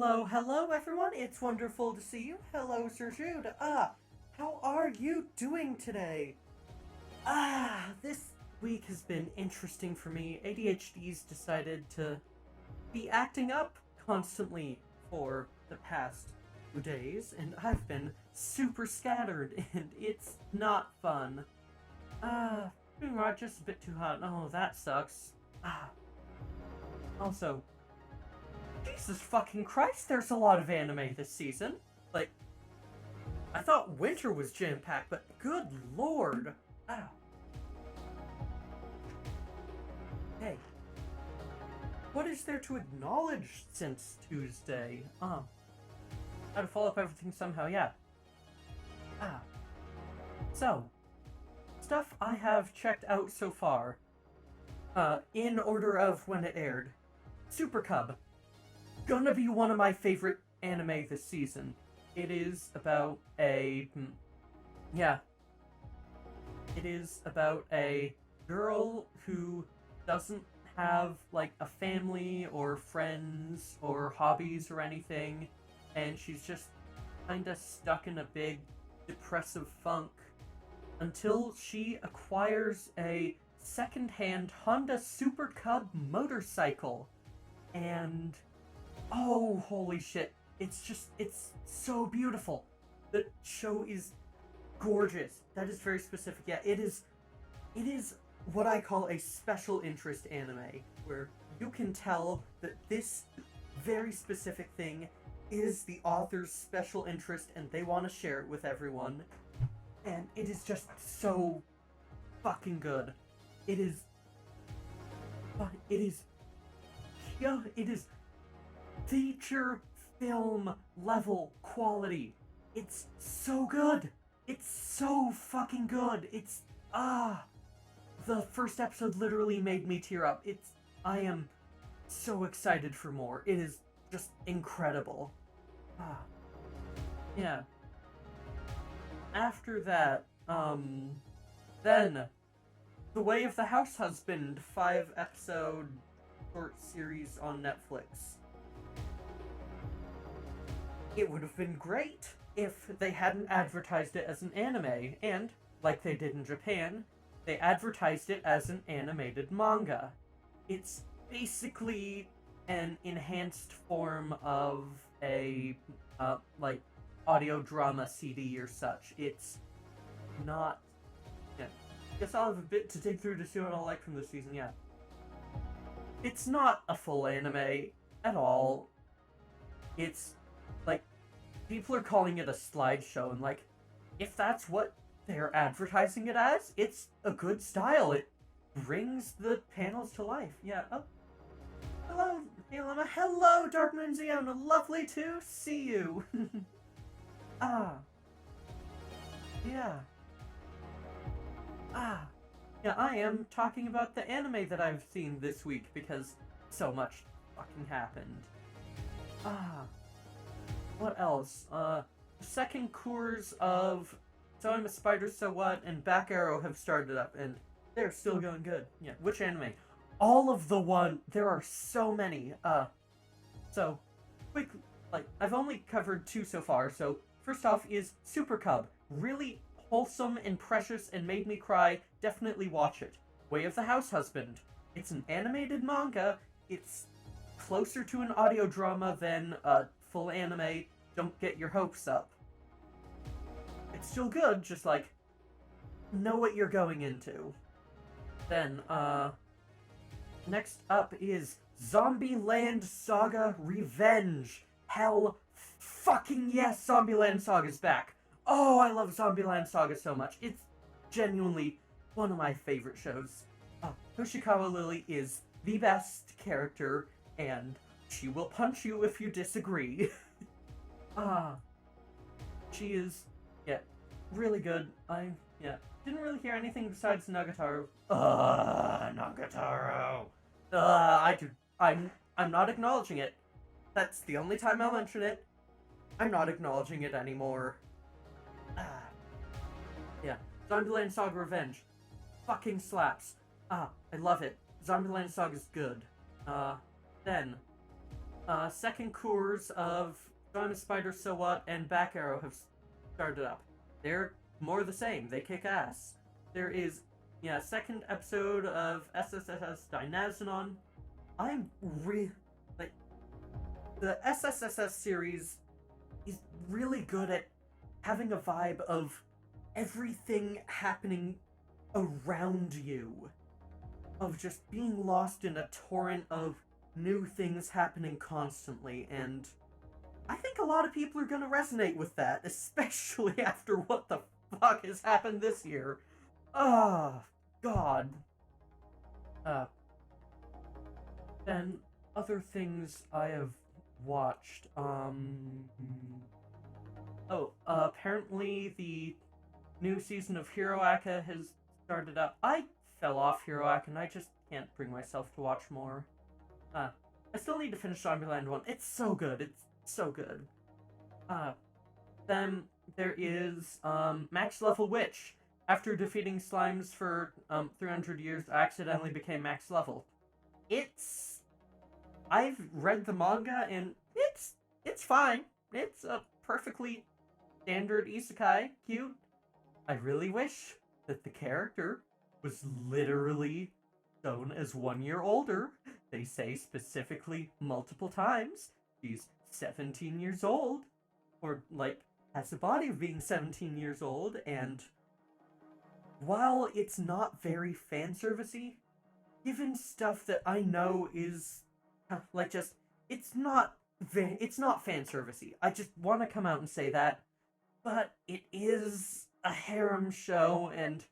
Hello everyone, it's wonderful to see you. Hello Sir Jude. How are you doing today? This week has been interesting for me. ADHD's decided to be acting up constantly for the past few days, and I've been super scattered, and it's not fun. Just a bit too hot. Oh, that sucks. Also, Jesus fucking Christ, there's a lot of anime this season. Like, I thought winter was jam-packed, but good lord. Hey. What is there to acknowledge since Tuesday? How to follow up everything somehow, yeah. So, stuff I have checked out so far. In order of when it aired. Super Cub. Gonna be one of my favorite anime this season. It is about a... It is about a girl who doesn't have, like, a family or friends or hobbies or anything, and she's just kinda stuck in a big depressive funk until she acquires a second-hand Honda Super Cub motorcycle. And... oh, holy shit. It's so beautiful. The show is gorgeous. That is very specific. Yeah, it is what I call a special interest anime, where you can tell that this very specific thing is the author's special interest and they want to share it with everyone. And it is just so fucking good. It is feature film level quality. It's so good. It's so fucking good. It's the first episode literally made me tear up. I am so excited for more. It is just incredible. Yeah. After that, then The Way of the House Husband 5-episode short series on Netflix. It would have been great if they hadn't advertised it as an anime, and, like they did in Japan, they advertised it as an animated manga. It's basically an enhanced form of a, like, audio drama CD or such. It's not... yeah. Guess I'll have a bit to dig through to see what I'll like from this season, yeah. It's not a full anime at all. It's, like, people are calling it a slideshow, and, like, if that's what they're advertising it as, it's a good style. It brings the panels to life. Yeah, oh. Hello, Alama. Hello, Dark Moon Ziona. Lovely to see you. Yeah. Yeah, I am talking about the anime that I've seen this week because so much fucking happened. What else? Second cours of So I'm a Spider, So What, and Back Arrow have started up, and they're still going good. Yeah, which anime? All of the one. There are so many. So, quick, like, I've only covered 2 so far, so first off is Super Cub. Really wholesome and precious and made me cry. Definitely watch it. Way of the House Husband. It's an animated manga. It's closer to an audio drama than a full anime. Don't get your hopes up. It's still good, just, like, know what you're going into. Then, next up is Zombieland Saga Revenge. Hell fucking yes, Zombieland Saga's back. Oh, I love Zombieland Saga so much. It's genuinely one of my favorite shows. Hoshikawa Lily is the best character, and she will punch you if you disagree. She is, yeah, really good. Didn't really hear anything besides Nagatoro. Nagatoro. I'm not acknowledging it. That's the only time I'll mention it. I'm not acknowledging it anymore. Yeah. Zombieland Saga Revenge. Fucking slaps. I love it. Zombieland Saga is good. Then, second cours of Diamond Spider So What and Back Arrow have started up. They're more the same. They kick ass. There is, second episode of SSSS Dynazenon. I'm like, the SSSS series is really good at having a vibe of everything happening around you. Of just being lost in a torrent of new things happening constantly, and I think a lot of people are gonna resonate with that, especially after what the fuck has happened this year. Oh, God. Then other things I have watched, apparently the new season of Hiroaka has started up. I fell off Hiroaka and I just can't bring myself to watch more. I still need to finish Zombieland 1. It's so good. It's so good. Then there is, Max Level Witch. After defeating slimes for, 300 years, I accidentally became max level. I've read the manga, and it's fine. It's a perfectly standard isekai. Cute. I really wish that the character was literally shown as 1 year older. They say specifically multiple times she's 17 years old, or like has the body of being 17 years old, and while it's not very fan servicey, given stuff that I know is like just it's not fan servicey. I just want to come out and say that, but it is a harem show, and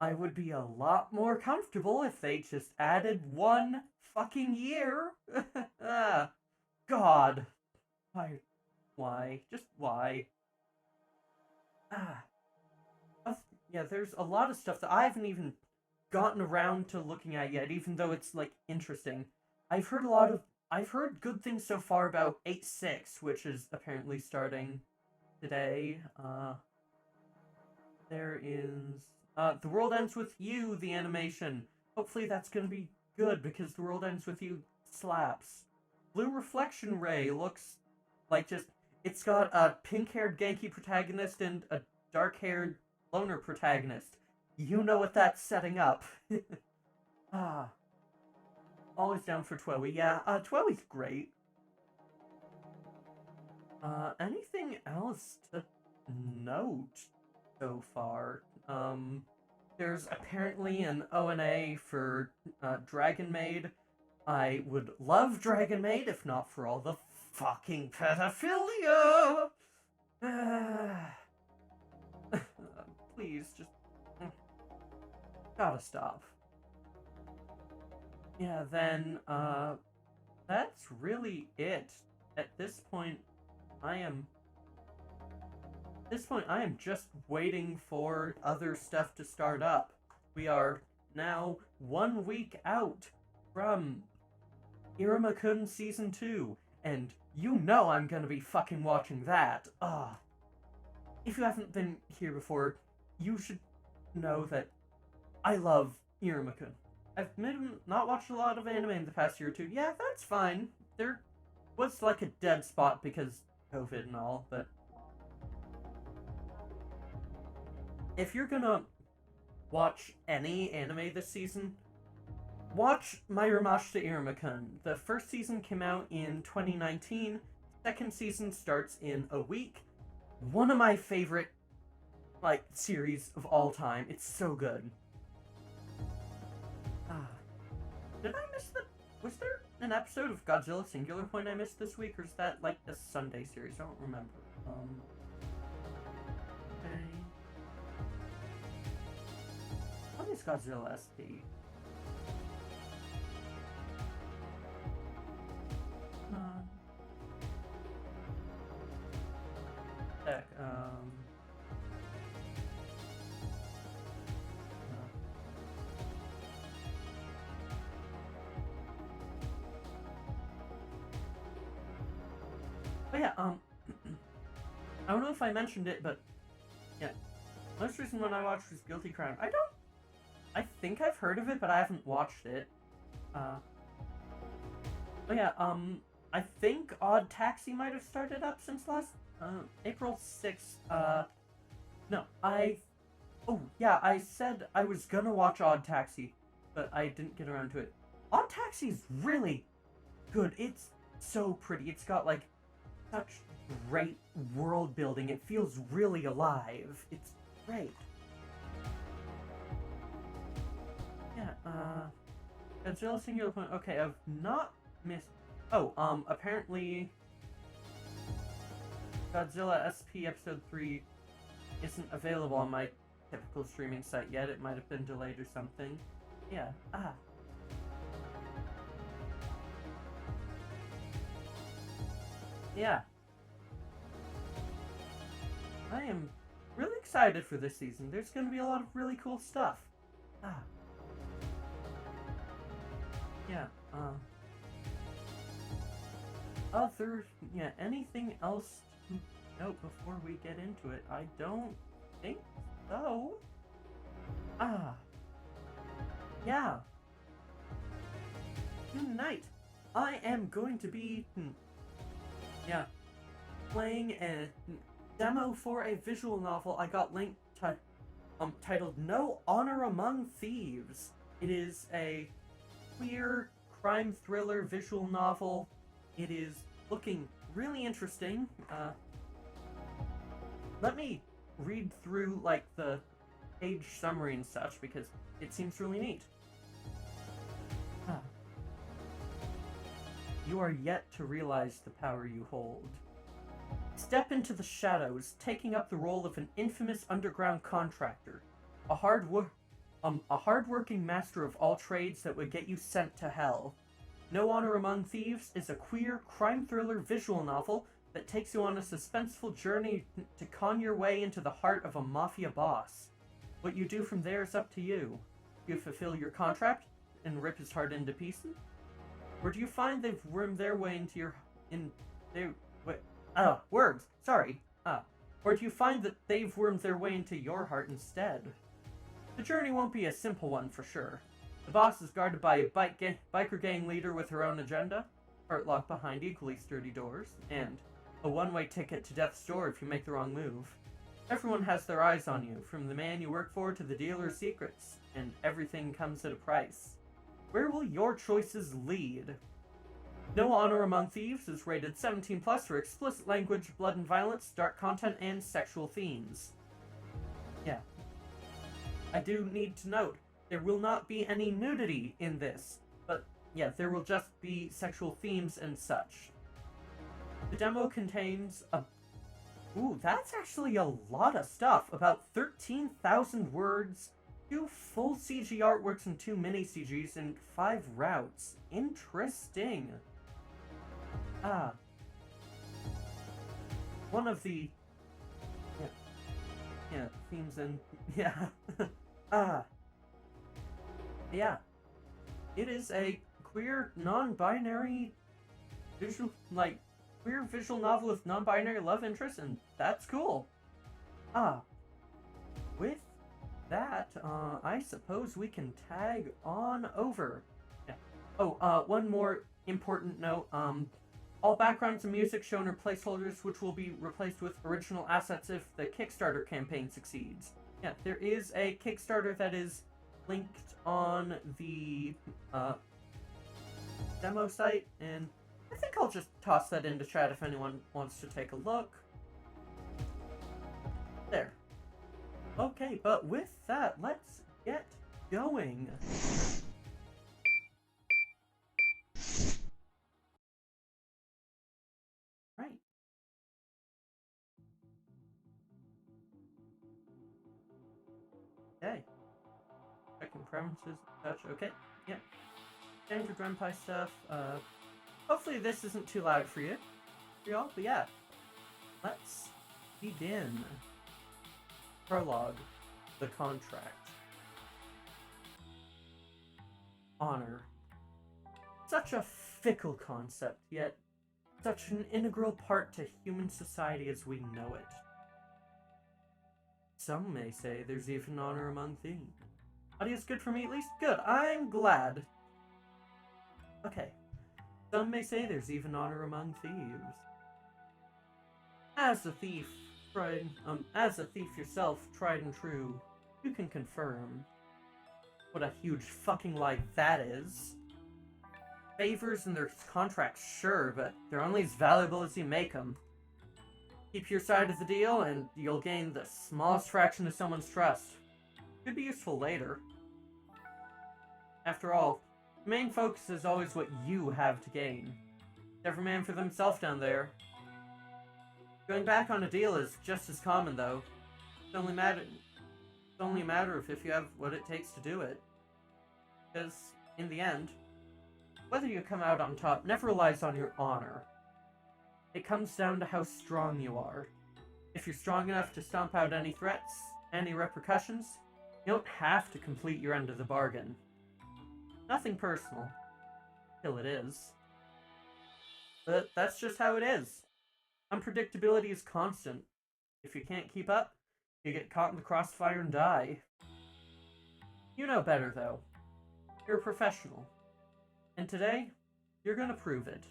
I would be a lot more comfortable if they just added 1 fucking year. God. Why? Just why? Yeah, there's a lot of stuff that I haven't even gotten around to looking at yet, even though it's, like, interesting. I've heard good things so far about 8-6, which is apparently starting today. There is The World Ends With You, the animation. Hopefully that's gonna be good, because The World Ends With You slaps. Blue Reflection Ray looks like just... It's got a pink-haired Genki protagonist and a dark-haired loner protagonist. You know what that's setting up. Always down for Twowie. Yeah, Twowie's great. Anything else to note so far? There's apparently an ONA for Dragon Maid. I would love Dragon Maid if not for all the fucking pedophilia. Please, just gotta stop. Yeah, then that's really it. At this point, I am just waiting for other stuff to start up. We are now 1 week out from Iruma-kun Season 2, and you know I'm gonna be fucking watching that. If you haven't been here before, you should know that I love Iruma-kun. I've not watched a lot of anime in the past year or 2. Yeah, that's fine. There was like a dead spot because COVID and all, but if you're gonna watch any anime this season, watch My Ramashita Iruma-kun. The first season came out in 2019. Second season starts in a week. One of my favorite, like, series of all time. It's so good. Did I miss was there an episode of Godzilla Singular Point I missed this week, or is that, like, a Sunday series? I don't remember. Okay. What is Godzilla SP? Heck, But yeah, I don't know if I mentioned it, but yeah, most recent one I watched was Guilty Crown. I think I've heard of it, but I haven't watched it. But yeah, I think Odd Taxi might have started up since last April 6th. No, oh yeah, I said I was gonna watch Odd Taxi, but I didn't get around to it. Odd Taxi's really good. It's so pretty. It's got like such great world building. It feels really alive. It's great. Yeah, Godzilla Singular Point. Okay, I've not missed. Oh, apparently Godzilla SP Episode 3 isn't available on my typical streaming site yet. It might have been delayed or something. Yeah, yeah. I am really excited for this season. There's going to be a lot of really cool stuff. Yeah, anything else to note before we get into it? I don't think so. Yeah. Tonight, I am going to be, playing a demo for a visual novel I got linked to, titled No Honor Among Thieves. It is a queer crime thriller visual novel. It is looking really interesting. Let me read through like the page summary and such because it seems really neat. You are yet to realize the power you hold. Step into the shadows, taking up the role of an infamous underground contractor, a hard-working master of all trades that would get you sent to hell. No Honor Among Thieves is a queer crime thriller visual novel that takes you on a suspenseful journey to con your way into the heart of a mafia boss. What you do from there is up to you. You fulfill your contract and rip his heart into pieces? Or do you find they've wormed their way into your... words! Sorry. Or do you find that they've wormed their way into your heart instead? The journey won't be a simple one for sure. The boss is guarded by a biker gang leader with her own agenda, heart locked behind equally sturdy doors, and a one-way ticket to death's door if you make the wrong move. Everyone has their eyes on you, from the man you work for to the dealer's secrets, and everything comes at a price. Where will your choices lead? No Honor Among Thieves is rated 17+ for explicit language, blood and violence, dark content, and sexual themes. Yeah. I do need to note, there will not be any nudity in this, but yeah, there will just be sexual themes and such. The demo contains ooh, that's actually a lot of stuff. About 13,000 words, 2 full CG artworks and 2 mini CGs, and 5 routes. Interesting. One of the themes and it is a queer non-binary queer visual novel with non-binary love interests, and that's cool. With that, I suppose we can tag on over. Yeah. Oh, one more important note. All backgrounds and music shown are placeholders, which will be replaced with original assets if the Kickstarter campaign succeeds. Yeah, there is a Kickstarter that is linked on the demo site, and I think I'll just toss that into chat if anyone wants to take a look. There. Okay, but with that, let's get going. Right. Okay. Checking preferences, such. Okay. Yeah. Standard Renpai stuff. Hopefully this isn't too loud for you. For y'all, but yeah. Let's begin. Prologue. The contract. Honor. Such a fickle concept, yet such an integral part to human society as we know it. Some may say there's even honor among thieves. Audio's good for me at least? Good, I'm glad. Okay. Some may say there's even honor among thieves. As a thief, as a thief yourself, tried and true, you can confirm what a huge fucking lie that is. Favors and their contracts, sure, but they're only as valuable as you make them. Keep your side of the deal, and you'll gain the smallest fraction of someone's trust. Could be useful later. After all, the main focus is always what you have to gain. Every man for themselves down there. Going back on a deal is just as common, though. It's only a matter of if you have what it takes to do it. Because, in the end, whether you come out on top never relies on your honor. It comes down to how strong you are. If you're strong enough to stomp out any threats, any repercussions, you don't have to complete your end of the bargain. Nothing personal. Till it is. But that's just how it is. Unpredictability is constant. If you can't keep up, you get caught in the crossfire and die. You know better, though. You're a professional. And today, you're gonna prove it.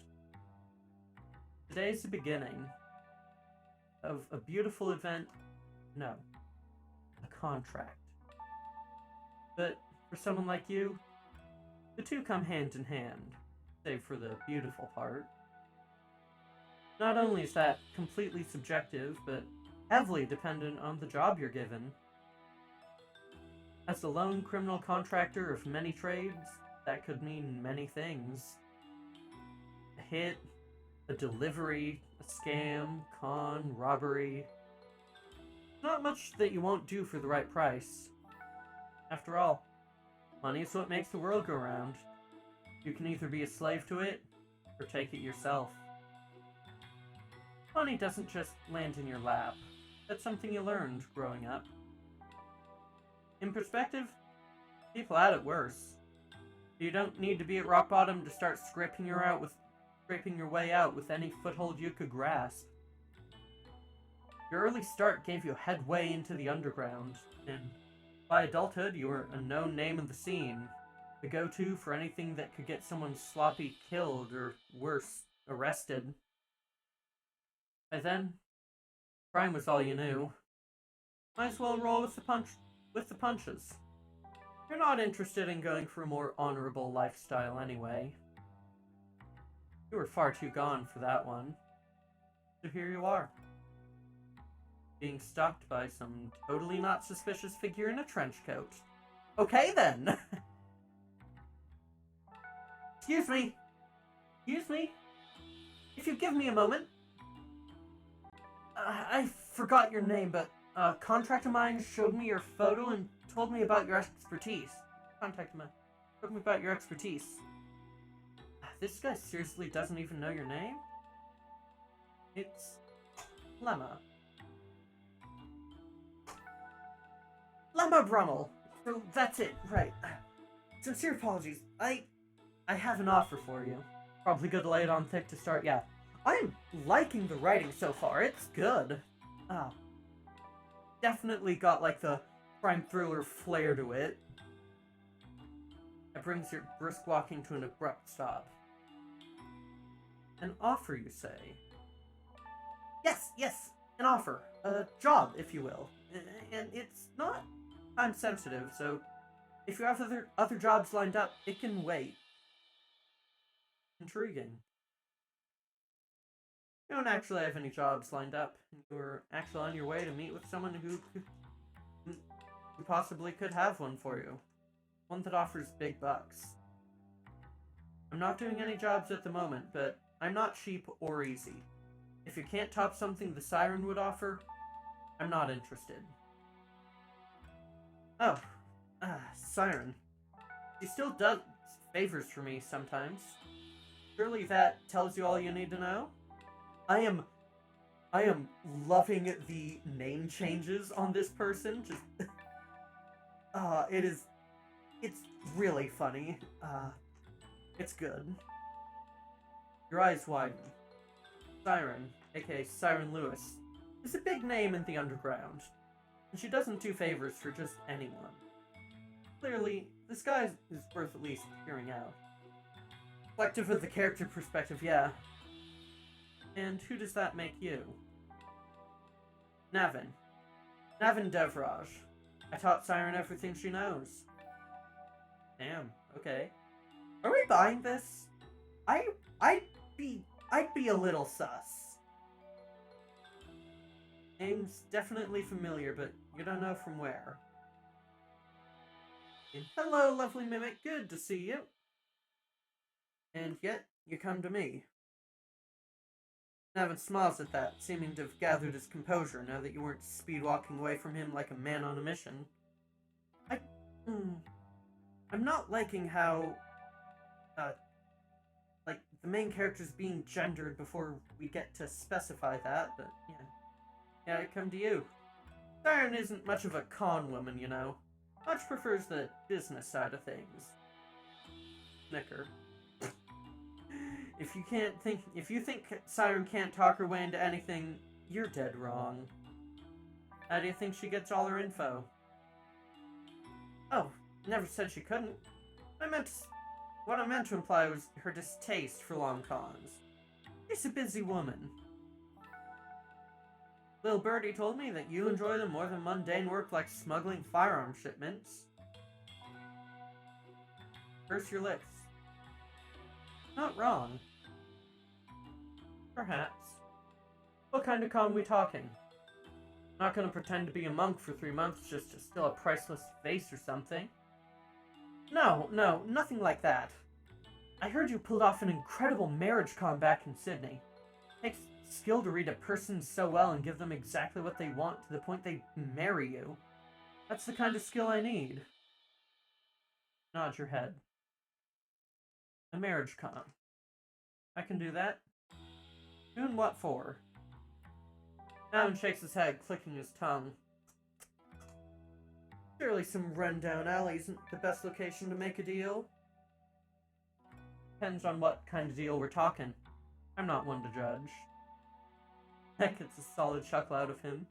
Today's the beginning of a beautiful event. No. A contract. But for someone like you, the two come hand in hand, save for the beautiful part. Not only is that completely subjective, but heavily dependent on the job you're given. As a lone criminal contractor of many trades, that could mean many things. A hit, a delivery, a scam, con, robbery. Not much that you won't do for the right price. After all, money is what makes the world go round. You can either be a slave to it, or take it yourself. Money doesn't just land in your lap. That's something you learned growing up. In perspective, people had it worse. You don't need to be at rock bottom to start scraping your way out with any foothold you could grasp. Your early start gave you a headway into the underground, and by adulthood you were a known name in the scene, the go-to for anything that could get someone sloppy killed or, worse, arrested. By then, crime was all you knew. Might as well roll with the punches. You're not interested in going for a more honorable lifestyle anyway. You were far too gone for that one. So here you are. Being stalked by some totally not suspicious figure in a trench coat. Okay then! Excuse me! Excuse me! If you give me a moment. I forgot your name, but a contract of mine showed me your photo and told me about your expertise. Contact of mine told me about your expertise. This guy seriously doesn't even know your name? It's Lemma. Lemma Brummel! So that's it, right. Sincere apologies. I have an offer for you. Probably good to lay it on thick to start, yeah. I'm liking the writing so far, it's good. Definitely got like the crime thriller flair to it. It brings your brisk walking to an abrupt stop. An offer, you say? Yes, an offer. A job, if you will. And it's not time sensitive, so if you have other jobs lined up, it can wait. Intriguing. You don't actually have any jobs lined up. You're actually on your way to meet with someone who possibly could have one for you. One that offers big bucks. I'm not doing any jobs at the moment, but I'm not cheap or easy. If you can't top something the Siren would offer, I'm not interested. Oh, Siren. She still does favors for me sometimes. Surely that tells you all you need to know? I am loving the name changes on this person. Just, it's really funny. It's good. Your eyes widen. Siren, aka Siren Lewis, is a big name in the underground, and she doesn't do favors for just anyone. Clearly, this guy is worth at least hearing out. Reflective of the character perspective, yeah. And who does that make you? Navin. Navin Devraj. I taught Siren everything she knows. Damn, okay. Are we buying this? I'd be a little sus. Name's definitely familiar, but you don't know from where. And hello, lovely mimic, good to see you. And yet, you come to me. Navin smiles at that, seeming to have gathered his composure now that you weren't speed-walking away from him like a man on a mission. I'm not liking how, like, the main character's being gendered before we get to specify that, but yeah. Yeah, I come to you. Siren isn't much of a con woman, you know. Much prefers the business side of things. Snicker. If you think Siren can't talk her way into anything, you're dead wrong. How do you think she gets all her info? Oh, never said she couldn't. What I meant to imply was her distaste for long cons. She's a busy woman. Little Birdie told me that you enjoy them more than mundane work like smuggling firearm shipments. Purse your lips. Not wrong. Perhaps. What kind of con we talking? Not gonna pretend to be a monk for 3 months just to steal a priceless vase or something. No, nothing like that. I heard you pulled off an incredible marriage con back in Sydney. Takes skill to read a person so well and give them exactly what they want to the point they marry you. That's the kind of skill I need. Nod your head. A marriage con. I can do that. Doing what for? Alan shakes his head, clicking his tongue. Surely some rundown alley isn't the best location to make a deal. Depends on what kind of deal we're talking. I'm not one to judge. That gets a solid chuckle out of him.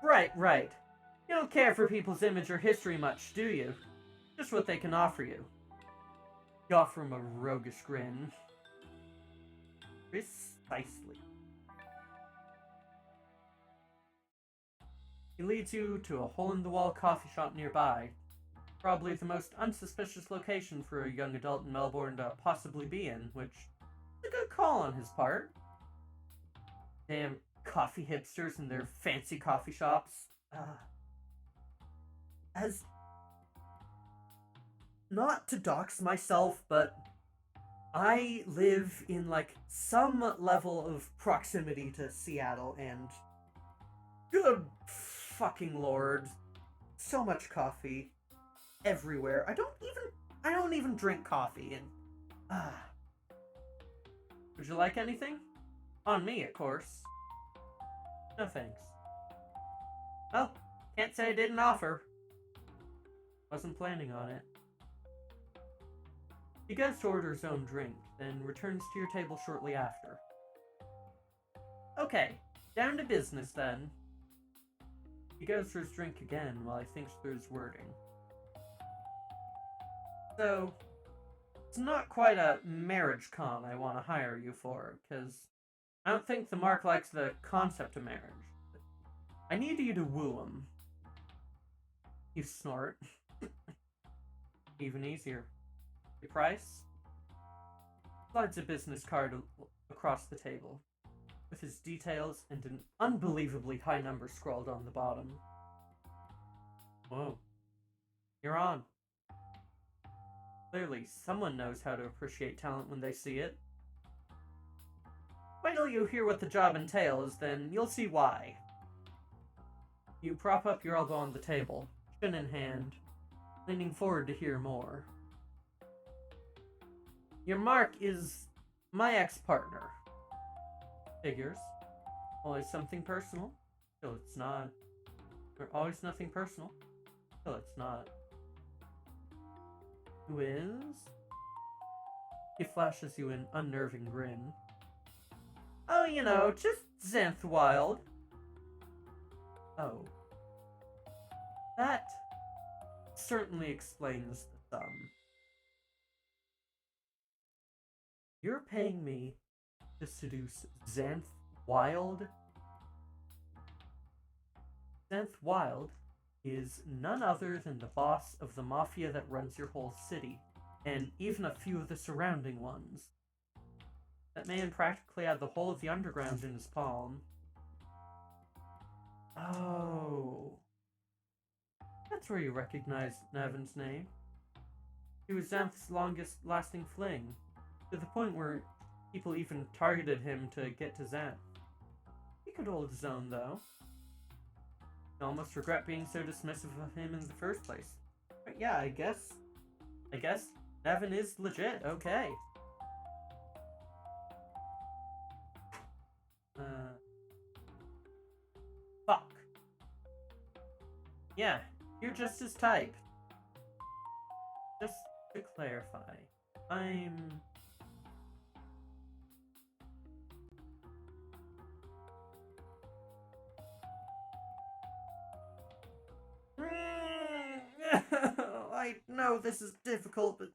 Right. You don't care for people's image or history much, do you? Just what they can offer you. You offer him a roguish grin. Precisely. He leads you to a hole-in-the-wall coffee shop nearby. Probably the most unsuspicious location for a young adult in Melbourne to possibly be in, which is a good call on his part. Damn coffee hipsters and their fancy coffee shops. As... Not to dox myself, but I live in, like, some level of proximity to Seattle, and... Good fucking lord. So much coffee. Everywhere. I don't even drink coffee, and... Would you like anything? On me, of course. No thanks. Well, can't say I didn't offer. Wasn't planning on it. He goes to order his own drink, then returns to your table shortly after. Okay, down to business then. He goes for his drink again while he thinks through his wording. So, it's not quite a marriage con I want to hire you for, because I don't think the Mark likes the concept of marriage. I need you to woo him. You snort. Even easier. The price? Slides a business card across the table, with his details and an unbelievably high number scrawled on the bottom. Whoa. You're on. Clearly, someone knows how to appreciate talent when they see it. Wait till you hear what the job entails, then you'll see why. You prop up your elbow on the table, chin in hand, leaning forward to hear more. Your Mark is my ex-partner. Figures. Always something personal, till it's not. Or always nothing personal, till it's not. Who is? He flashes you an unnerving grin. Oh, you know, just Xanth Wild. Oh. That certainly explains the sum. You're paying me to seduce Xanth Wild? Xanth Wild is none other than the boss of the mafia that runs your whole city, and even a few of the surrounding ones. That man practically had the whole of the underground in his palm. Oh. That's where you recognize Nevin's name. He was Xanth's longest-lasting fling, to the point where people even targeted him to get to Xanth. He could hold his own, though. I almost regret being so dismissive of him in the first place. But yeah, I guess Nevin is legit, okay. Fuck. Yeah, you're just his type. Just to clarify, I'm... I know this is difficult, but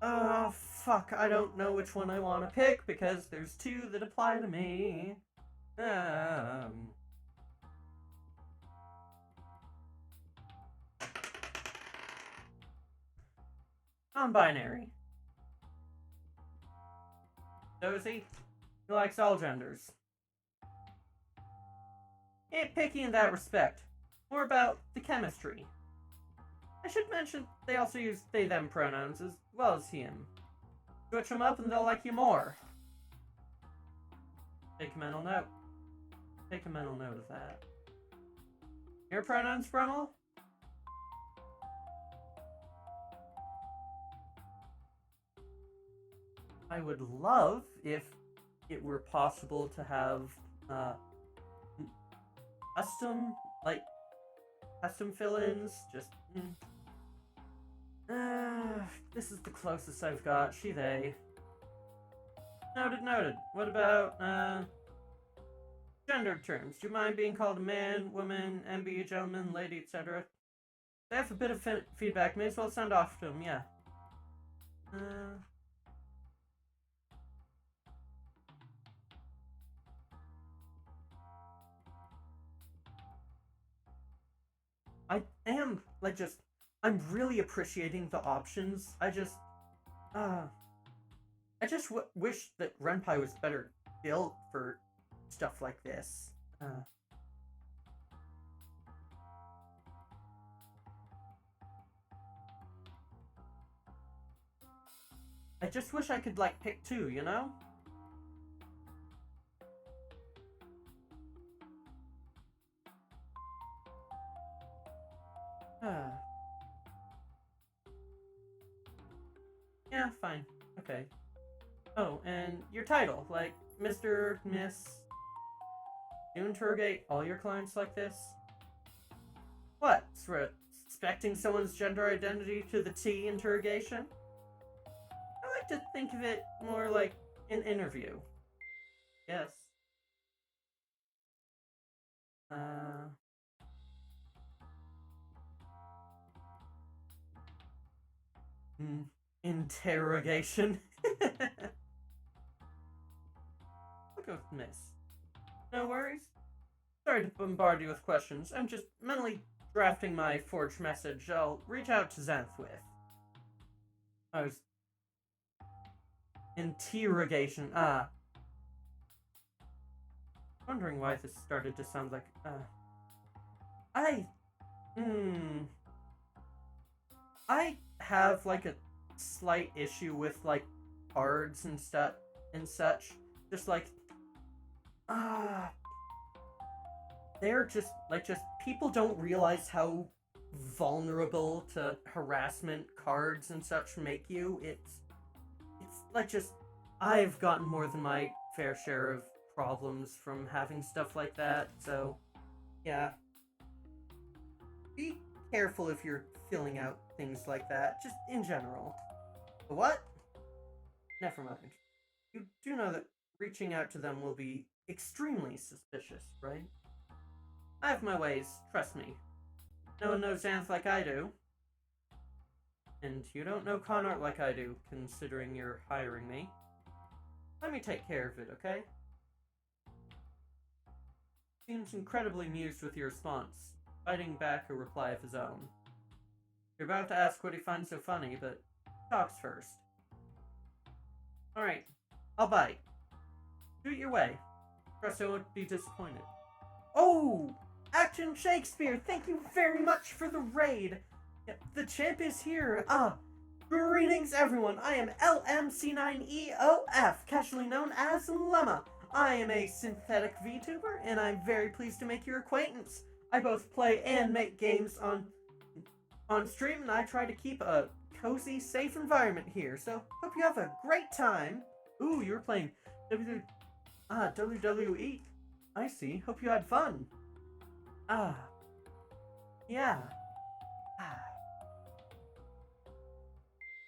oh, fuck, I don't know which one I want to pick, because there's two that apply to me. Non-binary. Dozy, he likes all genders. Ain't picky in that respect. More about the chemistry. I should mention they also use they-them pronouns as well as him. Switch them up and they'll like you more. Take a mental note. Take a mental note of that. Your pronouns, Brummel? I would love if it were possible to have custom fill-ins. Just this is the closest I've got. She, they. Noted. What about gendered terms? Do you mind being called a man, woman, MB, gentleman, lady, etc.? They have a bit of feedback. May as well send off to them. Yeah. I am, I'm really appreciating the options. I just wish that Renpai was better built for stuff like this. I just wish I could, pick two, you know? Yeah, fine. Okay. Oh, and your title, Mr., Miss... You interrogate all your clients like this? What? Respecting someone's gender identity to the T interrogation? I like to think of it more like an interview. Yes. Interrogation. I'll go with Miss. No worries. Sorry to bombard you with questions. I'm just mentally drafting my forged message I'll reach out to Xanth with. I was... Interrogation. Wondering why this started to sound like... I have, a slight issue with, cards and stuff and such. Just, they're just people don't realize how vulnerable to harassment cards and such make you. It's I've gotten more than my fair share of problems from having stuff like that, so, yeah. Be careful if you're filling out things like that, just in general. What? Never mind. You do know that reaching out to them will be extremely suspicious, right? I have my ways, trust me. No one knows Xanth like I do. And you don't know con art like I do, considering you're hiring me. Let me take care of it, okay? Seems incredibly amused with your response, fighting back a reply of his own. You're about to ask what he finds so funny, but talks first. Alright, I'll bite. Shoot your way. Trust I won't be disappointed. Oh! Action Shakespeare, thank you very much for the raid! The champ is here! Greetings everyone, I am LMC9EOF, casually known as Lemma. I am a synthetic VTuber, and I'm very pleased to make your acquaintance. I both play and make games on stream, and I try to keep a cozy, safe environment here, so hope you have a great time. Ooh, you're playing WWE. I see, hope you had fun. Yeah.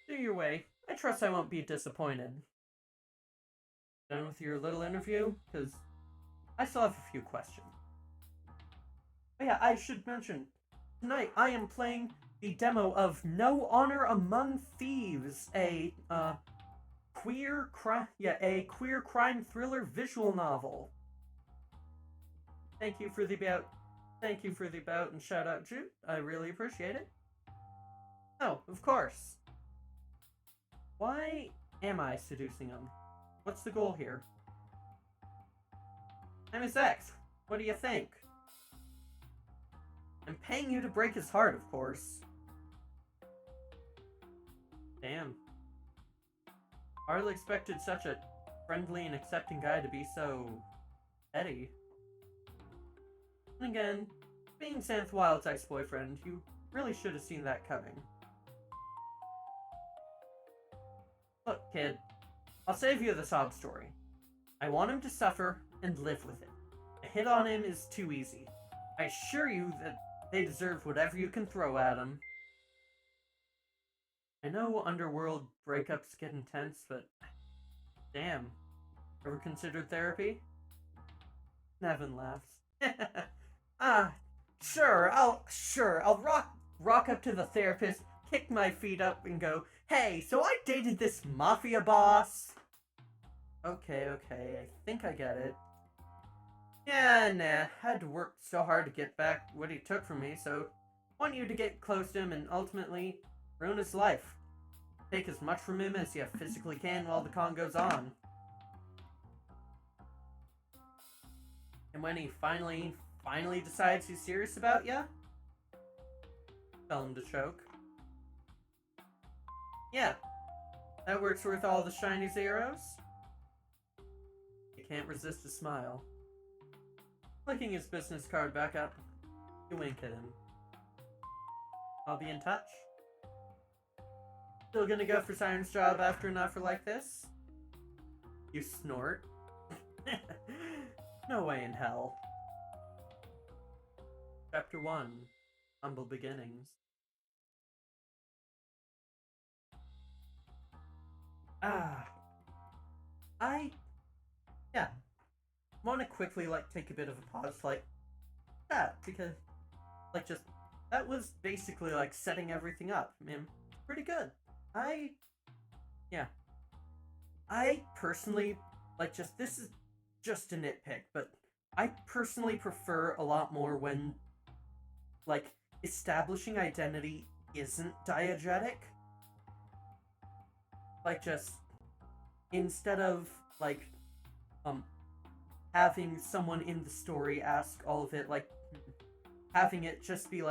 Do your way. I trust I won't be disappointed. Done with your little interview? Because I still have a few questions. Oh yeah, I should mention, tonight I am playing the demo of No Honor Among Thieves, a queer crime thriller visual novel. Thank you for the about and shout out, Jude. I really appreciate it. Oh, of course. Why am I seducing him? What's the goal here? I'm his ex. What do you think? I'm paying you to break his heart, of course. Damn. Hardly expected such a friendly and accepting guy to be so petty. And again, being Santh Wild's ex-boyfriend, you really should have seen that coming. Look, kid, I'll save you the sob story. I want him to suffer and live with it. A hit on him is too easy. I assure you that they deserve whatever you can throw at them. I know underworld breakups get intense, but damn. Ever considered therapy? Nevin laughs. Sure, I'll rock up to the therapist, kick my feet up and go, "Hey, so I dated this mafia boss." Okay, I think I get it. Yeah, nah, had to work so hard to get back what he took from me, so I want you to get close to him and ultimately ruin his life. Take as much from him as you physically can while the con goes on. And when he finally decides he's serious about ya, tell him to choke. Yeah, that works worth all the shiny zeros. You can't resist a smile. Flicking his business card back up, you wink at him. I'll be in touch. Still gonna go for Siren's job after an offer like this? You snort. No way in hell. Chapter 1. Humble Beginnings. Want to quickly, take a bit of a pause, because, that was basically, setting everything up. I mean, pretty good. I personally, this is just a nitpick, but I personally prefer a lot more when, establishing identity isn't diegetic. Instead of, having someone in the story ask all of it, having it just be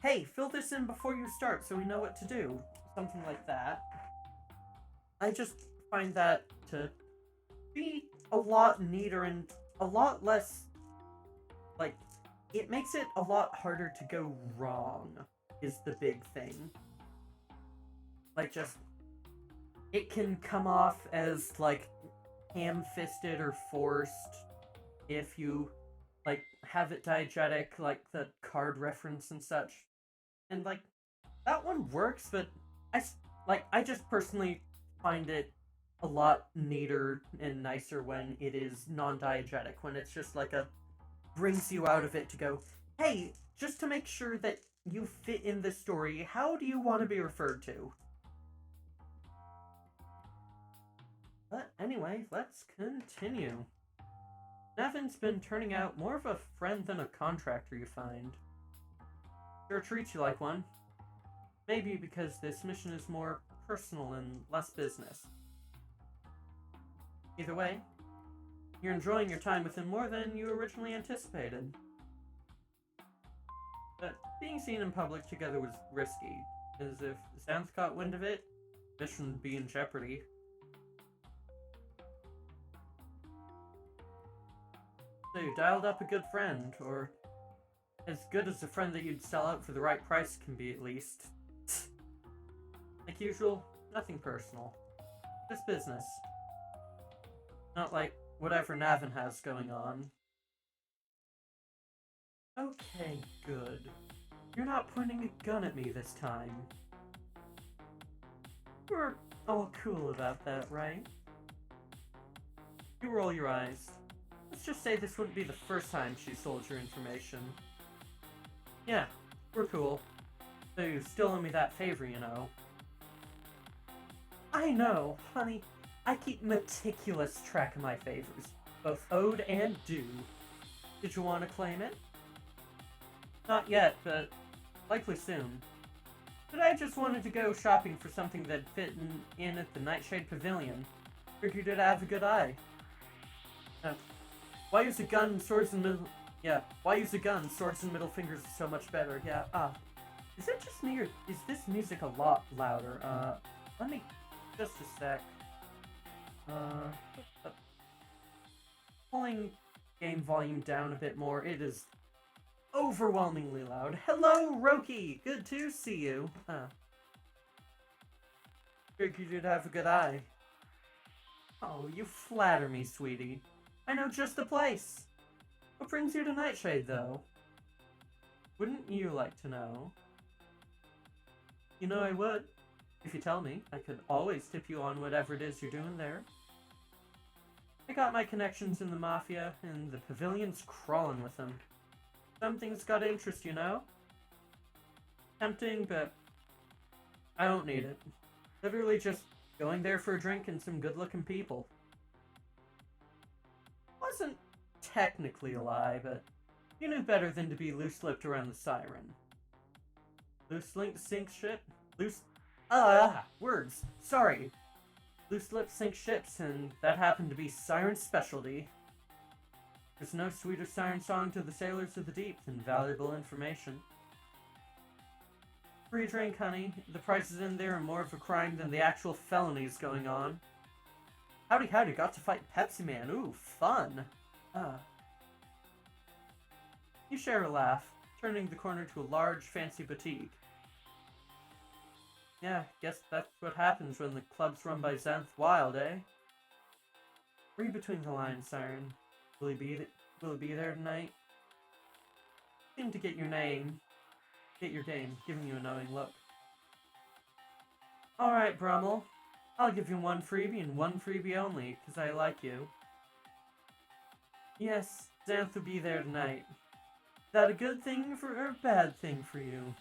hey, fill this in before you start so we know what to do. Something like that. I just find that to be a lot neater and a lot less, it makes it a lot harder to go wrong, is the big thing. It can come off as, ham-fisted or forced if you, have it diegetic, the card reference and such. And, that one works, but I just personally find it a lot neater and nicer when it is non-diegetic, when it's just brings you out of it to go, hey, just to make sure that you fit in this story, how do you want to be referred to? But anyway, let's continue. Nevin's been turning out more of a friend than a contractor, you find. Sure treats you like one. Maybe because this mission is more personal and less business. Either way, you're enjoying your time with him more than you originally anticipated. But being seen in public together was risky, as if Xanth caught wind of it, mission would be in jeopardy. So you dialed up a good friend, or as good as a friend that you'd sell out for the right price can be, at least. Like usual, nothing personal. Just business. Not like whatever Navin has going on. Okay, good. You're not pointing a gun at me this time. We're all cool about that, right? You roll your eyes. Let's just say this wouldn't be the first time she sold your information. Yeah, we're cool. So you still owe me that favor, you know. I know, honey. I keep meticulous track of my favors, both owed and due. Did you want to claim it? Not yet, but likely soon. But I just wanted to go shopping for something that fit in at the Nightshade Pavilion. Figured you'd have a good eye. Why use a gun, swords and middle... Yeah, why use a gun, swords and middle fingers is so much better, yeah, is it just me, or is this music a lot louder? Let me... just a sec. Pulling game volume down a bit more, it is overwhelmingly loud. Hello, Roki! Good to see you. Figured you'd have a good eye. Oh, you flatter me, sweetie. I know just the place. What brings you to Nightshade, though? Wouldn't you like to know? You know I would. If you tell me, I could always tip you on whatever it is you're doing there. I got my connections in the Mafia, and the Pavilion's crawling with them. Something's got interest, you know? Tempting, but I don't need it. Literally just going there for a drink and some good-looking people. Wasn't technically a lie, but you knew better than to be loose-lipped around the siren. Loose-lipped sink ship? Words. Sorry. Loose-lipped sink ships, and that happened to be Siren's specialty. There's no sweeter siren song to the sailors of the deep than valuable information. Free drink, honey. The prices in there are more of a crime than the actual felonies going on. Howdy, got to fight Pepsi Man. Ooh, fun. You share a laugh, turning the corner to a large, fancy boutique. Yeah, guess that's what happens when the club's run by Xanth Wild, eh? Read between the lines, Siren. Will he be there tonight? Seem to get your game, giving you a knowing look. Alright, Brummel. I'll give you one freebie and one freebie only, 'cause I like you. Yes, Xanth will be there tonight. Is that a good thing or a bad thing for you?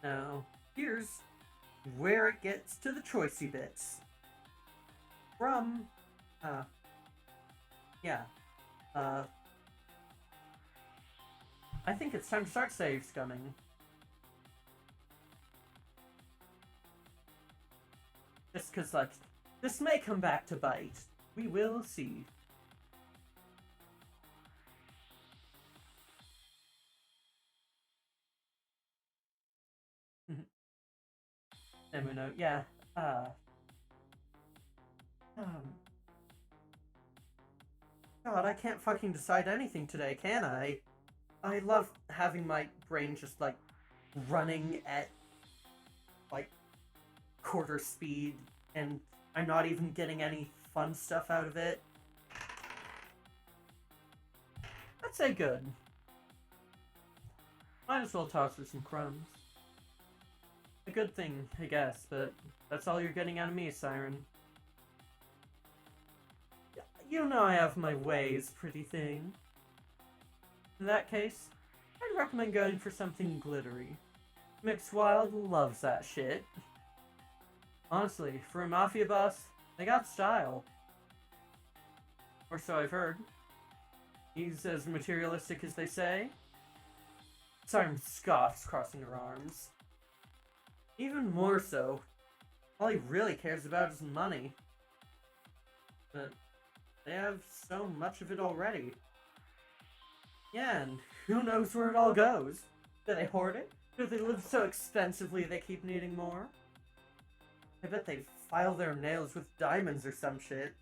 Now, here's where it gets to the choicey bits. I think it's time to start save scumming. Just 'cause, like, this may come back to bite. We will see. Nemuno, yeah, God, I can't fucking decide anything today, can I? I love having my brain just, like, running at, like, quarter speed, and I'm not even getting any fun stuff out of it. I'd say good. Might as well toss her some crumbs. A good thing, I guess, but that's all you're getting out of me, Siren. You know I have my ways, pretty thing. In that case, I'd recommend going for something glittery. Mixed Wild loves that shit. Honestly, for a mafia boss, they got style. Or so I've heard. He's as materialistic as they say. Siren scoffs, crossing her arms. Even more so. All he really cares about is money. But they have so much of it already. Yeah, and who knows where it all goes? Do they hoard it? Do they live so expensively they keep needing more? I bet they file their nails with diamonds or some shit.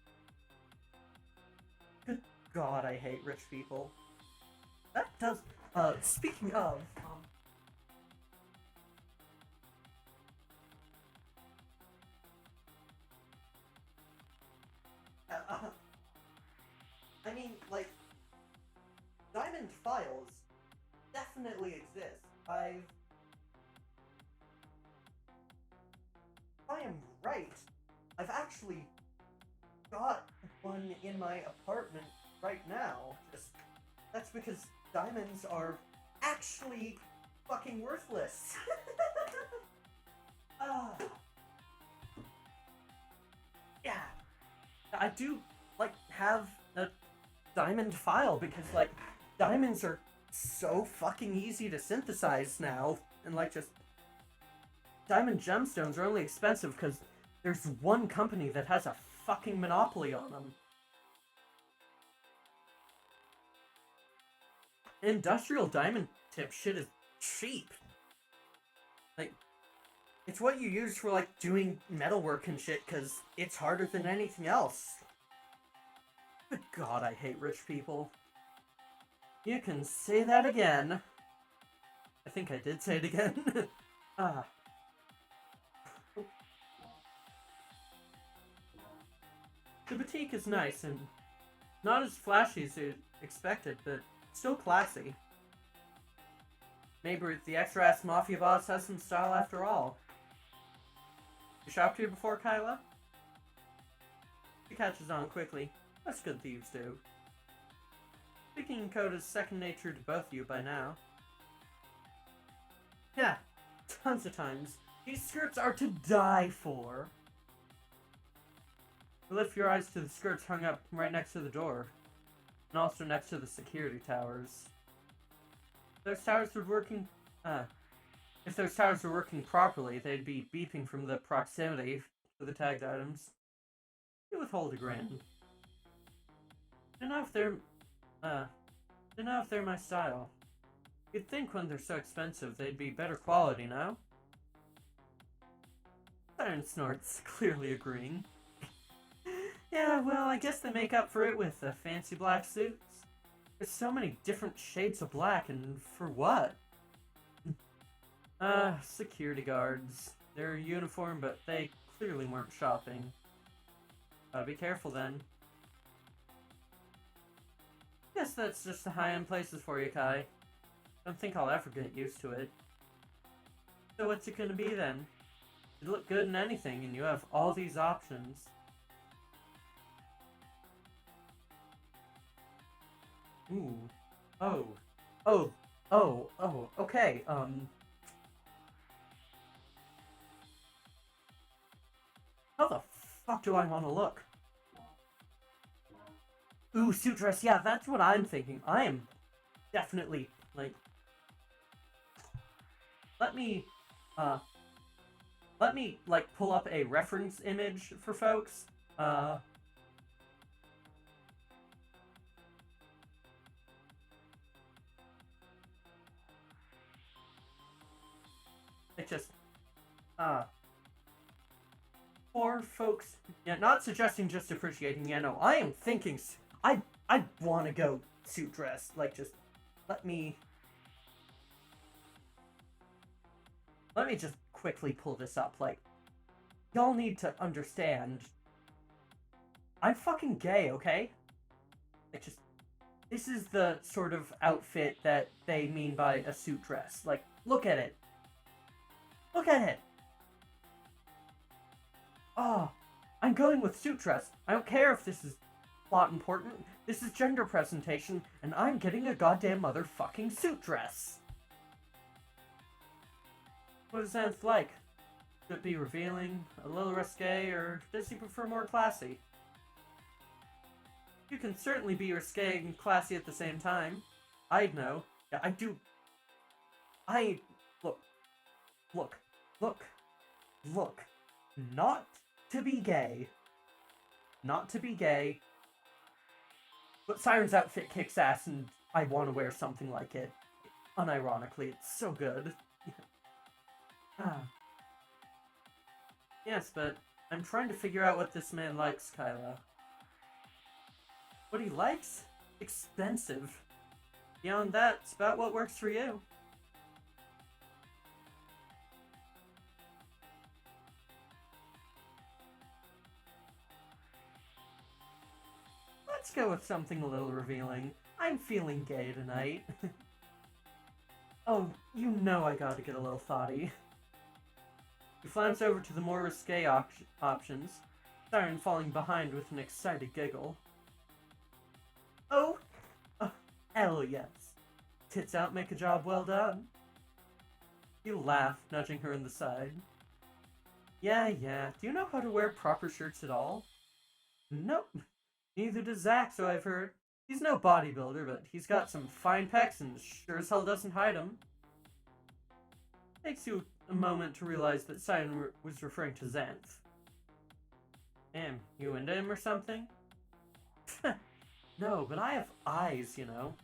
Good God, I hate rich people. That does, speaking of, I mean, like, diamond files definitely exist. I am right. I've actually got one in my apartment right now. That's because diamonds are actually fucking worthless. Yeah. I do, like, have a diamond file because, like, diamonds are so fucking easy to synthesize now. And, like, just diamond gemstones are only expensive because there's one company that has a fucking monopoly on them. Industrial diamond tip shit is cheap. Like, it's what you use for, like, doing metalwork and shit because it's harder than anything else. Good God, I hate rich people. You can say that again. I think I did say it again. The boutique is nice and not as flashy as you expected, but still classy. Maybe the extra-ass mafia boss has some style after all. You shopped here before, Kyla? She catches on quickly. That's good thieves do. Speaking in code is second nature to both of you by now. Yeah, tons of times. These skirts are to die for. You lift your eyes to the skirts hung up right next to the door, and also next to the security towers. If those towers were working properly, they'd be beeping from the proximity to the tagged items. You withhold a grin. Don't know if they're my style. You'd think when they're so expensive, they'd be better quality, no? Siren snorts, clearly agreeing. Yeah, well, I guess they make up for it with the fancy black suits. There's so many different shades of black, and for what? Security guards. They're uniform, but they clearly weren't shopping. Gotta be careful then. Guess that's just the high-end places for you, Kai. Don't think I'll ever get used to it. So what's it gonna be then? You look good in anything, and you have all these options. Ooh. Oh, okay, how the fuck do I want to look? Ooh, suit dress, yeah, that's what I'm thinking. I am definitely, like... Let me, like, pull up a reference image for folks. It just, for folks, yeah, not suggesting, just appreciating, yeah, no, I am thinking, I want to go suit dress, like, just, let me just quickly pull this up, like, y'all need to understand, I'm fucking gay, okay? Like, just, this is the sort of outfit that they mean by a suit dress, like, look at it. Look at it! Oh, I'm going with suit dress. I don't care if this is plot important. This is gender presentation, and I'm getting a goddamn motherfucking suit dress. What is Xanth like? Should it be revealing, a little risque, or does he prefer more classy? You can certainly be risque and classy at the same time. I'd know. Yeah, I do. Look. Not to be gay. Not to be gay. But Siren's outfit kicks ass and I want to wear something like it. Unironically, it's so good. Yes, but I'm trying to figure out what this man likes, Kyla. What he likes? Expensive. Beyond that, it's about what works for you. Let's go with something a little revealing. I'm feeling gay tonight. Oh, you know I gotta get a little thoughty. He flaps over to the more risque options, Siren falling behind with an excited giggle. Oh, hell yes. Tits out make a job well done. You laugh, nudging her in the side. Yeah. Do you know how to wear proper shirts at all? Nope. Neither does Zach, so I've heard. He's no bodybuilder, but he's got some fine pecs and sure as hell doesn't hide them. Takes you a moment to realize that Siren was referring to Xanth. Damn, you into him or something? No, but I have eyes, you know.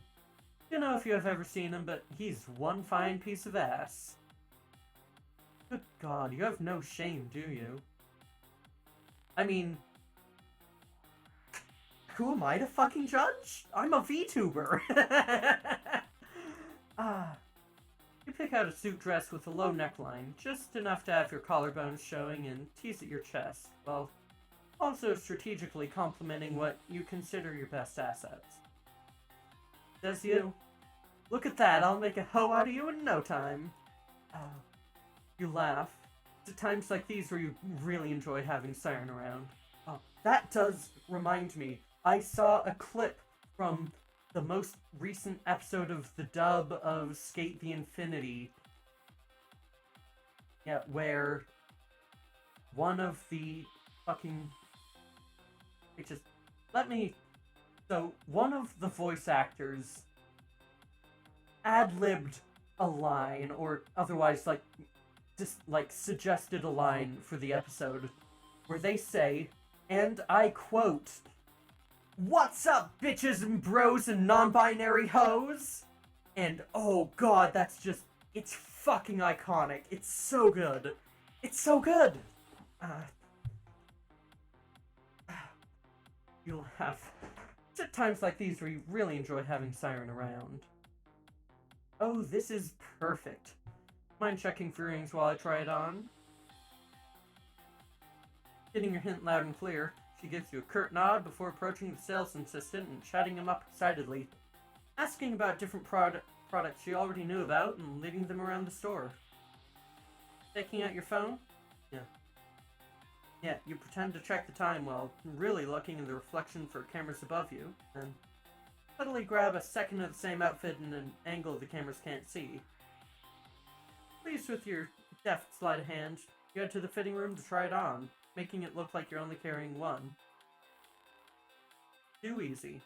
Don't know if you have ever seen him, but he's one fine piece of ass. Good God, you have no shame, do you? I mean, who am I to fucking judge? I'm a VTuber. You pick out a suit dress with a low neckline, just enough to have your collarbones showing and tease at your chest, while also strategically complementing what you consider your best assets. Says you. Look at that, I'll make a hoe out of you in no time. You laugh. It's at times like these where you really enjoy having Siren around. Oh, that does remind me. I saw a clip from the most recent episode of the dub of Skate the Infinity. Yeah, where one of the fucking... So, one of the voice actors ad-libbed a line, or otherwise, suggested a line for the episode, where they say, and I quote, "What's up, bitches and bros and non-binary hoes?" And oh god, that's just, it's fucking iconic. It's so good. It's so good! You'll have... It's at times like these where you really enjoy having Siren around. Oh, this is perfect. Mind checking for earrings while I try it on? Getting your hint loud and clear, she gives you a curt nod before approaching the sales assistant and chatting him up excitedly, asking about different products she already knew about and leading them around the store. Taking out your phone? Yeah, you pretend to check the time while really looking in the reflection for cameras above you, and suddenly grab a second of the same outfit in an angle the cameras can't see. Pleased with your deft sleight of hand, you head to the fitting room to try it on, making it look like you're only carrying one. Too easy.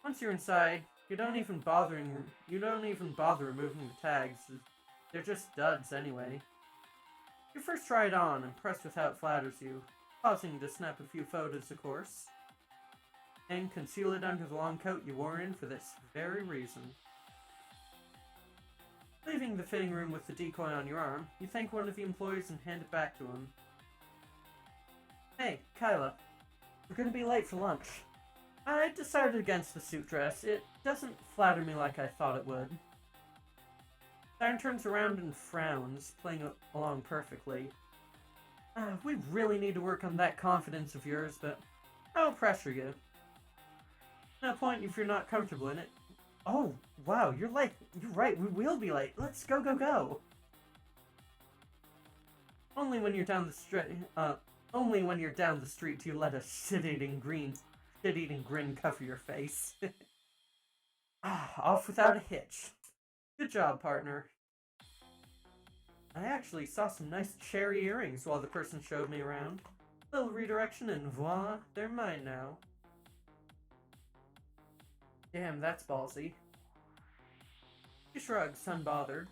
Once you're inside, you don't even bother removing the tags. They're just studs anyway. You first try it on, impressed with how it flatters you, pausing to snap a few photos, of course, and conceal it under the long coat you wore in for this very reason. Leaving the fitting room with the decoy on your arm, you thank one of the employees and hand it back to him. Hey, Kyla. We're gonna be late for lunch. I decided against the suit dress. It doesn't flatter me like I thought it would. Siren turns around and frowns, playing along perfectly. We really need to work on that confidence of yours, but I won't pressure you. No point if you're not comfortable in it. Oh, wow, you're late. You're right, we will be late. Let's go. Only when you're down the street do you let a shit-eating grin cover your face. Off without a hitch. Good job, partner. I actually saw some nice cherry earrings while the person showed me around. Little redirection and voila, they're mine now. Damn, that's ballsy. He shrugs, unbothered.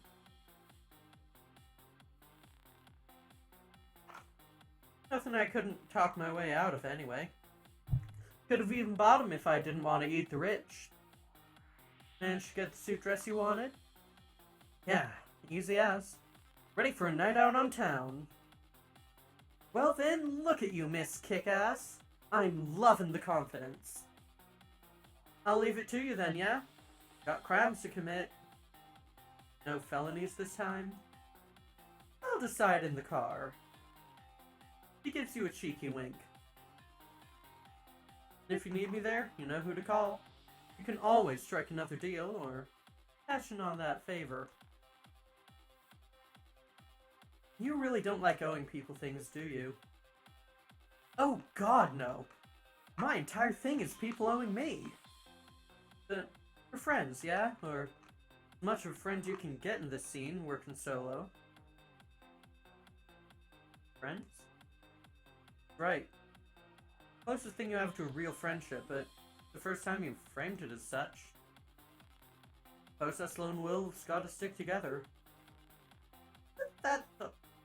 Nothing I couldn't talk my way out of anyway. Could have even bought him if I didn't want to eat the rich. Managed to get the suit dress you wanted? Yeah, easy as. Ready for a night out on town. Well then, look at you, Miss Kick-Ass. I'm loving the confidence. I'll leave it to you then, yeah? Got crimes to commit. No felonies this time? I'll decide in the car. He gives you a cheeky wink. If you need me there, you know who to call. You can always strike another deal, or cash in on that favor. You really don't like owing people things, do you? Oh god, no. My entire thing is people owing me. But we're friends, yeah? Or as much of a friend you can get in this scene, working solo. Friends? Right. Closest thing you have to a real friendship, but the first time you framed it as such. Post us lone wolves gotta stick together. Isn't that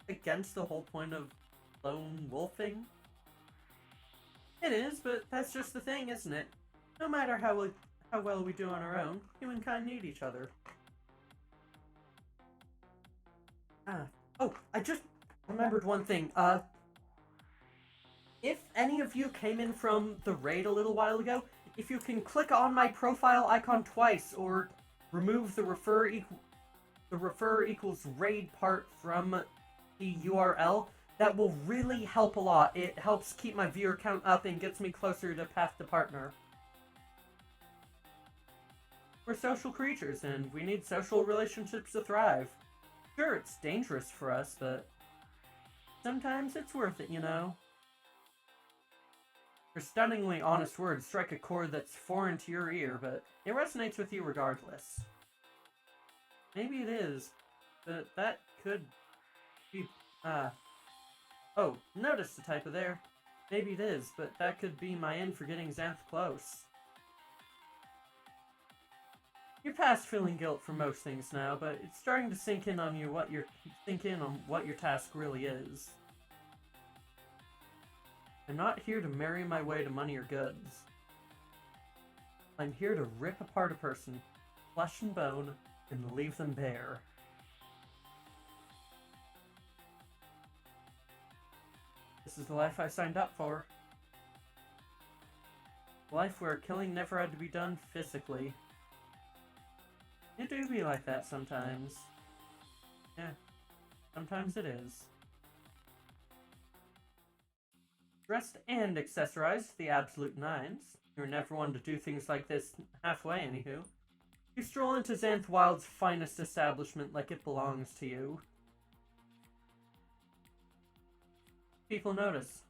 against the whole point of lone wolfing? It is, but that's just the thing, isn't it? No matter how well we do on our own, humankind need each other. Oh, I just remembered one thing. If any of you came in from the raid a little while ago, if you can click on my profile icon twice, or remove the refer equals raid part from the URL, that will really help a lot. It helps keep my viewer count up and gets me closer to Path to Partner. We're social creatures, and we need social relationships to thrive. Sure, it's dangerous for us, but sometimes it's worth it, you know? Your stunningly honest words strike a chord that's foreign to your ear, but it resonates with you regardless. Maybe it is, but that could be, oh, notice the typo there. Maybe it is, but that could be my end for getting Xanth close. You're past feeling guilt for most things now, but it's starting to sink in on what your task really is. I'm not here to marry my way to money or goods. I'm here to rip apart a person, flesh and bone, and leave them bare. This is the life I signed up for. A life where killing never had to be done physically. It do be like that sometimes. Yeah, sometimes it is. Dressed and accessorized to the absolute nines. You're never one to do things like this halfway, anywho. You stroll into Xanth Wild's finest establishment like it belongs to you. People notice.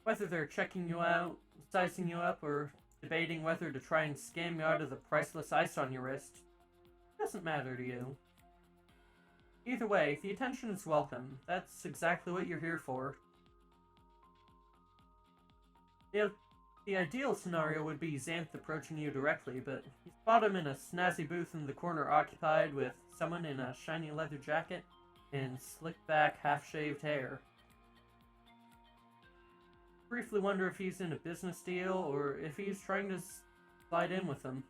Whether they're checking you out, sizing you up, or debating whether to try and scam you out of the priceless ice on your wrist, it doesn't matter to you. Either way, the attention is welcome. That's exactly what you're here for. The ideal scenario would be Xanth approaching you directly, but you spot him in a snazzy booth in the corner occupied with someone in a shiny leather jacket and slick-back, half-shaved hair. Briefly wonder if he's in a business deal or if he's trying to slide in with them.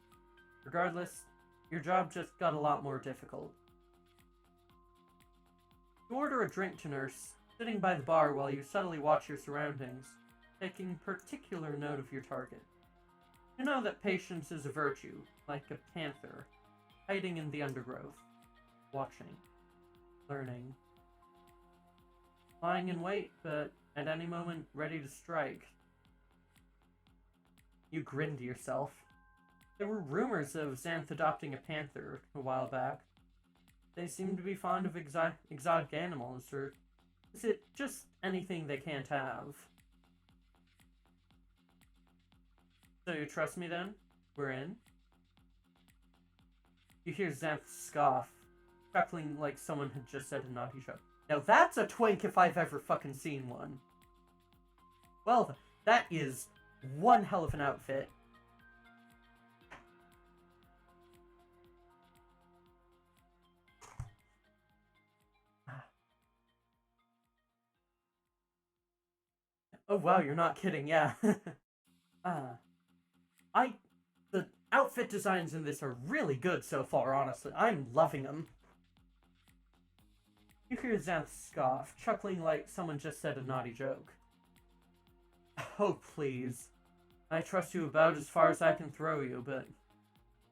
Regardless, your job just got a lot more difficult. You order a drink to Nurse, sitting by the bar while you subtly watch your surroundings, taking particular note of your target. You know that patience is a virtue, like a panther, hiding in the undergrowth, watching, learning, lying in wait, but at any moment ready to strike. You grin to yourself. There were rumors of Xanth adopting a panther a while back. They seem to be fond of exotic animals, or Is it just anything they can't have? So you trust me then? We're in? You hear Xanth scoff, chuckling like someone had just said a naughty joke. Now that's a twink if I've ever fucking seen one. Well, that is one hell of an outfit. Oh wow, you're not kidding, yeah. The outfit designs in this are really good so far, honestly. I'm loving them. You hear Xanth scoff, chuckling like someone just said a naughty joke. Oh, please. I trust you about as far as I can throw you, but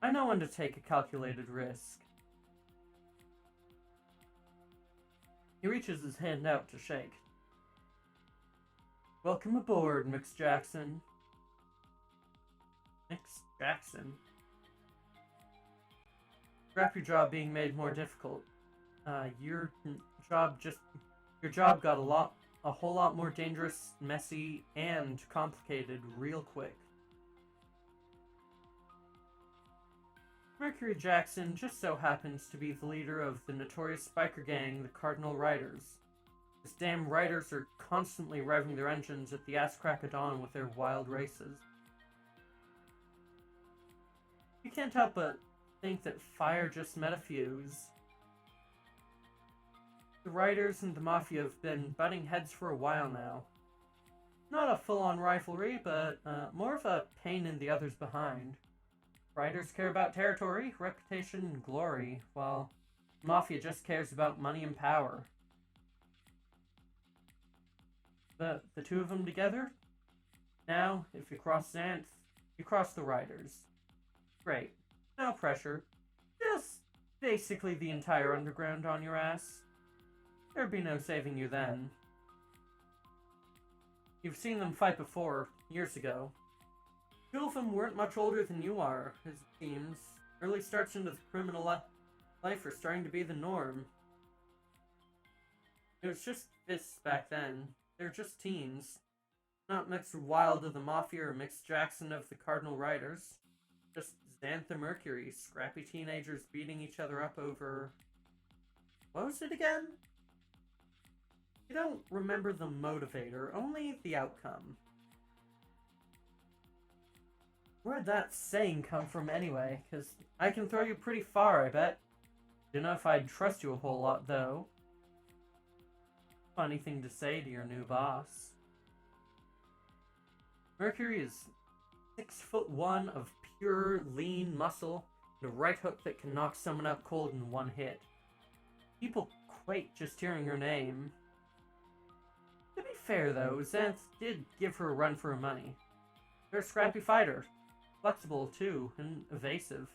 I know when to take a calculated risk. He reaches his hand out to shake. Welcome aboard, Mix Jackson. Mix Jackson? Scrap your job being made more difficult. Your job got a whole lot more dangerous, messy, and complicated real quick. Mercury Jackson just so happens to be the leader of the notorious biker gang, the Cardinal Riders. These damn riders are constantly revving their engines at the ass crack of dawn with their wild races. You can't help but think that fire just met a fuse. The Riders and the Mafia have been butting heads for a while now. Not a full-on rivalry, but more of a pain in the others behind. Riders care about territory, reputation, and glory, while the Mafia just cares about money and power. The two of them together? Now, if you cross Xanth, you cross the Riders. Great. No pressure. Just basically the entire underground on your ass. There'd be no saving you then. You've seen them fight before, years ago. Two of them weren't much older than you are, as it seems. Early starts into the criminal life are starting to be the norm. It was just fists back then. They're just teens. Not Mixed Wild of the Mafia or Mixed Jackson of the Cardinal Riders. Just Xanth and Mercury, scrappy teenagers beating each other up over... What was it again? You don't remember the motivator, only the outcome. Where'd that saying come from anyway? Because I can throw you pretty far, I bet. Don't know if I'd trust you a whole lot, though. Funny thing to say to your new boss. Mercury is 6'1" of pure, lean muscle, and a right hook that can knock someone out cold in one hit. People quake just hearing her name. To be fair, though, Xanth did give her a run for her money. They're a scrappy fighter. Flexible, too, and evasive.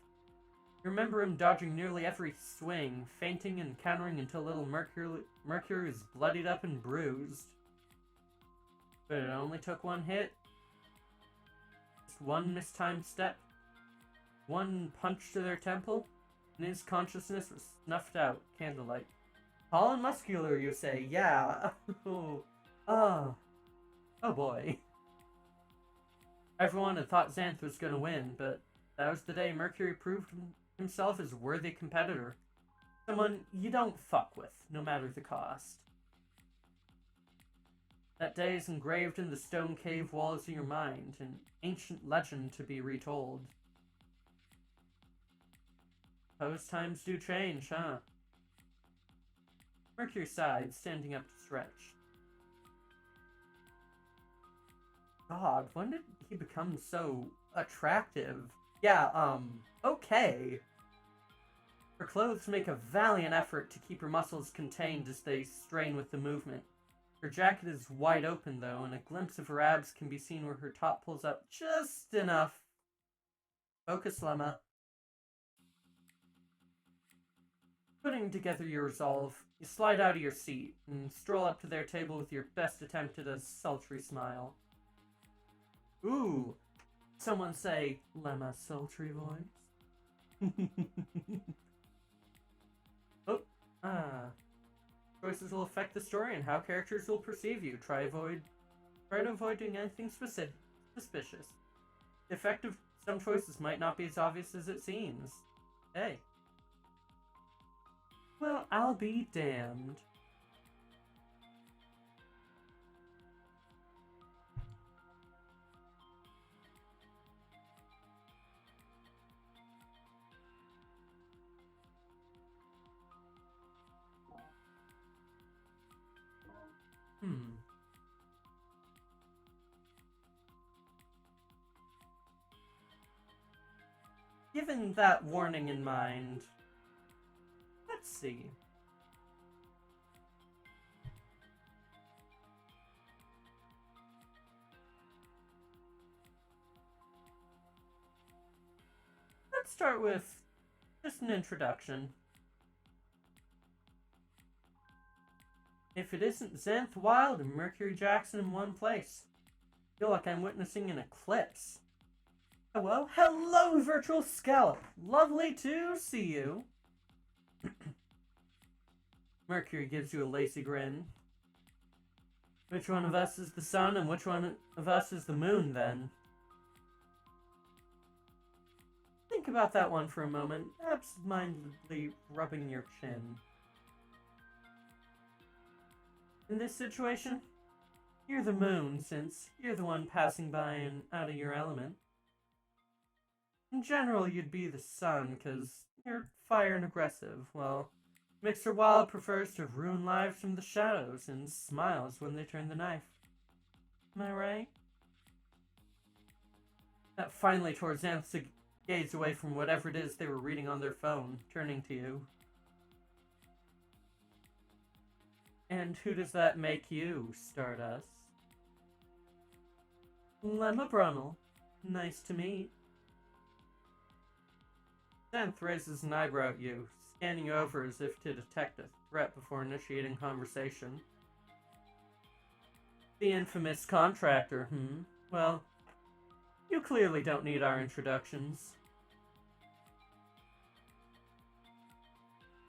You remember him dodging nearly every swing, feinting and countering until little Mercury was bloodied up and bruised. But it only took one hit. Just one mistimed step. One punch to their temple, and his consciousness was snuffed out, candlelight. Tall and muscular, you say? Yeah. Oh boy. Everyone had thought Xanth was going to win, but that was the day Mercury proved himself as a worthy competitor. Someone you don't fuck with, no matter the cost. That day is engraved in the stone cave walls of your mind, an ancient legend to be retold. Suppose times do change, huh? Mercury sighed, standing up to stretch. God, when did he become so attractive? Yeah, okay. Her clothes make a valiant effort to keep her muscles contained as they strain with the movement. Her jacket is wide open, though, and a glimpse of her abs can be seen where her top pulls up just enough. Focus, Lemma. Putting together your resolve, you slide out of your seat and stroll up to their table with your best attempt at a sultry smile. Ooh, someone say, Lemma's sultry voice. choices will affect the story and how characters will perceive you. Try to avoid doing anything suspicious. The effect of some choices might not be as obvious as it seems. Hey. Well, I'll be damned. Given that warning in mind, let's see. Let's start with just an introduction. If it isn't Xanth Wild and Mercury Jackson in one place, I feel like I'm witnessing an eclipse. Hello, Virtual Scallop. Lovely to see you. Mercury gives you a lazy grin. Which one of us is the sun and which one of us is the moon, then? Think about that one for a moment, absentmindedly rubbing your chin. In this situation, you're the moon, since you're the one passing by and out of your element. In general, you'd be the sun, because you're fire and aggressive, while Mr. Wild prefers to ruin lives from the shadows and smiles when they turn the knife. Am I right? That finally tore Xanth's gaze away from whatever it is they were reading on their phone, turning to you. And who does that make you, Stardust? Lemma Brunel. Nice to meet. Xanth raises an eyebrow at you, scanning you over as if to detect a threat before initiating conversation. The infamous contractor, Well, you clearly don't need our introductions.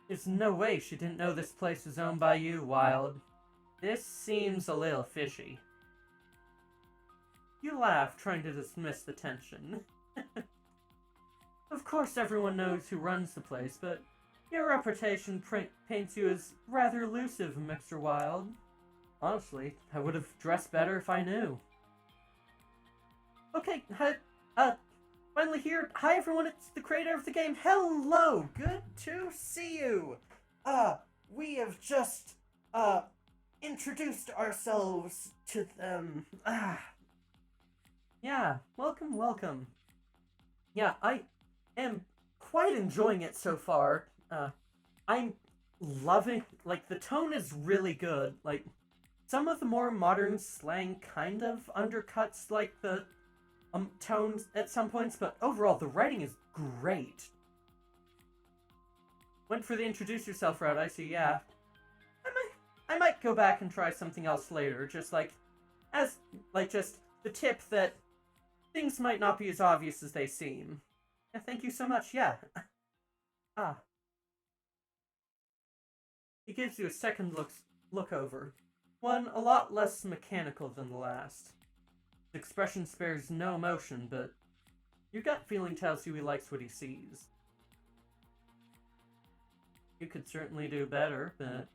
There's no way she didn't know this place is owned by you, Wild. This seems a little fishy. You laugh, trying to dismiss the tension. Of course everyone knows who runs the place, but your reputation paints you as rather elusive, Mr. Wild. Honestly, I would have dressed better if I knew. Okay, finally here. Hi everyone, it's the creator of the game. Hello, good to see you. We have just, introduced ourselves to them. Yeah, welcome. Yeah, I am quite enjoying it so far. I'm loving, the tone is really good. Some of the more modern slang kind of undercuts, the tones at some points, but overall, the writing is great. Went for the introduce yourself route, I see, yeah. I might go back and try something else later, just just the tip that things might not be as obvious as they seem. Yeah, thank you so much, yeah. He gives you a second look over. One a lot less mechanical than the last. His expression spares no emotion, but your gut feeling tells you he likes what he sees. You could certainly do better, but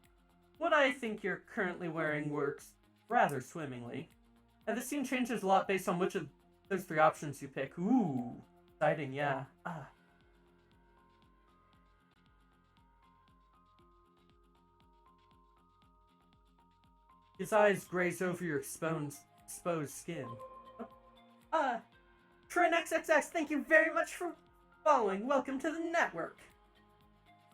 what I think you're currently wearing works rather swimmingly. And the scene changes a lot based on which of those three options you pick. Ooh, exciting, yeah. His eyes graze over your exposed skin. Trin XXX, thank you very much for following. Welcome to the network.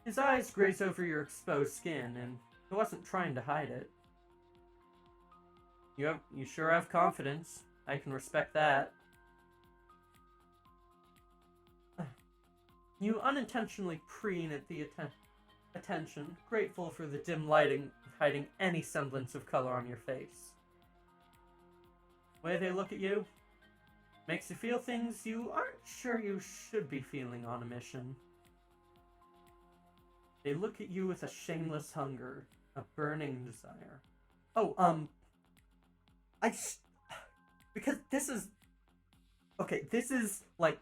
His eyes graze over your exposed skin, and he wasn't trying to hide it. You sure have confidence. I can respect that. You unintentionally preen at the attention, grateful for the dim lighting hiding any semblance of color on your face. The way they look at you makes you feel things you aren't sure you should be feeling on a mission. They look at you with a shameless hunger, A burning desire. Oh, because this is... Okay, this is, like,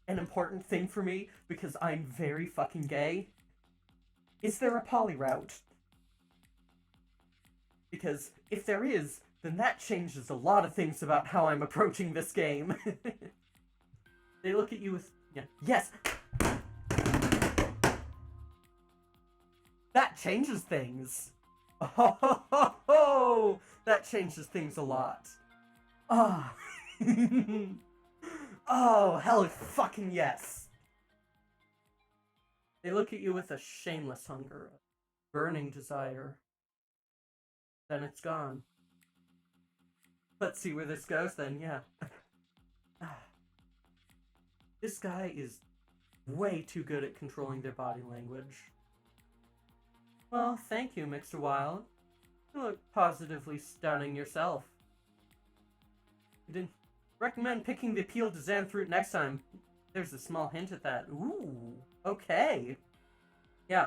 an important thing for me, because I'm very fucking gay. Is there a poly route? Because if there is, then that changes a lot of things about how I'm approaching this game. They look at you with... Yeah. Yes! That changes things! Oh, ho, ho, ho! That changes things a lot. Ah. Oh, hell fucking yes! They look at you with a shameless hunger, a burning desire. Then it's gone. Let's see where this goes then, yeah. This guy is way too good at controlling their body language. Well, thank you, Mr. Wild. You look positively stunning yourself. You didn't recommend picking the appeal to Xanthroot next time. There's a small hint at that. Ooh, okay. Yeah,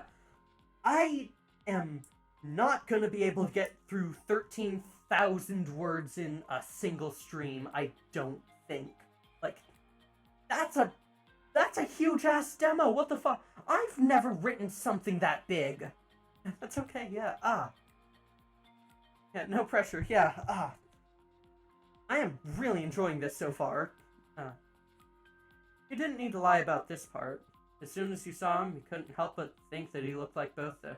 I am not gonna be able to get through 13,000 words in a single stream, I don't think. Like, that's a huge-ass demo, what the fuck? I've never written something that big. That's okay, yeah, Yeah, no pressure, yeah, I am really enjoying this so far. You didn't need to lie about this part. As soon as you saw him, you couldn't help but think that he looked like both the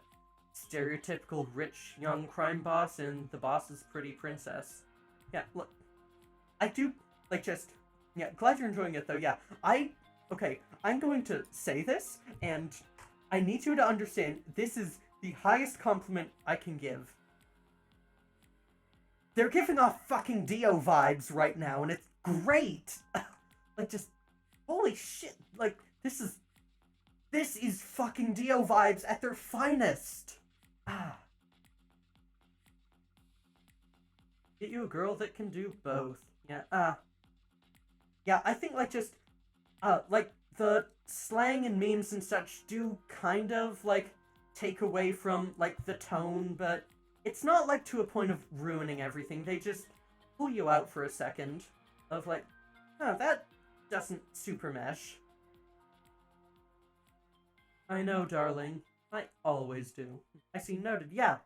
stereotypical rich young crime boss and the boss's pretty princess. Yeah, look, I do, like, yeah, glad you're enjoying it though, yeah. Okay, I'm going to say this, and I need you to understand, this is the highest compliment I can give. They're giving off fucking Dio vibes right now, and it's great! Like, just, holy shit, like, this is fucking Dio vibes at their finest! Get you a girl that can do both. Yeah, yeah, I think, like, just, like, the slang and memes and such do kind of, like, take away from, like, the tone, but it's not, like, to a point of ruining everything. They just pull you out for a second of, like, oh, that doesn't super mesh. I know, darling. I always do. I see, noted. Yeah.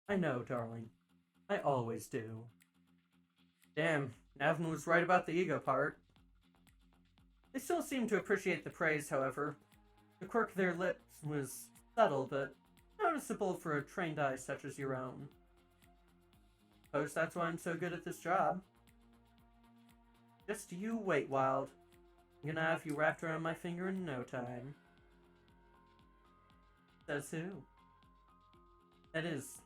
I know, darling. I always do. Damn, Navin was right about the ego part. They still seem to appreciate the praise, however. The quirk of their lips was subtle, but noticeable for a trained eye such as your own. Suppose that's why I'm so good at this job. Just you wait, Wild. I'm gonna have you wrapped around my finger in no time. Says who? That is,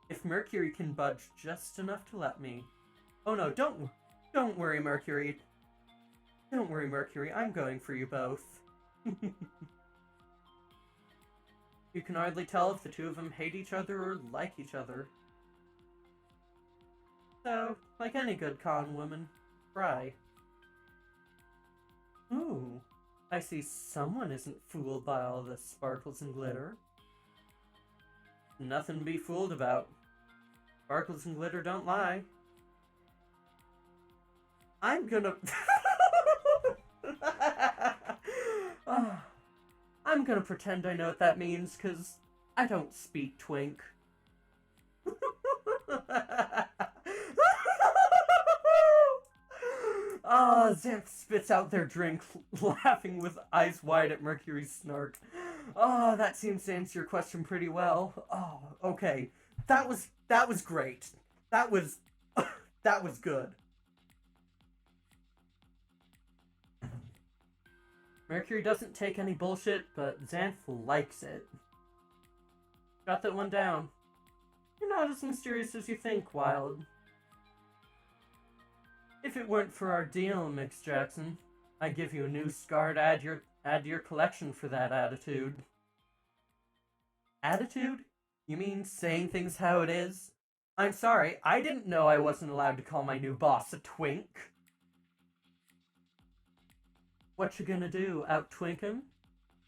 if Mercury can budge just enough to let me. Oh no, don't worry, Mercury. Don't worry, Mercury, I'm going for you both. You can hardly tell if the two of them hate each other or like each other. So, like any good con woman, try. Ooh, I see someone isn't fooled by all the sparkles and glitter. Nothing to be fooled about. Sparkles and glitter don't lie. I'm gonna... I'm gonna pretend I know what that means, because I don't speak twink. Xanth spits out their drink, laughing with eyes wide at Mercury's snark. That seems to answer your question pretty well. Okay. That was great. That was good. Mercury doesn't take any bullshit, but Xanth likes it. Got that one down. You're not as mysterious as you think, Wild. If it weren't for our deal, Mix Jackson, I'd give you a new scar to add to your collection for that attitude. Attitude? You mean saying things how it is? I'm sorry, I didn't know I wasn't allowed to call my new boss a twink. What you gonna do, out-twink him?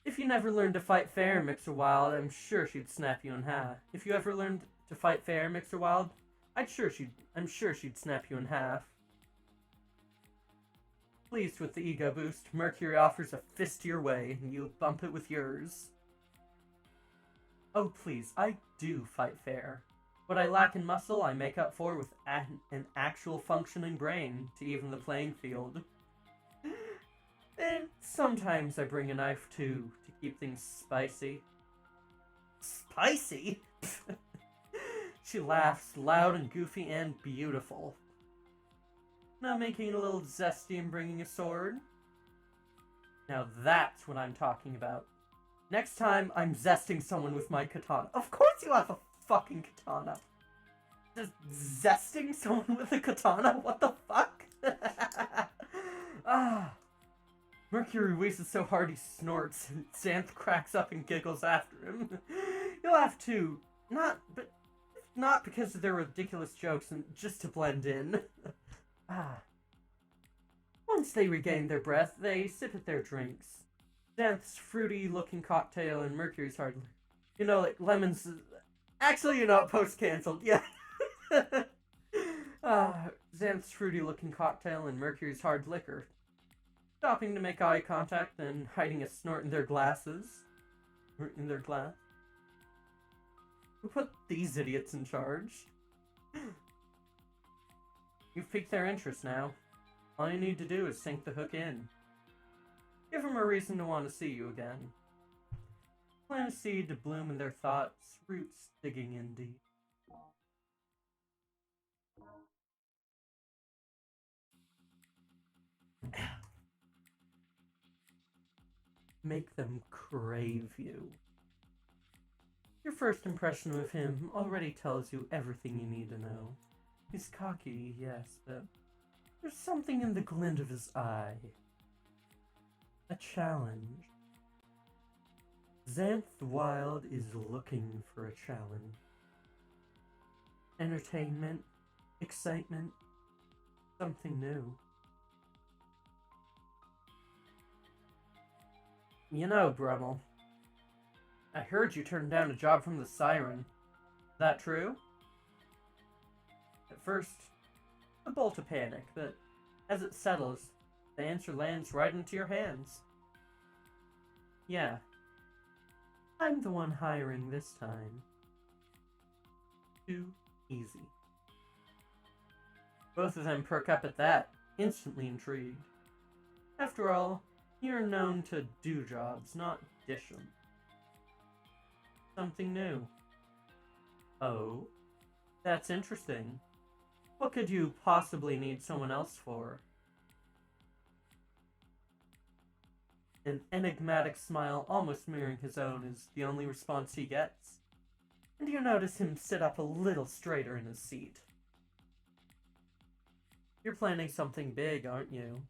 If you never learned to fight fair, Mixer Wild, I'm sure she'd snap you in half. If you ever learned to fight fair, Mixer Wild, I'm sure she'd snap you in half. Pleased with the ego boost, Mercury offers a fist your way, and you bump it with yours. Oh please, I do fight fair. What I lack in muscle, I make up for with an actual functioning brain to even the playing field. And sometimes I bring a knife too, to keep things spicy. Spicy? She laughs, loud and goofy and beautiful. Now making it a little zesty and bringing a sword. Now that's what I'm talking about. Next time, I'm zesting someone with my katana. Of course you have a fucking katana. Just zesting someone with a katana? What the fuck? Mercury wheezes so hard he snorts, and Xanth cracks up and giggles after him. You'll have to. Not because of their ridiculous jokes, and just to blend in. Once they regain their breath, they sip at their drinks. Xanth's fruity-looking cocktail and Mercury's hard... You know, like, lemons... Actually, you know, post-cancelled, yeah. Xanth's fruity-looking cocktail and Mercury's hard liquor. Stopping to make eye contact and hiding a snort in their glasses. Or in their glass. Who put these idiots in charge? You've piqued their interest now. All you need to do is sink the hook in. Give them a reason to want to see you again. Plant a seed to bloom in their thoughts, roots digging in deep. Make them crave you. Your first impression of him already tells you everything you need to know. He's cocky, yes, but there's something in the glint of his eye. A challenge. Xanth the Wild is looking for a challenge. Entertainment, excitement, something new. You know, Brummel, I heard you turned down a job from the Siren. Is that true? At first, a bolt of panic, but as it settles, the answer lands right into your hands. Yeah. I'm the one hiring this time. Too easy. Both of them perk up at that, instantly intrigued. After all, you're known to do jobs, not dish 'em. Something new. Oh, that's interesting. What could you possibly need someone else for? An enigmatic smile almost mirroring his own is the only response he gets. And you notice him sit up a little straighter in his seat. You're planning something big, aren't you?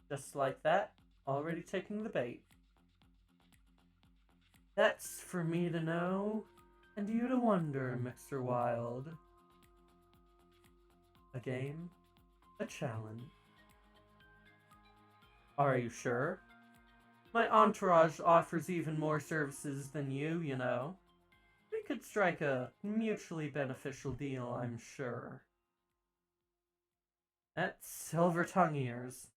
Just like that, already taking the bait. That's for me to know, and you to wonder, Mixer Wild. A game? A challenge? Are you sure? My entourage offers even more services than you know. We could strike a mutually beneficial deal, I'm sure. That's silver tongue ears.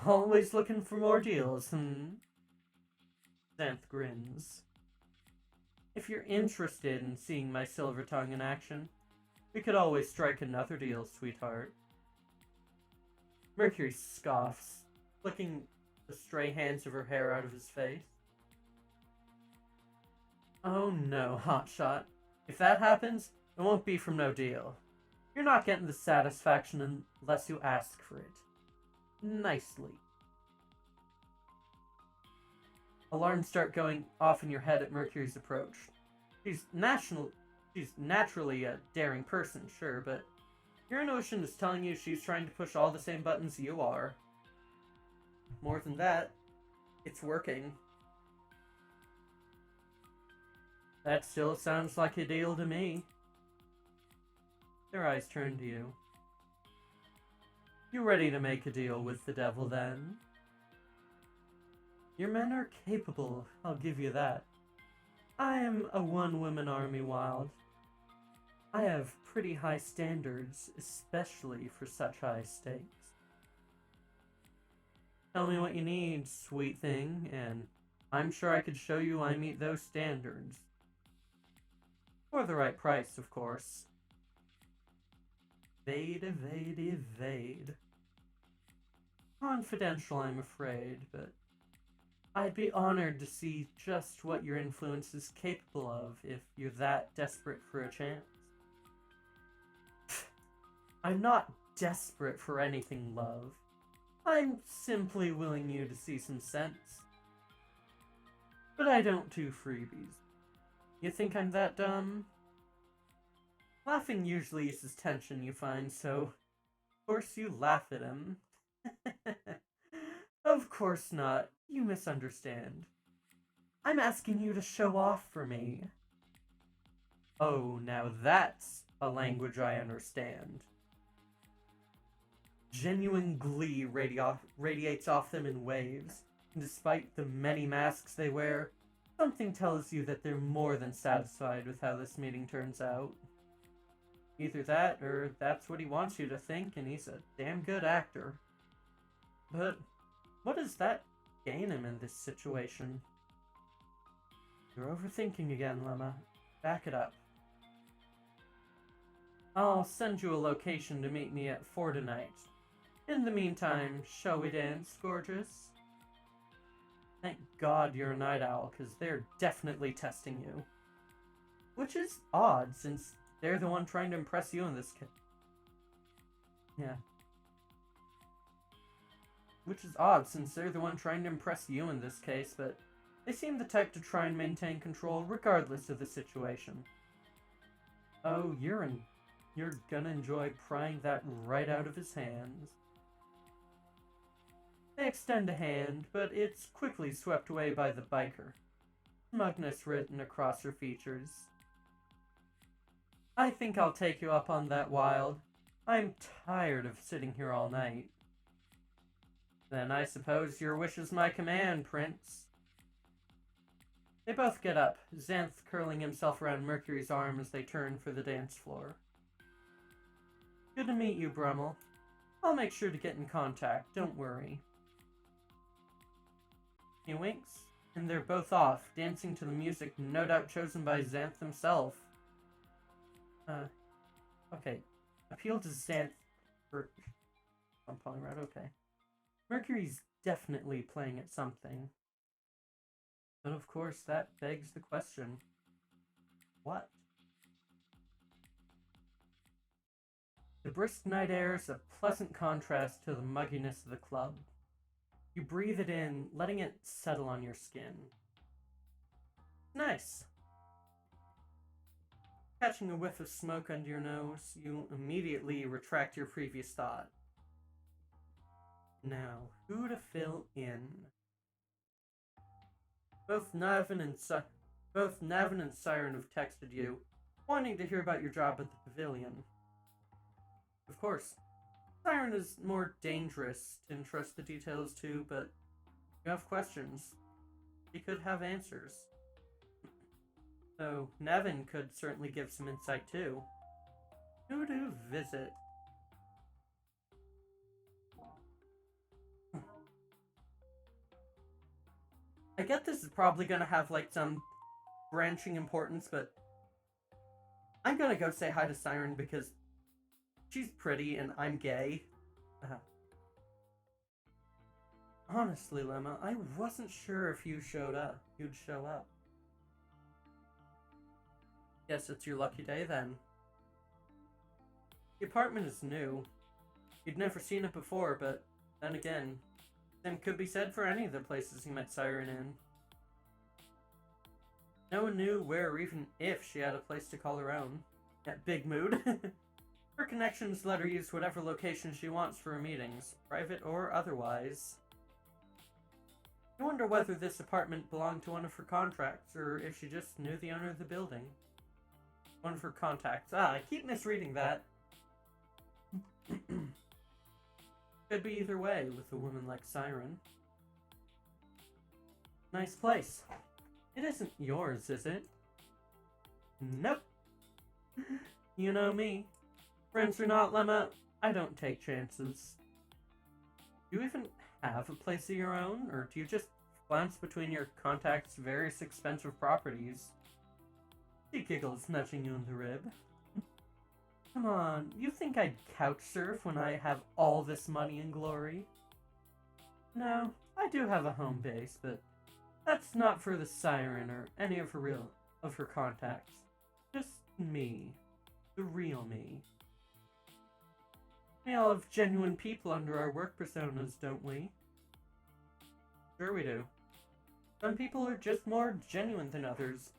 Always looking for more deals, Xanth grins. If you're interested in seeing my silver tongue in action, we could always strike another deal, sweetheart. Mercury scoffs, flicking the stray hands of her hair out of his face. Oh no, hotshot. If that happens, it won't be from no deal. You're not getting the satisfaction unless you ask for it. Nicely. Alarms start going off in your head at Mercury's approach. She's naturally a daring person, sure, but your intuition is telling you she's trying to push all the same buttons you are. More than that, it's working. That still sounds like a deal to me. Their eyes turn to you. You ready to make a deal with the devil, then? Your men are capable, I'll give you that. I am a one-woman army, Wild. I have pretty high standards, especially for such high stakes. Tell me what you need, sweet thing, and I'm sure I could show you I meet those standards. For the right price, of course. Evade, evade, evade. Confidential, I'm afraid, but I'd be honored to see just what your influence is capable of if you're that desperate for a chance. I'm not desperate for anything, love. I'm simply willing you to see some sense. But I don't do freebies. You think I'm that dumb? Laughing usually eases tension, you find, so of course you laugh at him. Of course not. You misunderstand. I'm asking you to show off for me. Oh, now that's a language I understand. Genuine glee radiates off them in waves, and despite the many masks they wear, something tells you that they're more than satisfied with how this meeting turns out. Either that, or that's what he wants you to think, and he's a damn good actor. But what does that gain him in this situation? You're overthinking again, Lemma. Back it up. I'll send you a location to meet me at 4 tonight. In the meantime, shall we dance, gorgeous? Thank God you're a night owl, because they're definitely testing you. Which is odd, since they're the one trying to impress you in this case. Yeah. Which is odd, since they're the one trying to impress you in this case, but they seem the type to try and maintain control regardless of the situation. Oh, you're gonna enjoy prying that right out of his hands. They extend a hand, but it's quickly swept away by the biker. Smugness written across her features. I think I'll take you up on that, Wild. I'm tired of sitting here all night. Then I suppose your wish is my command, Prince. They both get up, Xanth curling himself around Mercury's arm as they turn for the dance floor. Good to meet you, Brummel. I'll make sure to get in contact, don't worry. He winks, and they're both off, dancing to the music no doubt chosen by Xanth himself. Okay. Appeal to Xanth for... I'm calling right, okay. Mercury's definitely playing at something. But of course, that begs the question. What? The brisk night air is a pleasant contrast to the mugginess of the club. You breathe it in, letting it settle on your skin. Nice. Catching a whiff of smoke under your nose, you immediately retract your previous thought. Now, who to fill in? Both Navin and Siren have texted you, wanting to hear about your job at the pavilion. Of course, Siren is more dangerous to entrust the details to, but you have questions. He could have answers. So, Navin could certainly give some insight too. Who to visit? I get this is probably gonna have like some branching importance, but I'm gonna go say hi to Siren because she's pretty and I'm gay. Honestly, Lemma, I wasn't sure if you'd show up. Guess it's your lucky day then. The apartment is new. You'd never seen it before, but then again, same could be said for any of the places you met Siren in. No one knew where or even if she had a place to call her own. That big mood. Her connections let her use whatever location she wants for her meetings, private or otherwise. I wonder whether this apartment belonged to one of her contracts, or if she just knew the owner of the building. One of her contacts. I keep misreading that. Could be either way with a woman like Siren. Nice place. It isn't yours, is it? Nope. You know me. Friends or not, Lemma, I don't take chances. Do you even have a place of your own, or do you just glance between your contacts' various expensive properties? She giggles, nudging you in the rib. Come on, you think I'd couch surf when I have all this money and glory? No, I do have a home base, but that's not for the Siren or any of her contacts. Just me. The real me. We all have genuine people under our work personas, don't we? Sure we do. Some people are just more genuine than others,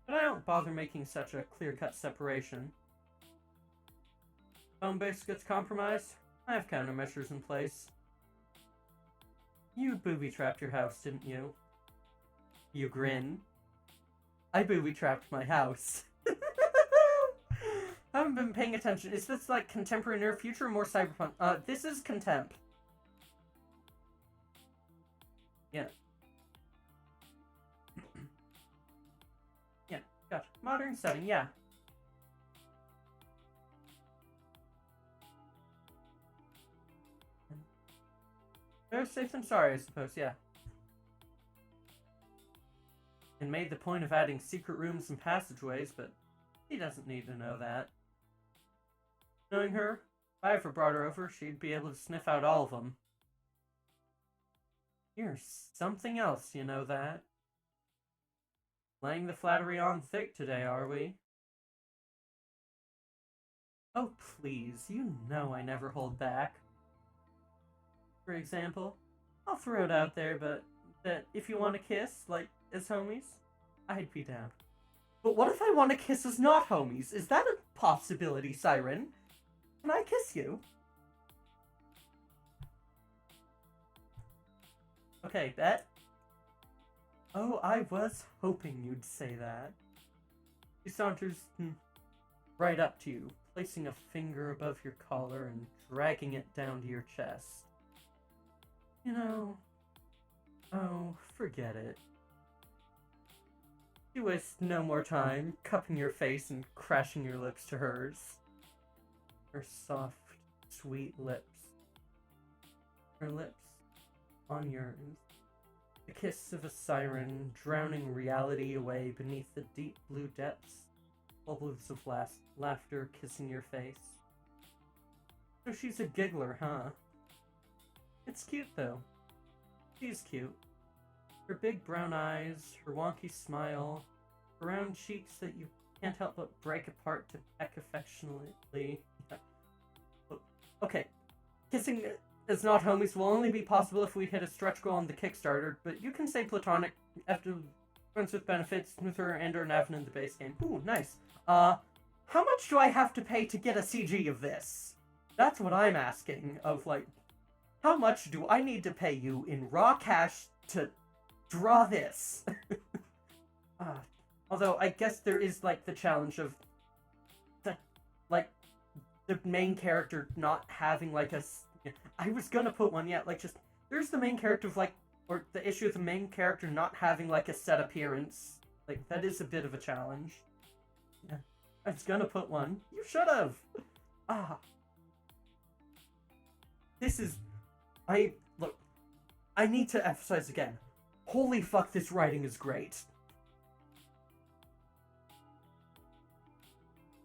but I don't bother making such a clear-cut separation. Home base gets compromised, I have countermeasures in place. You booby-trapped your house, didn't you? You grin. I booby-trapped my house. I haven't been paying attention. Is this like contemporary near future or more cyberpunk? This is contemp. Yeah. Yeah, gotcha. Modern setting, yeah. Better safe than sorry, I suppose, yeah. And made the point of adding secret rooms and passageways, but he doesn't need to know that. Knowing her, if I ever brought her over, she'd be able to sniff out all of them. You're something else, you know that. Laying the flattery on thick today, are we? Oh, please, you know I never hold back. For example, I'll throw it out there, but that if you want to kiss, like, as homies, I'd be down. But what if I want to kiss as not homies? Is that a possibility, Siren? Can I kiss you? Okay, bet. Oh, I was hoping you'd say that. She saunters right up to you, placing a finger above your collar and dragging it down to your chest. You know... Oh, forget it. You waste no more time cupping your face and crashing your lips to hers. Her soft, sweet lips. Her lips on yours. The kiss of a siren, drowning reality away beneath the deep blue depths. Bubbles of laughter kissing your face. So she's a giggler, huh? It's cute, though. She's cute. Her big brown eyes, her wonky smile, her round cheeks that you can't help but break apart to peck affectionately. Okay, kissing as not homies will only be possible if we hit a stretch goal on the Kickstarter, but you can say platonic after friends with benefits with her and or Navin in the base game. Ooh, nice. How much do I have to pay to get a CG of this? That's what I'm asking, of like, how much do I need to pay you in raw cash to draw this? Although, I guess there is, like, the challenge of, the main character not having, like, I was gonna put one, yeah, like, just, there's the main character of, like, or the issue of the main character not having, like, a set appearance. Like, that is a bit of a challenge. Yeah, I was gonna put one. You should've! This is... Look, I need to emphasize again. Holy fuck, this writing is great.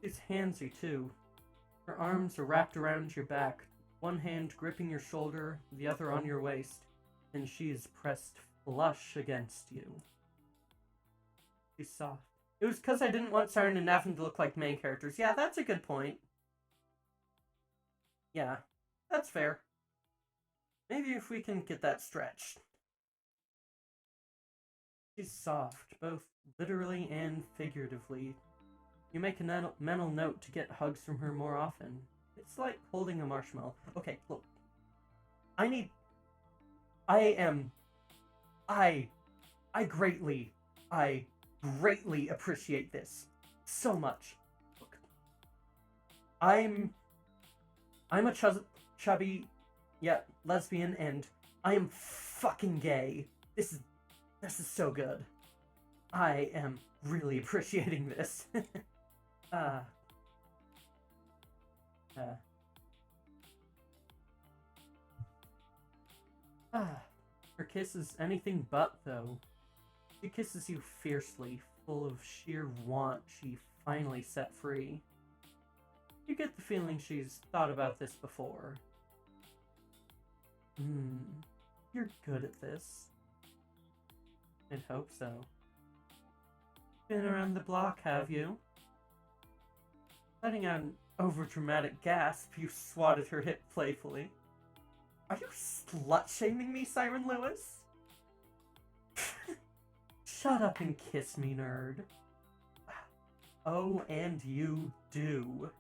She's handsy, too. Her arms are wrapped around your back, one hand gripping your shoulder, the other on your waist, and she is pressed flush against you. She's soft. It was because I didn't want Siren and Navin to look like main characters. Yeah, that's a good point. Yeah, that's fair. Maybe if we can get that stretched. She's soft, both literally and figuratively. You make a mental note to get hugs from her more often. It's like holding a marshmallow. Okay, look. I greatly appreciate this. So much. Look. I'm a chubby, yeah, lesbian, and I am fucking gay. This is This is so good. I am really appreciating this. uh, Her kiss is anything but, though. She kisses you fiercely, full of sheer want she finally set free. You get the feeling she's thought about this before. You're good at this. I'd hope so. Been around the block, have you? Letting out an overdramatic gasp, you swatted her hip playfully. Are you slut-shaming me, Siren Lewis? Shut up and kiss me, nerd. Oh, and you do.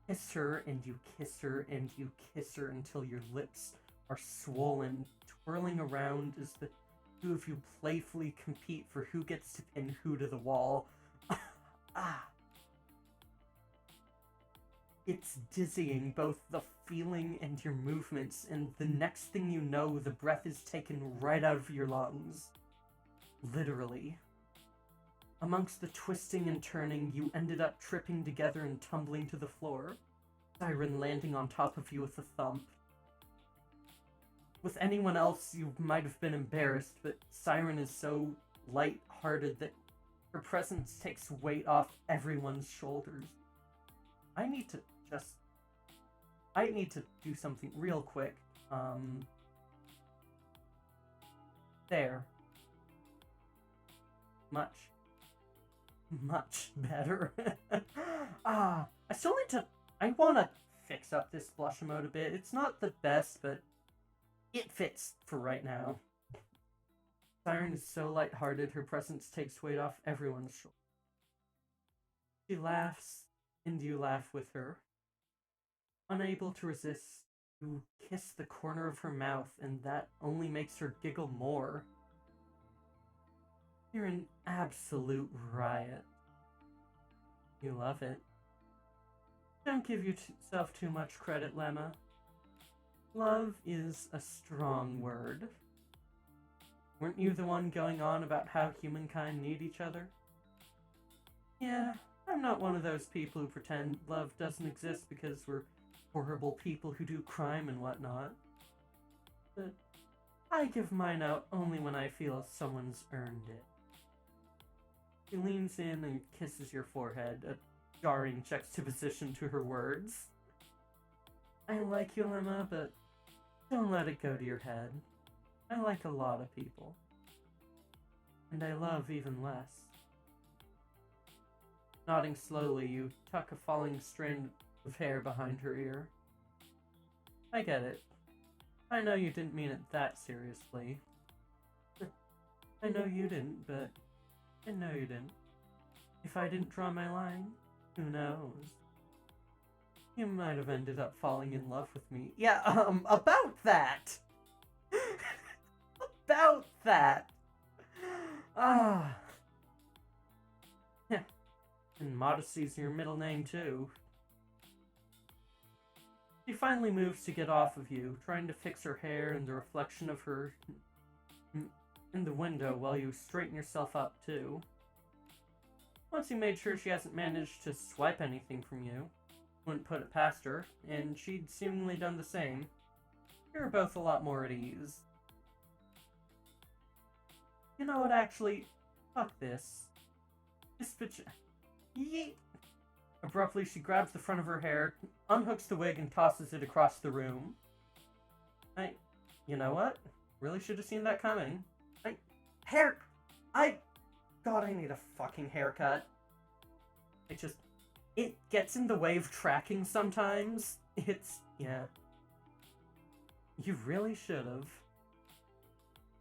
Kiss her, and you kiss her, and you kiss her until your lips are swollen, twirling around as the two of you playfully compete for who gets to pin who to the wall. It's dizzying, both the feeling and your movements, and the next thing you know, the breath is taken right out of your lungs. Literally. Amongst the twisting and turning, you ended up tripping together and tumbling to the floor, Siren landing on top of you with a thump. With anyone else, you might have been embarrassed, but Siren is so light-hearted that her presence takes weight off everyone's shoulders. I need to do something real quick. There. Much better. I want to fix up this blush emote a bit. It's not the best, but it fits for right now. Siren is so lighthearted, her presence takes weight off everyone's shoulders. She laughs, and you laugh with her. Unable to resist, you kiss the corner of her mouth, and that only makes her giggle more. You're an absolute riot. You love it. Don't give yourself too much credit, Lemma. Love is a strong word. Weren't you the one going on about how humankind need each other? Yeah, I'm not one of those people who pretend love doesn't exist because we're horrible people who do crime and whatnot. But I give mine out only when I feel someone's earned it. She leans in and kisses your forehead, a jarring juxtaposition to her words. I like you, Lemma, but don't let it go to your head. I like a lot of people. And I love even less. Nodding slowly, you tuck a falling strand of hair behind her ear. I get it. I know you didn't mean it that seriously. I know you didn't, but I know you didn't. If I didn't draw my line, who knows? You might have ended up falling in love with me. Yeah, about that! About that! Yeah. And Modesty's your middle name, too. She finally moves to get off of you, trying to fix her hair and the reflection of her in the window while you straighten yourself up, too. Once you made sure she hasn't managed to swipe anything from you, wouldn't put it past her, and she'd seemingly done the same. You're both a lot more at ease. You know what, actually, fuck this. This bitch... Yeet! Abruptly, she grabs the front of her hair, unhooks the wig, and tosses it across the room. You know what? Really should have seen that coming. God, I need a fucking haircut. It gets in the way of tracking sometimes. Yeah. You really should have.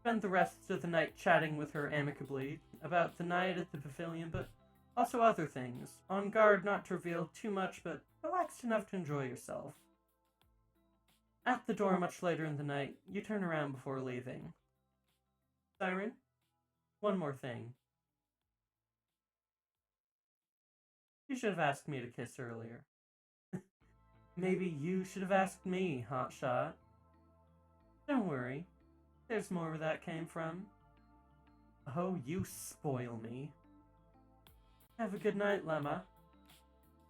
Spend the rest of the night chatting with her amicably about the night at the pavilion, but also other things. On guard not to reveal too much, but relaxed enough to enjoy yourself. At the door much later in the night, you turn around before leaving. Siren, one more thing. You should have asked me to kiss earlier. Maybe you should have asked me, hotshot. Don't worry. There's more where that came from. Oh, you spoil me. Have a good night, Lemma.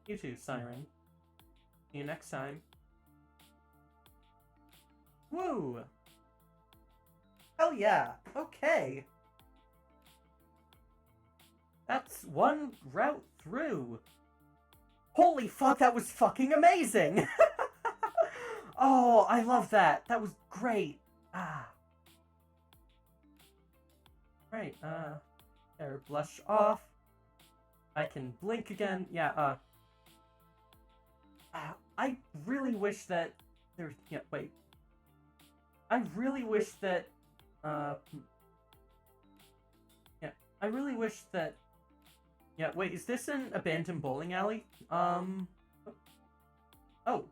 You too, Siren. See you next time. Woo! Hell yeah! Okay! That's one route through! Holy fuck, that was fucking amazing! Oh, I love that! That was great! Ah. Right, there, blush off. I can blink again. Yeah, I really wish that there. Yeah, wait. I really wish that. Yeah, I really wish that. Yeah, wait. Is this an abandoned bowling alley? Oh,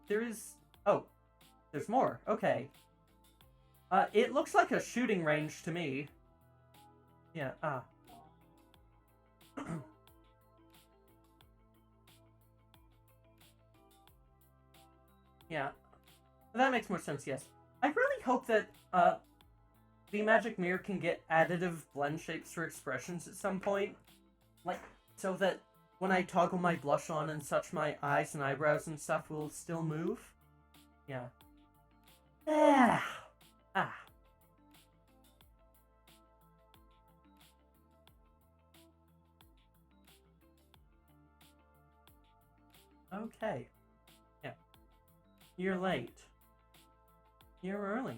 there is. Oh, there's more. Okay. It looks like a shooting range to me. Yeah. Yeah. That makes more sense, yes. I really hope that, the magic mirror can get additive blend shapes for expressions at some point. Like, so that when I toggle my blush on and such, my eyes and eyebrows and stuff will still move. Yeah. Ah. Okay. Yeah. You're late. You're early.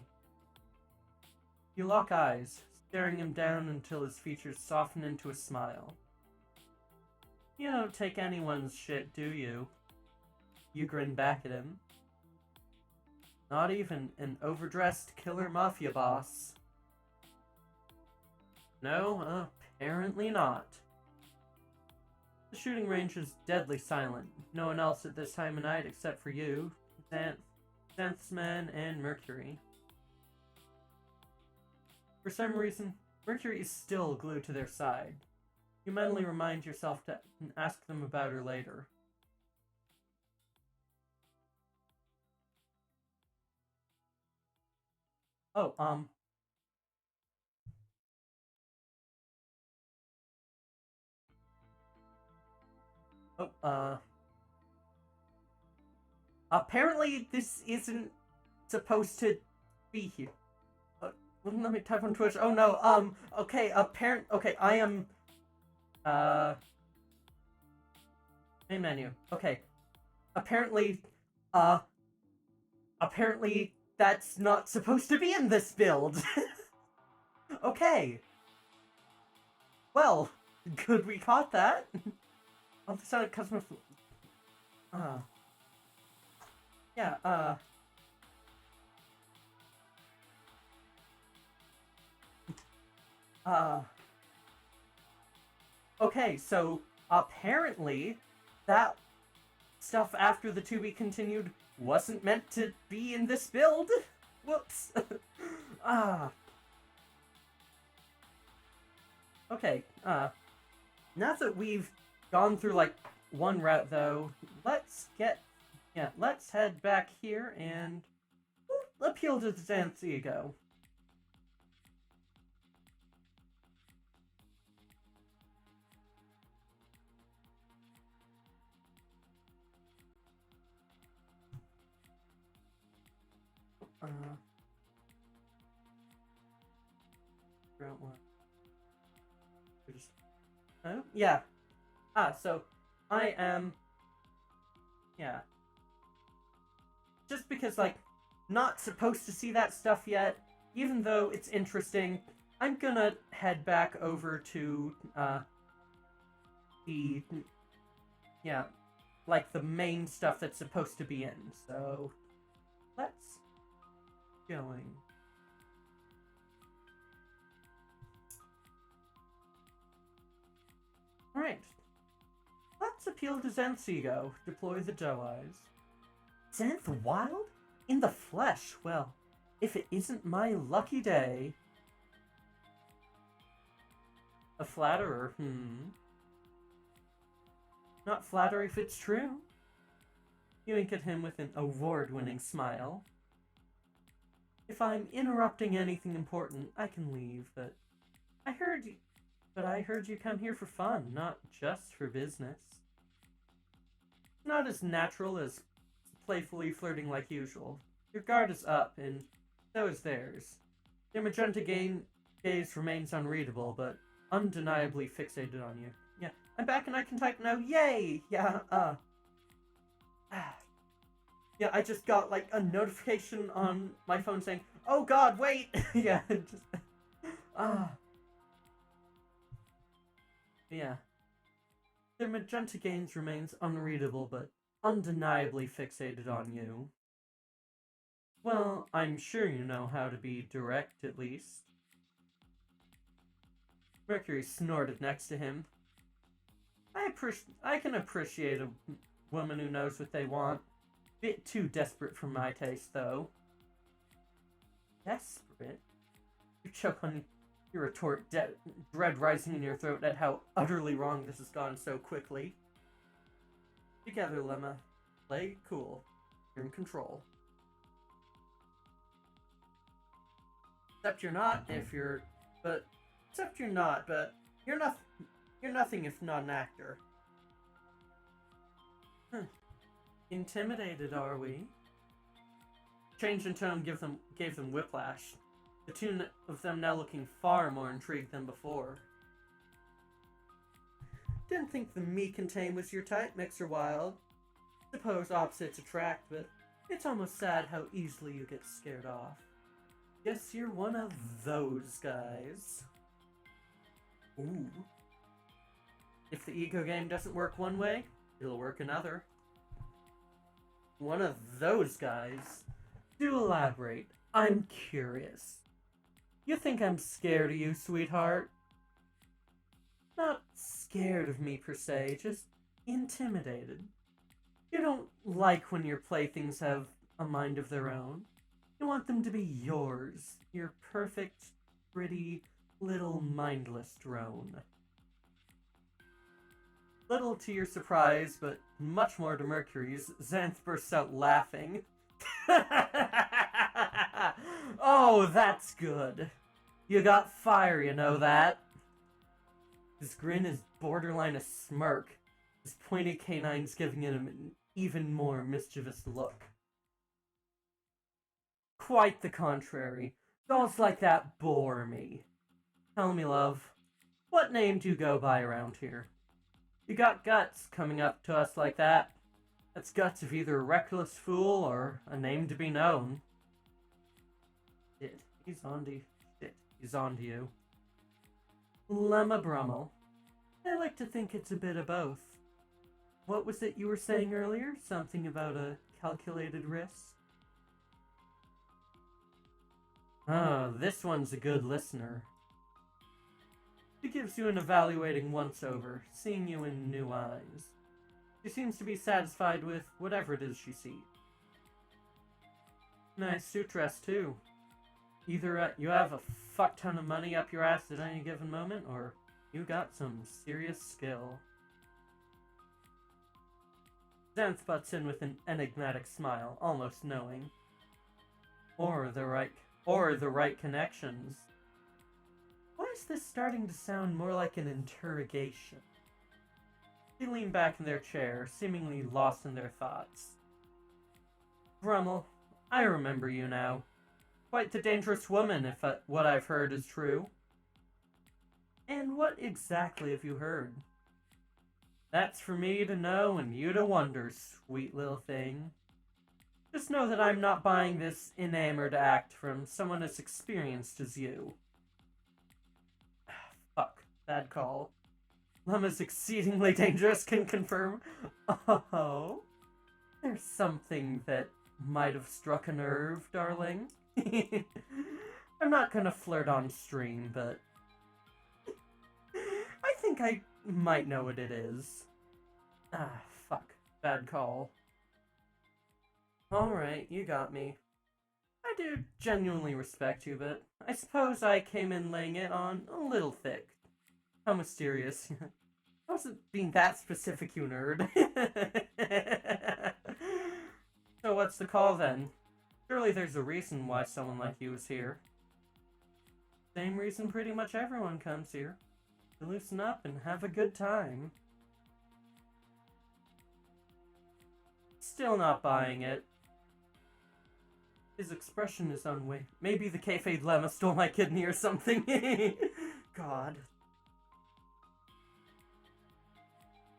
You lock eyes, staring him down until his features soften into a smile. You don't take anyone's shit, do you? You grin back at him. Not even an overdressed killer mafia boss. No, apparently not. The shooting range is deadly silent. No one else at this time of night except for you, Xanthsman, and Mercury. For some reason, Mercury is still glued to their side. You mentally remind yourself to ask them about her later. Oh, apparently this isn't supposed to be here. Let me type on Twitch. Oh no, okay, okay, I am, main menu. Okay. Apparently, apparently that's not supposed to be in this build. Okay. Well, good we caught that. I'll decide customer. Yeah. Okay, so apparently that stuff after the to be continued wasn't meant to be in this build. Whoops. Okay, now that we've gone through, like, one route, though, let's head back here and appeal to the Xanth's ego. Route one. Oh, yeah. So I am. Yeah. Just because, like, not supposed to see that stuff yet, even though it's interesting, I'm gonna head back over to, the. Yeah. Like, the main stuff that's supposed to be in. So, let's. Going. Alright. Let's appeal to Xanth's ego. Deploy the doe eyes. Xanth wild? In the flesh? Well, if it isn't my lucky day. A flatterer, Not flattery if it's true. You wink at him with an award-winning smile. If I'm interrupting anything important, I can leave, but I heard But I heard you come here for fun, not just for business. Not as natural as playfully flirting like usual. Your guard is up, and so is theirs. Your magenta gaze remains unreadable, but undeniably fixated on you. Yeah, I'm back and I can type now. Yay! Yeah, yeah, I just got, like, a notification on my phone saying, oh god, wait! Yeah, just... Yeah. Their magenta gaze remains unreadable, but undeniably fixated on you. Well, I'm sure you know how to be direct, at least. Mercury snorted next to him. I can appreciate a woman who knows what they want. Bit too desperate for my taste, though. Desperate? You choke on your retort, dread rising in your throat at how utterly wrong this has gone so quickly. Together, Lemma. Play it cool. You're in control. Except you're not, but you're nothing if not an actor. Intimidated, are we? Change in tone gave them whiplash. The two of them now looking far more intrigued than before. Didn't think the meek and tame was your type, Mixer Wild. Suppose opposites attract, but it's almost sad how easily you get scared off. Guess you're one of those guys. Ooh. If the ego game doesn't work one way, it'll work another. One of those guys? Do elaborate. I'm curious. You think I'm scared of you, sweetheart? Not scared of me per se, just intimidated. You don't like when your playthings have a mind of their own. You want them to be yours, your perfect, pretty, little mindless drone. Little to your surprise, but much more to Mercury's, Xanth bursts out laughing. Oh, that's good. You got fire, you know that? His grin is borderline a smirk, his pointed canines giving him an even more mischievous look. Quite the contrary. Dolls like that bore me. Tell me, love, what name do you go by around here? You got guts coming up to us like that. That's guts of either a reckless fool or a name to be known. Shit, he's on to you. Lemma Brummel. I like to think it's a bit of both. What was it you were saying earlier? Something about a calculated risk? Oh, this one's a good listener. She gives you an evaluating once-over, seeing you in new eyes. She seems to be satisfied with whatever it is she sees. Nice suit dress, too. Either you have a fuck ton of money up your ass at any given moment, or you got some serious skill. Xanth butts in with an enigmatic smile, almost knowing. Or the right connections. Why is this starting to sound more like an interrogation? They lean back in their chair, seemingly lost in their thoughts. Brummel, I remember you now. Quite the dangerous woman, if what I've heard is true. And what exactly have you heard? That's for me to know and you to wonder, sweet little thing. Just know that I'm not buying this enamored act from someone as experienced as you. Fuck, bad call. Lemma's exceedingly dangerous can confirm. Oh, there's something that might have struck a nerve, darling. I'm not gonna flirt on stream, but I think I might know what it is. Ah, fuck, bad call. Alright, you got me. I do genuinely respect you, but I suppose I came in laying it on a little thick. How mysterious. I wasn't being that specific, you nerd. So what's the call then? Surely there's a reason why someone like you is here. Same reason pretty much everyone comes here. Loosen up and have a good time. Still not buying it. His expression is unwavering. Maybe the kayfabe lemma stole my kidney or something. God.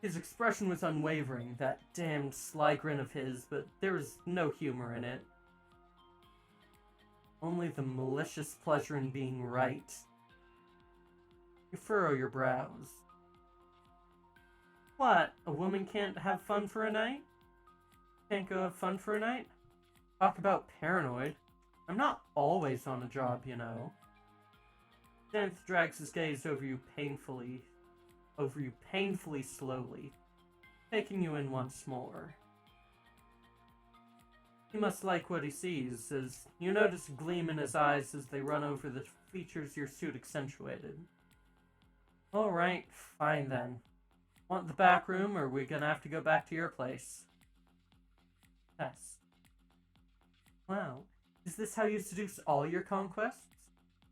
His expression was unwavering, that damned sly grin of his, but there was no humor in it. Only the malicious pleasure in being right. You furrow your brows. What? A woman can't have fun for a night? Can't go have fun for a night? Talk about paranoid. I'm not always on a job, you know. Xanth drags his gaze over you painfully slowly, taking you in once more. He must like what he sees, as you notice a gleam in his eyes as they run over the features your suit accentuated. Alright, fine then. Want the back room, or are we gonna have to go back to your place? Yes. Wow, is this how you seduce all your conquests?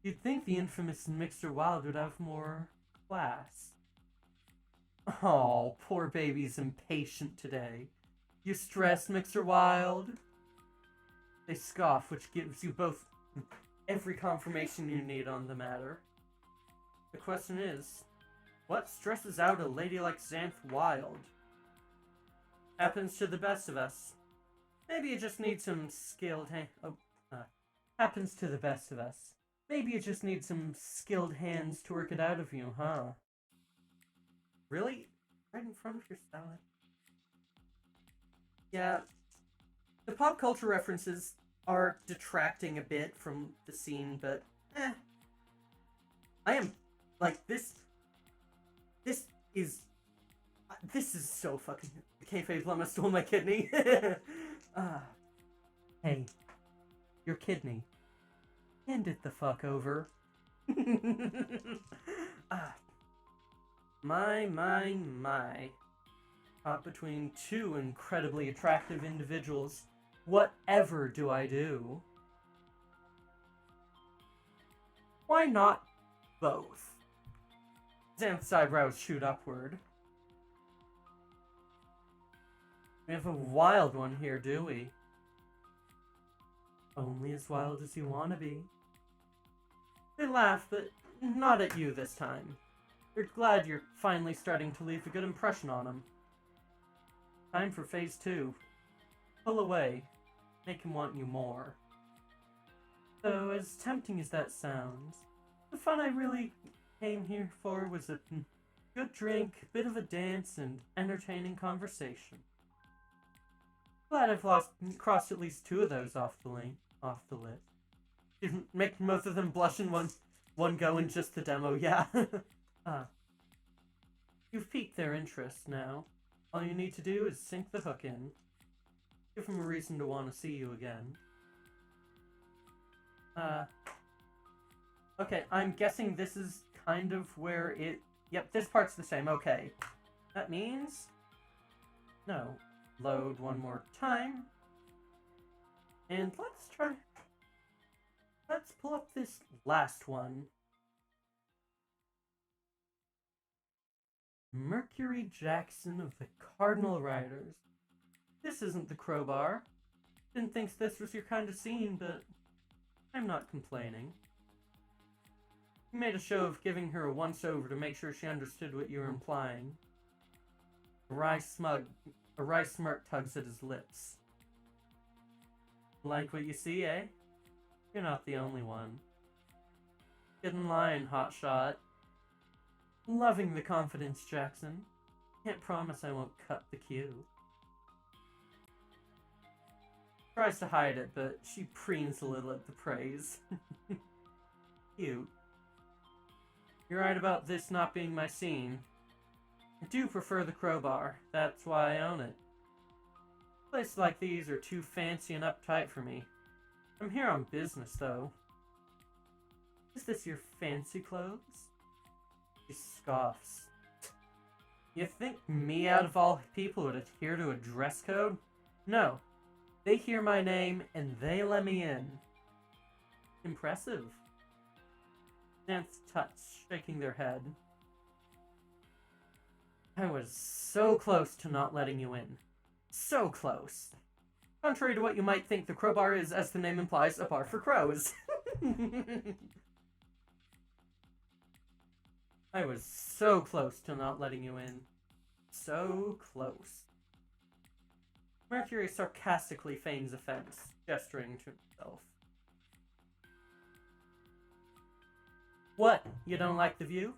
You'd think the infamous Mixer Wild would have more class. Oh, poor baby's impatient today. You stressed, Mixer Wild? They scoff, which gives you both every confirmation you need on the matter. The question is, what stresses out a lady like Xanth Wild? Happens to the best of us. Maybe you just need some skilled happens to the best of us. Maybe you just need some skilled hands to work it out of you, huh? Really? Right in front of your salad? Yeah. The pop culture references are detracting a bit from the scene, but I am, like, this is so fucking... The kayfabe lemma stole my kidney. Hey, your kidney. Hand it the fuck over. My. Caught between two incredibly attractive individuals. Whatever do I do? Why not both? Xanth's eyebrows shoot upward. We have a wild one here, do we? Only as wild as you want to be. They laugh, but not at you this time. They're glad you're finally starting to leave a good impression on them. Time for phase 2. Pull away. Make him want you more. So, as tempting as that sounds, the fun I really came here for was a good drink, bit of a dance, and entertaining conversation. Glad I've crossed at least 2 of those off the list. Didn't make both of them blush in one go in just the demo, yeah. You've piqued their interest now. All you need to do is sink the hook in. Give them a reason to want to see you again. Okay, I'm guessing this is kind of where it... Yep, this part's the same, okay. That means... No. Load one more time. And let's pull up this last one. Mercury Jackson of the Cardinal Riders. This isn't the crowbar. Didn't think this was your kind of scene, but I'm not complaining. You made a show of giving her a once-over to make sure she understood what you were implying. A wry smirk tugs at his lips. Like what you see, eh? You're not the only one. Get in line, hotshot. Loving the confidence, Jackson. Can't promise I won't cut the queue. Tries to hide it, but she preens a little at the praise. Cute. You're right about this not being my scene. I do prefer the crowbar. That's why I own it. Places like these are too fancy and uptight for me. I'm here on business, though. Is this your fancy clothes? She scoffs. You think me, out of all people, would adhere to a dress code? No. They hear my name, and they let me in. Impressive. Xanth's tuts shaking their head. I was so close to not letting you in. So close. Contrary to what you might think, the crowbar is, as the name implies, a bar for crows. I was so close to not letting you in. So close. Mercury sarcastically feigns offense, gesturing to himself. What? You don't like the view?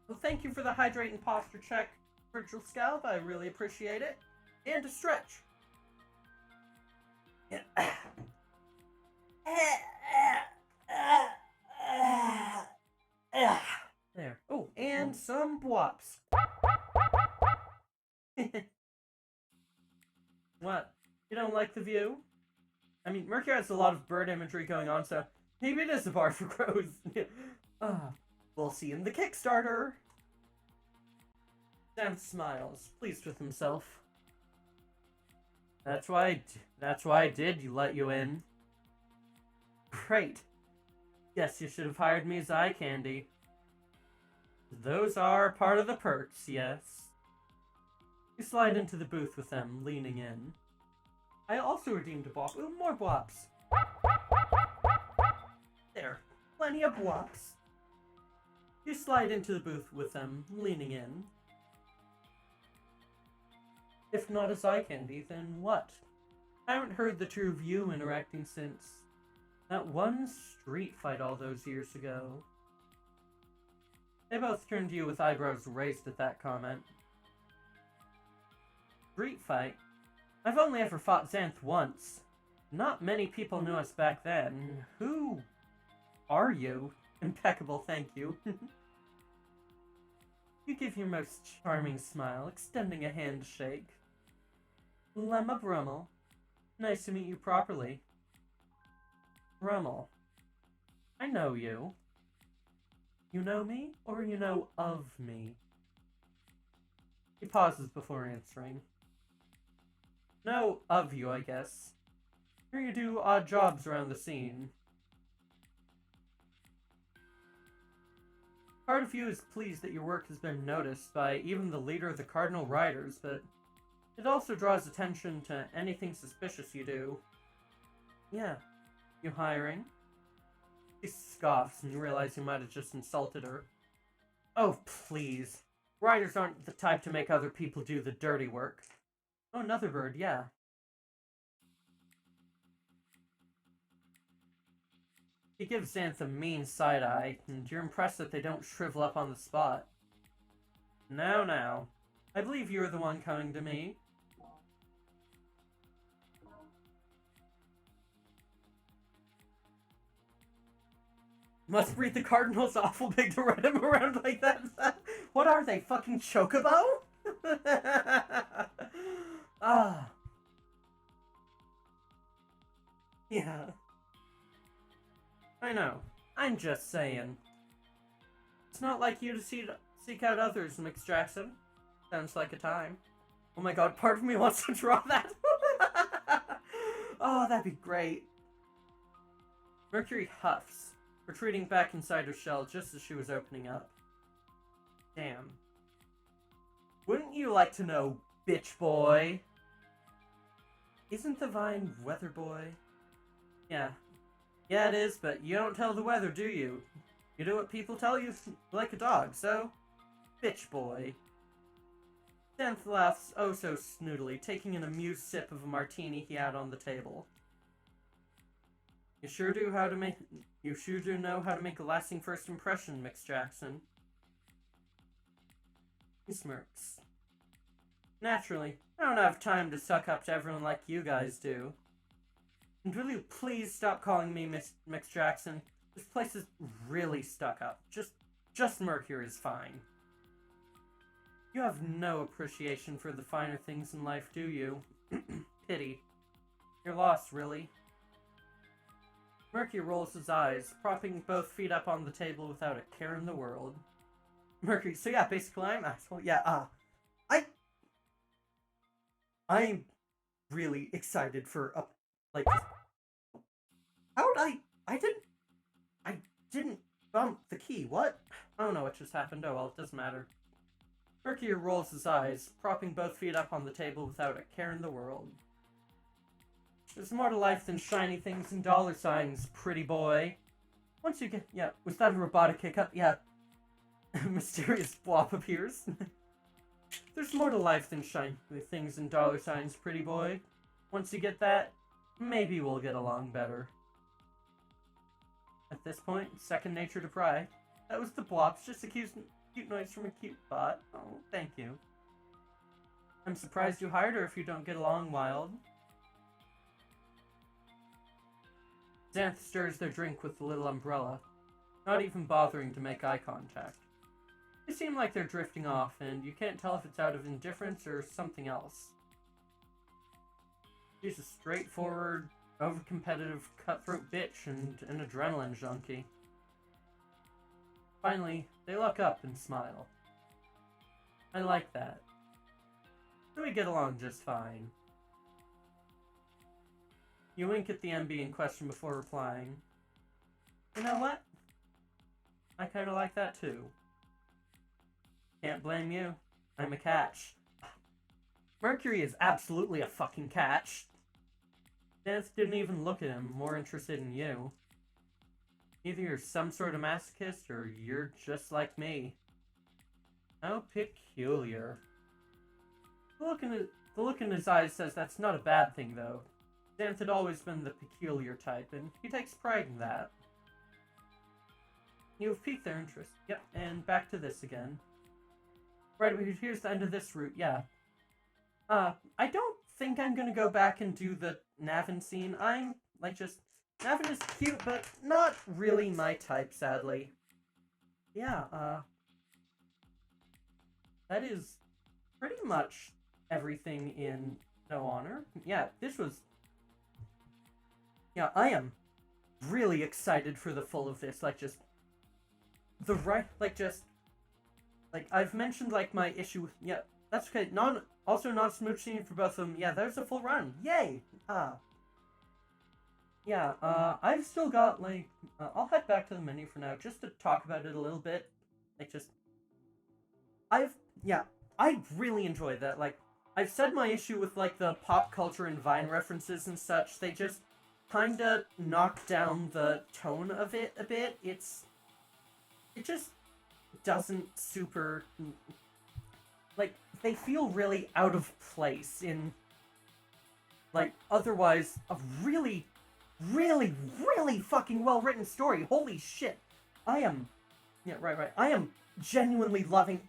Well, thank you for the hydrate and posture check, Virtual Scalp. I really appreciate it. And a stretch. Yeah. There. Oh, and some bwops. What? You don't like the view? I mean, Mercury has a lot of bird imagery going on, so maybe it is a bar for crows. We'll see in the Kickstarter. Sam smiles, pleased with himself. That's why I did let you in. Great. Guess you should have hired me as eye candy. Those are part of the perks, yes. You slide into the booth with them, leaning in. I also redeemed a bwop. Ooh, more bwops. There. Plenty of bwops. You slide into the booth with them, leaning in. If not as eye candy, then what? I haven't heard the two of you interacting since that one street fight all those years ago. They both turned to you with eyebrows raised at that comment. Street fight? I've only ever fought Xanth once. Not many people knew us back then. Who are you? Impeccable, thank you. You give your most charming smile, extending a handshake. Lemma Brummel. Nice to meet you properly. Brummel. I know you. You know me, or you know of me? He pauses before answering. Know of you, I guess. Here you do odd jobs around the scene. Part of you is pleased that your work has been noticed by even the leader of the Cardinal Riders, but it also draws attention to anything suspicious you do. Yeah. You hiring? She scoffs and you realize you might have just insulted her. Oh, please. Riders aren't the type to make other people do the dirty work. Oh, another bird, yeah. He gives Xanth a mean side-eye, and you're impressed that they don't shrivel up on the spot. Now. I believe you're the one coming to me. Must breed the Cardinals awful big to ride him around like that. What are they, fucking chocobo? Ah. Yeah. I know. I'm just saying. It's not like you to seek out others, Mix Jackson. Sounds like a time. Oh my god, part of me wants to draw that. Oh, that'd be great. Mercury huffs, retreating back inside her shell just as she was opening up. Damn. Wouldn't you like to know, bitch boy? Isn't the vine weather boy? Yeah. Yeah, it is, but you don't tell the weather, do you? You do what people tell you, like a dog, so... Bitch boy. Xanth laughs oh so snootily, taking an amused sip of a martini he had on the table. You sure do know how to make a lasting first impression, Mix Jackson. He smirks. Naturally, I don't have time to suck up to everyone like you guys do. And will you please stop calling me Mix Jackson? This place is really stuck up. Just Mercury is fine. You have no appreciation for the finer things in life, do you? Pity. You're lost, really. Mercury rolls his eyes, propping both feet up on the table without a care in the world. Mercury, so yeah, basically I'm asshole. Yeah, I'm really excited for how did I didn't bump the key, what? I don't know what just happened, oh well, it doesn't matter. Mercury rolls his eyes, propping both feet up on the table without a care in the world. There's more to life than shiny things and dollar signs, pretty boy. Once you get... Yeah, was that a robotic hiccup? Yeah. A mysterious blob appears. There's more to life than shiny things and dollar signs, pretty boy. Once you get that, maybe we'll get along better. At this point, second nature to pry. That was the blobs, just a cute noise from a cute bot. Oh, thank you. I'm surprised you hired her if you don't get along, Wild. Xanth stirs their drink with the little umbrella, not even bothering to make eye contact. They seem like they're drifting off, and you can't tell if it's out of indifference or something else. She's a straightforward, overcompetitive, cutthroat bitch and an adrenaline junkie. Finally, they look up and smile. I like that. We get along just fine. You wink at the MB in question before replying. You know what? I kinda like that too. Can't blame you. I'm a catch. Mercury is absolutely a fucking catch. Dance didn't even look at him, more interested in you. Either you're some sort of masochist, or you're just like me. How peculiar. The look in his eyes says that's not a bad thing, though. Xanth had always been the peculiar type, and he takes pride in that. You have piqued their interest. Yep, and back to this again. Right, here's the end of this route, yeah. I don't think I'm gonna go back and do the Navin scene. I'm, Navin is cute, but not really my type, sadly. Yeah, that is pretty much everything in No Honor. Yeah, this was... Yeah, I am really excited for the full of this, I've mentioned, my issue with... Yeah, that's okay. Also not smooth scene for both of them. Yeah, there's a full run. Yay! Yeah, I've still got, I'll head back to the menu for now, just to talk about it a little bit. I really enjoyed that. I've said my issue with, the pop culture and Vine references and such. They just kinda knock down the tone of it a bit. It just doesn't super... they feel really out of place in, otherwise a really, really, really fucking well-written story. Holy shit. I am genuinely loving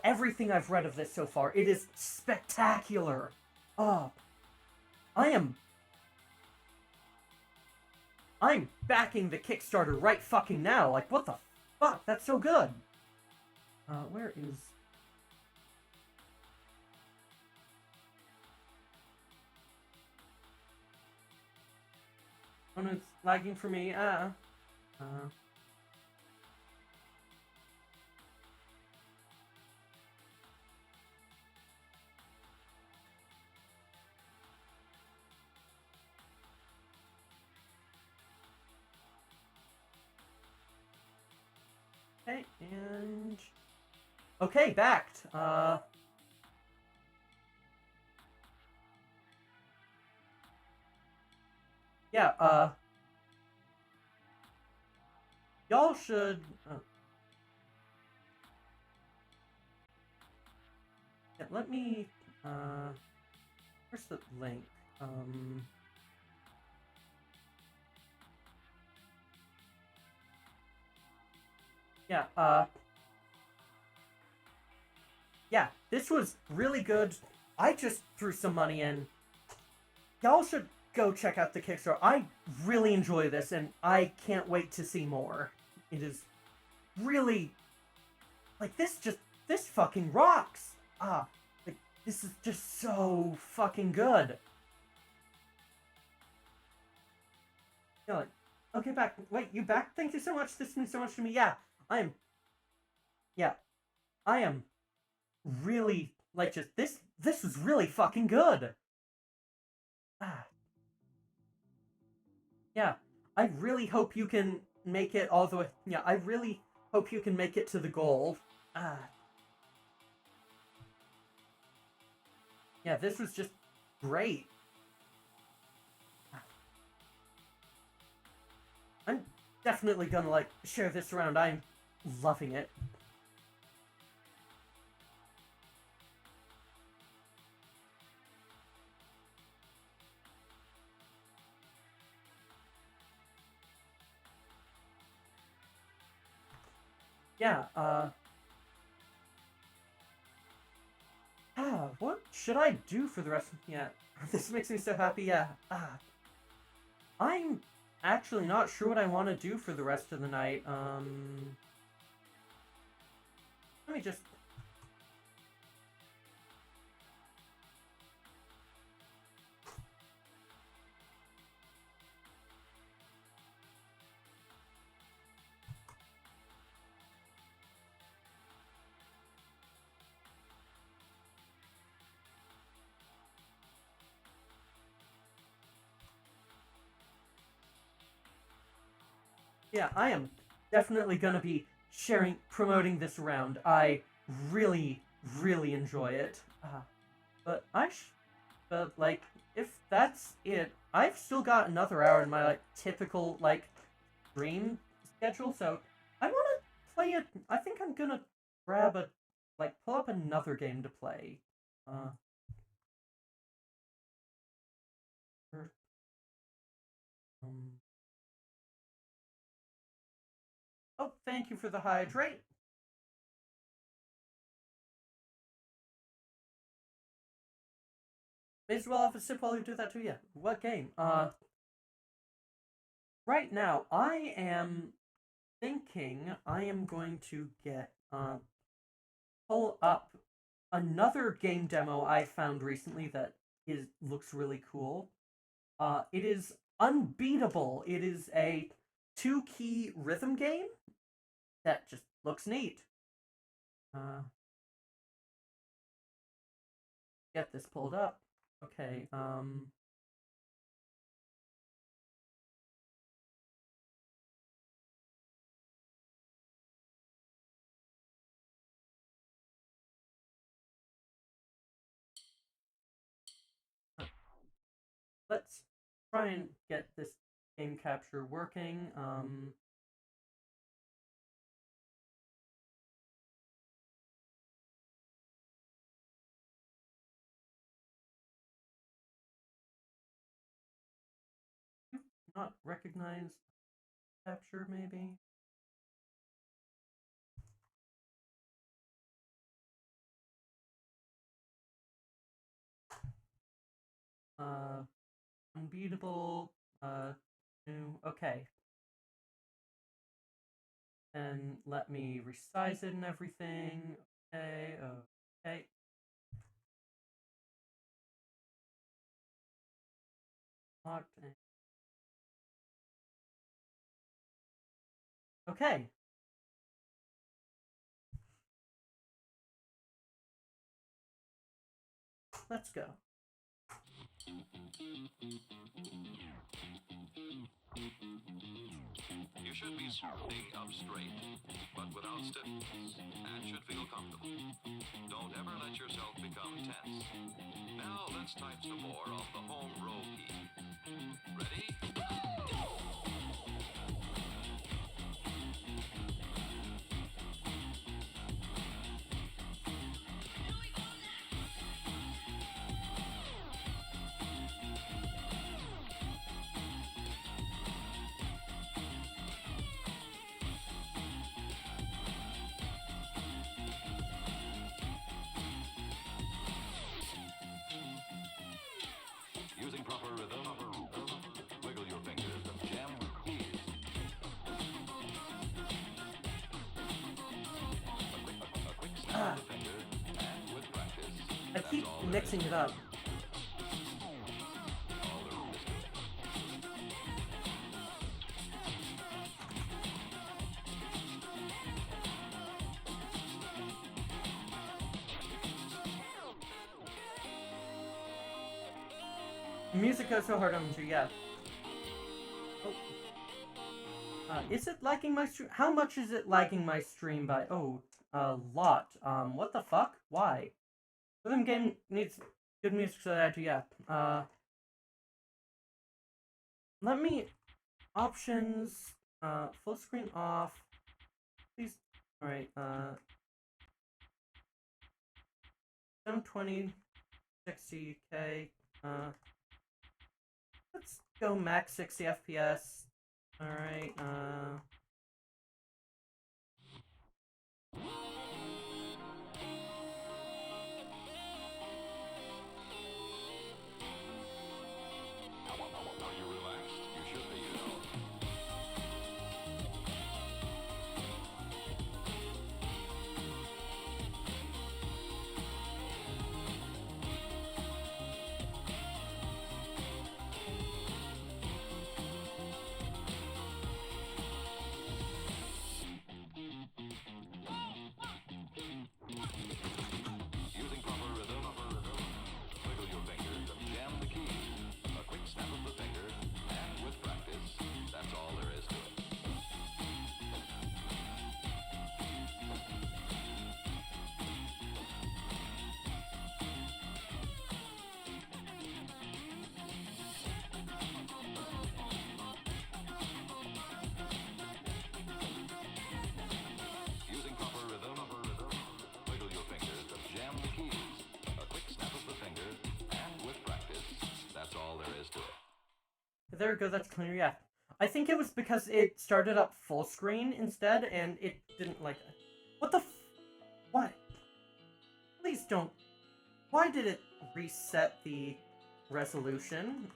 everything I've read of this so far. It is spectacular. I'm backing the Kickstarter right fucking now. What the fuck? That's so good. Where is... Oh no, it's lagging for me. Okay, and... Okay, backed. Yeah, y'all should... Yeah, let me... Where's the link? Yeah, yeah, this was really good. I just threw some money in. Y'all should go check out the Kickstarter. I really enjoy this, and I can't wait to see more. It is really... this fucking rocks! This is just so fucking good. You're okay, back. Wait, you back? Thank you so much. This means so much to me. Yeah, I am really, this was really fucking good. Yeah, I really hope you can make it all the way. Yeah, I really hope you can make it to the goal. Yeah, this was just great. I'm definitely gonna, like, share this around. I'm loving it. Yeah, what should I do for the rest of... Yeah, this makes me so happy, yeah. I'm actually not sure what I want to do for the rest of the night. Let me just... Yeah, I am definitely gonna be promoting this around. I really, really enjoy it. But like, if that's it, I've still got another hour in my, like, typical, like, stream schedule, so I want to play it. I think I'm gonna grab pull up another game to play. Oh, thank you for the hydrate. May as well have a sip while you do that too. Yeah. What game? Right now I am thinking I am going to get pull up another game demo I found recently that looks really cool. It is Unbeatable. It is a 2-key rhythm game that just looks neat. Get this pulled up. Okay, let's try and get this game capture working. Not recognize capture, maybe? Unbeatable, new, okay. And let me resize it and everything. Okay, okay. Locked in. Okay. Let's go. You should be sitting up straight, but without stiffness, and should feel comfortable. Don't ever let yourself become tense. Now let's type some more on the home row key. Ready? Go! Using proper rhythm, wiggle your fingers and jam with ease. A quick snap of the finger, and with practice, I keep mixing it up. Music goes so hard on you, yeah. Oh. Is it lagging my stream? How much is it lagging my stream by? Oh, a lot. What the fuck? Why? Rhythm game needs Good music so that I do, yeah. Let me options, full screen off. Please, alright, 720, 60K, let's go max 60 FPS. Alright, Are you relaxed? You should be, you know. Using proper rhythm, wiggle your fingers and jam the keys. A quick snap of the finger, and with practice, that's all there is to it. Using proper rhythm, wiggle your fingers and jam the keys. A quick snap of the finger, and with practice, that's all there is to it. there we go, that's clear, yeah. I think it was because it started up full screen instead, and it didn't like... What the What? Please don't... Why did it reset the resolution?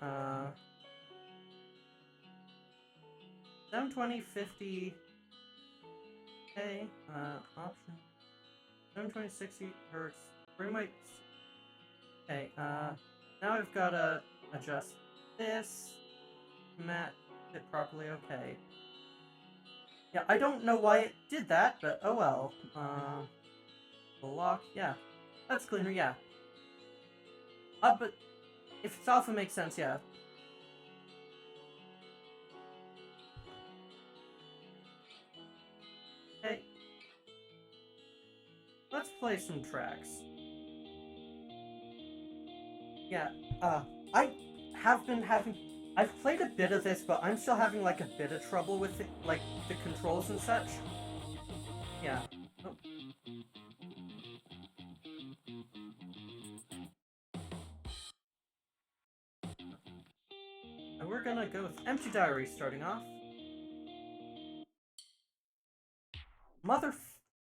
720, 50... Okay, option... 720, 60 hertz, frame rate... Okay, now I've gotta adjust this... Match it properly, okay. Yeah, I don't know why it did that, but oh well. Lock, yeah. That's cleaner, yeah. But if it's alpha makes sense, yeah. Okay. Let's play some tracks. Yeah, I have been having... I've played a bit of this, but I'm still having, like, a bit of trouble with it, like, the controls and such. Yeah. Oh. And we're gonna go with Empty Diaries starting off.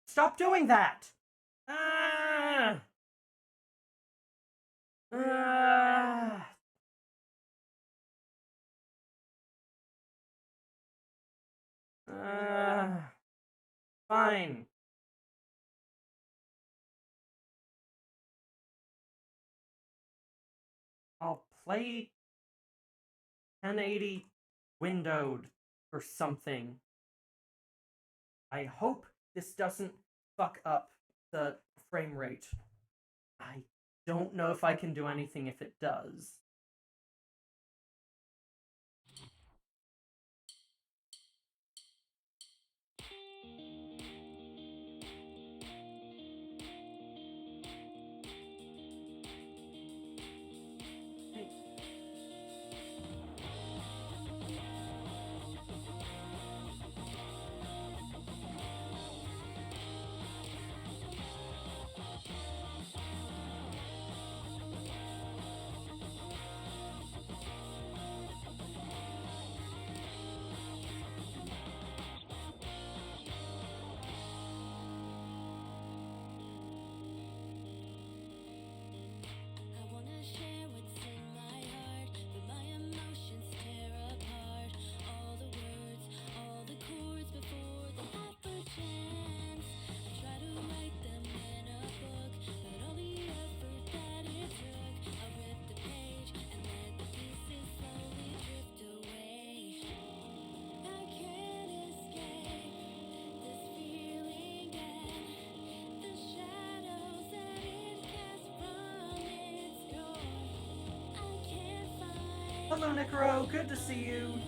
Stop doing that! Ah! Ah! Fine. I'll play 1080 windowed or something. I hope this doesn't fuck up the frame rate. I don't know if I can do anything if it does. Hello, Nicaro. Good to see you.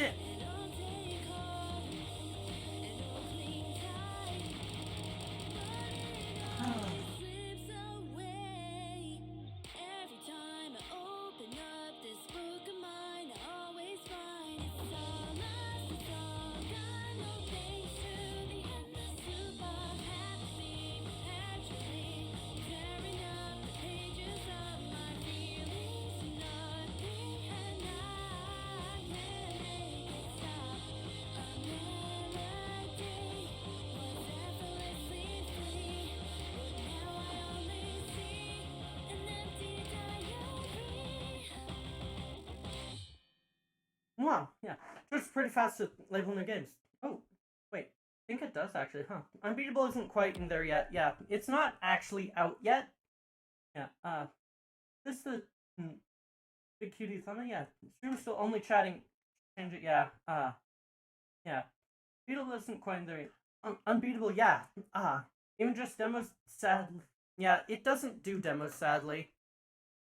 shit. Wow, yeah. Just pretty fast at labeling their games. Oh, wait. I think it does actually, huh? Unbeatable isn't quite in there yet. Yeah, it's not actually out yet. Yeah, this is the big cutie thumbnail. Yeah, stream's still only chatting. Change it, yeah. Yeah. Beatable isn't quite in there yet. Unbeatable, yeah. Even just demos, sadly. Yeah, it doesn't do demos, sadly.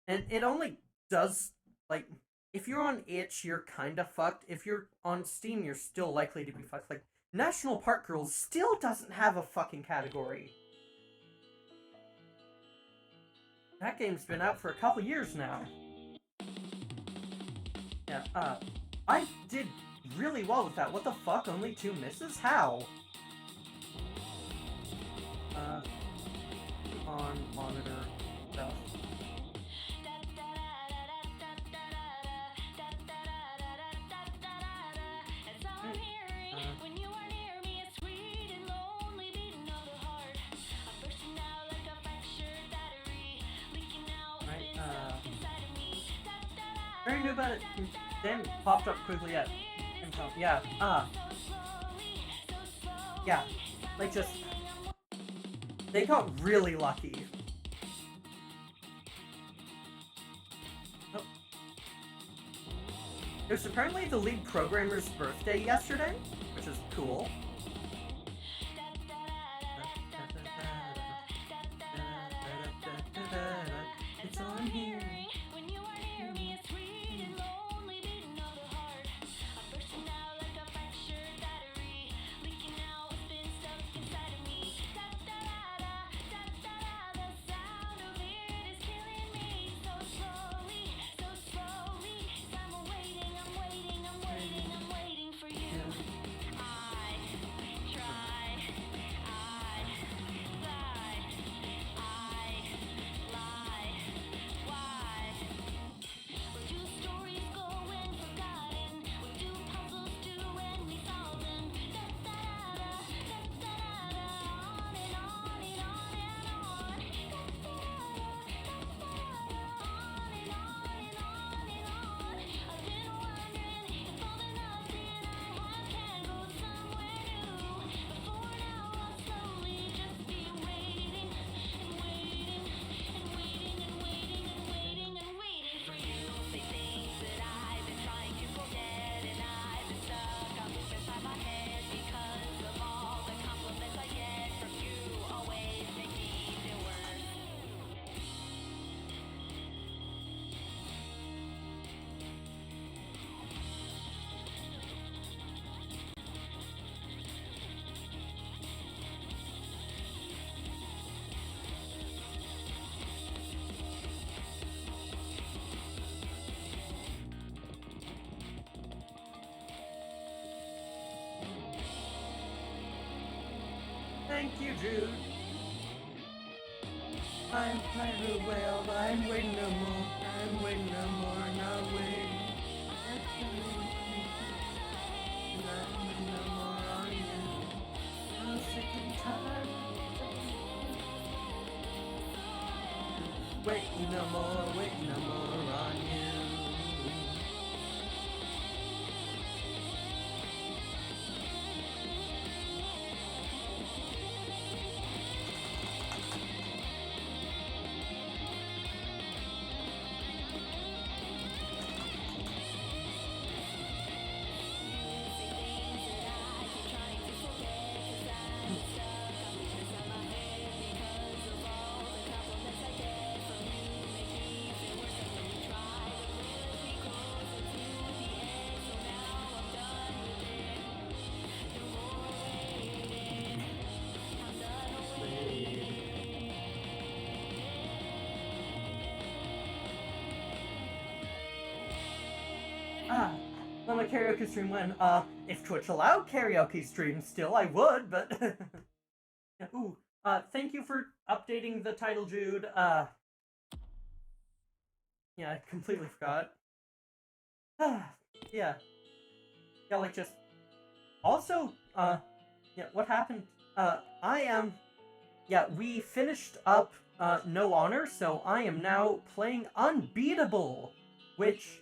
And it only does, like, if you're on itch, you're kind of fucked. If you're on Steam, you're still likely to be fucked. Like, National Park Girls still doesn't have a fucking category. That game's been out for a couple years now. Yeah, I did really well with that. What the fuck? Only 2 misses? How? On monitor stuff. Very new about it. Then popped up quickly at. Yeah. Yeah. Like just. They got really lucky. Oh. It was apparently the lead programmer's birthday yesterday, which is cool. It's on here. Thank you, Jude. I'm playing the whale, but I'm waiting no more. I'm waiting no more, not waiting. I'm waiting no more on you. I'm sick and tired. Waiting no more on you. on a karaoke stream when, if Twitch allowed karaoke streams still, I would, but... Ooh, thank you for updating the title, Jude. Yeah, I completely forgot. Yeah. Yeah, like, just... Also, yeah, what happened? We finished up, No Honor, so I am now playing Unbeatable, which,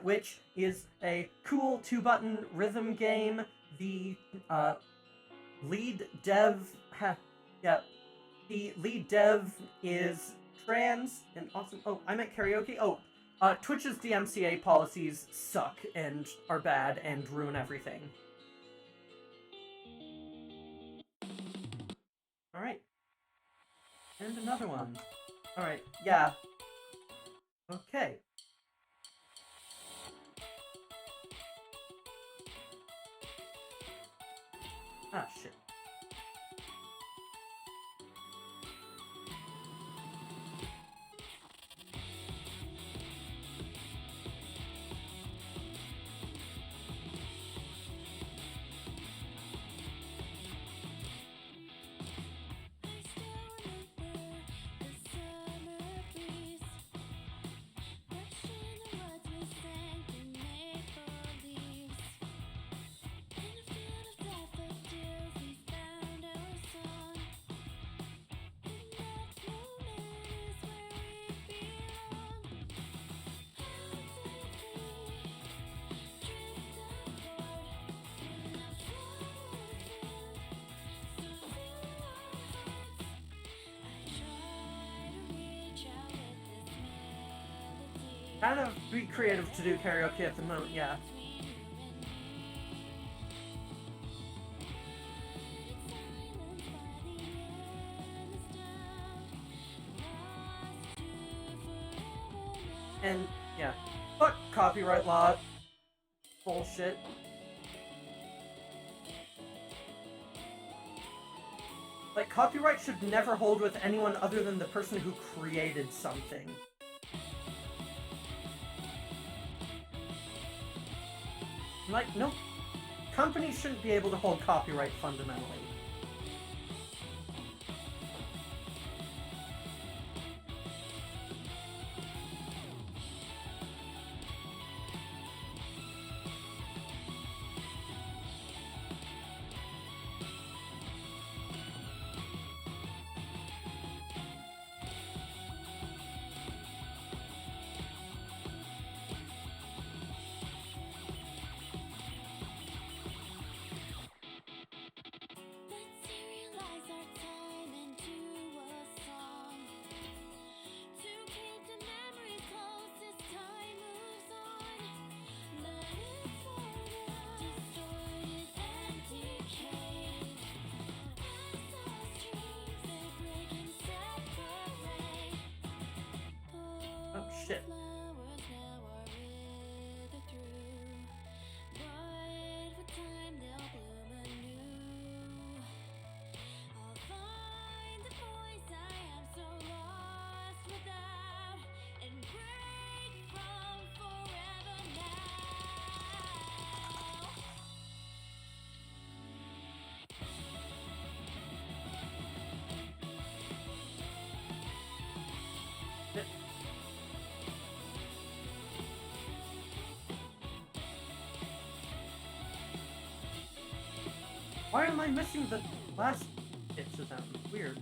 which is a cool 2-button rhythm game. The, lead dev, the lead dev is trans and awesome. Oh, I meant karaoke. Oh, Twitch's DMCA policies suck and are bad and ruin everything. Alright. And another one. Alright, yeah. Okay. Ah, shit. Kind of be creative to do karaoke at the moment, yeah. And, yeah. Fuck copyright law. Bullshit. Like, copyright should never hold with anyone other than the person who created something. Like, no, companies shouldn't be able to hold copyright fundamentally. Oh, shit. Why am I missing the last bits of them? Weird.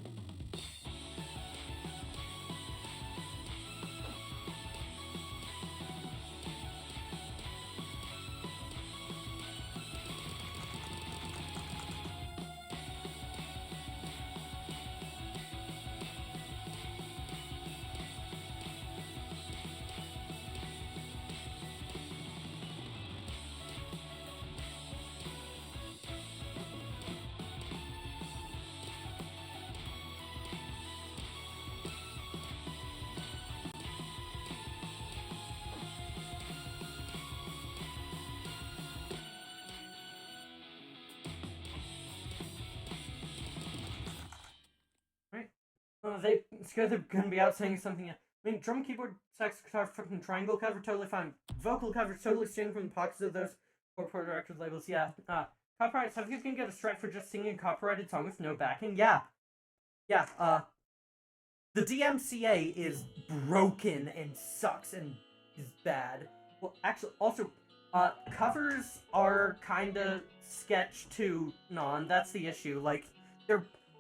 It's good they're gonna be out saying something. I mean, drum, keyboard, sax, guitar, fucking triangle cover, totally fine. Vocal cover, totally stealing from the pockets of those corporate record labels, yeah. Copyright, some kids can get a strike for just singing a copyrighted song with no backing, yeah. Yeah, the DMCA is broken and sucks and is bad. Well, actually, also, covers are kinda sketch to non, that's the issue. Like,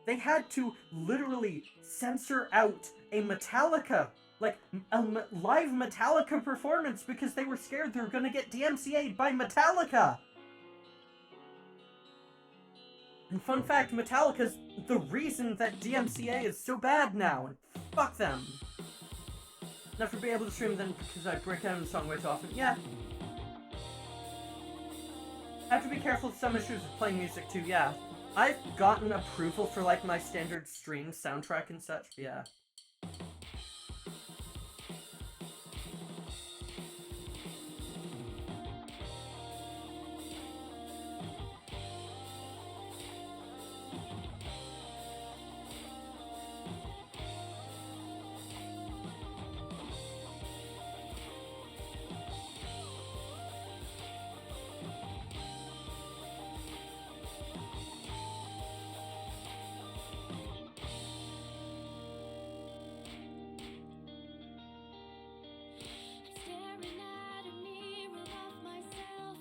they had to literally censor out a Metallica, like, live Metallica performance because they were scared they were gonna get DMCA'd by Metallica! And fun fact, Metallica's the reason that DMCA is so bad now, and fuck them! Never be able to stream them because I break down the song way too often. Yeah. I have to be careful with some issues with playing music too, yeah. I've gotten approval for like my standard stream soundtrack and such, but yeah.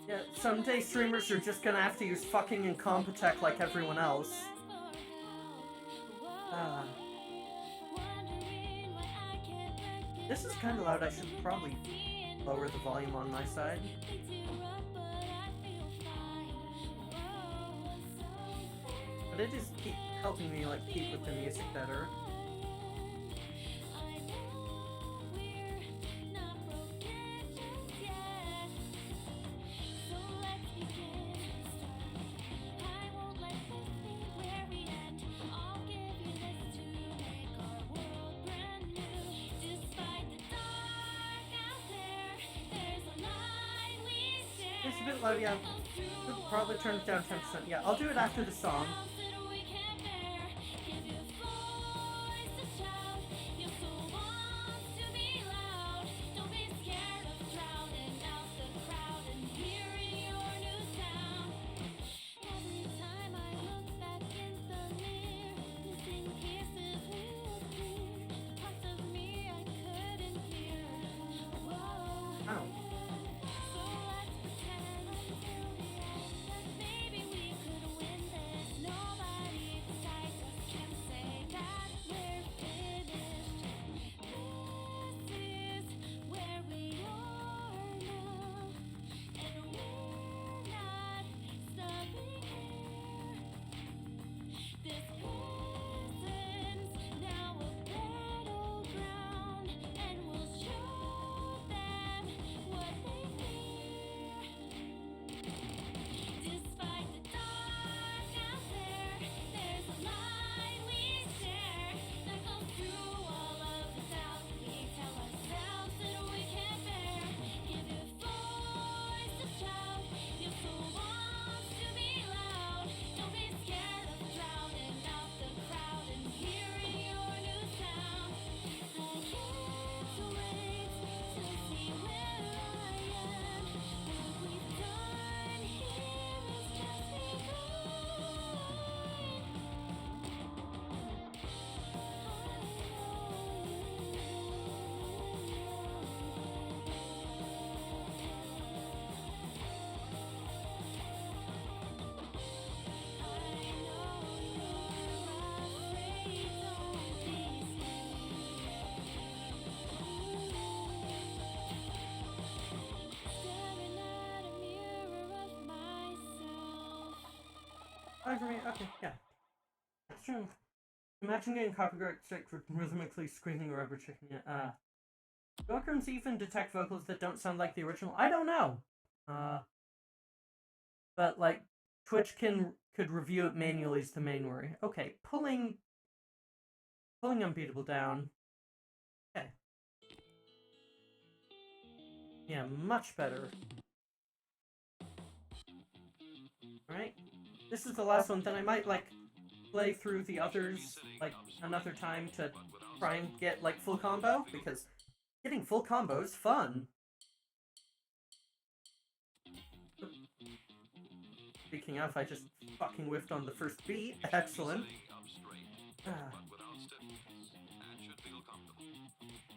Yeah, someday streamers are just gonna have to use fucking Incompetech like everyone else. This is kinda loud, I should probably lower the volume on my side. But it is helping me like keep with the music better. It's a bit low, yeah. Could probably turn it down 10%. Yeah, I'll do it after the song. For me, okay, yeah. That's true. Imagine getting copyright strike for rhythmically screaming rubber chicken. Yeah, do algorithms even detect vocals that don't sound like the original? I don't know. But like Twitch could review it manually is the main worry. Okay, pulling Unbeatable down. Okay. Yeah, much better. Alright. This is the last one, then I might, like, play through the others, like, another time to try and get, like, full combo, because getting full combo is fun. Speaking of, I just fucking whiffed on the first beat. Excellent. But without stiffness, and should feel comfortable.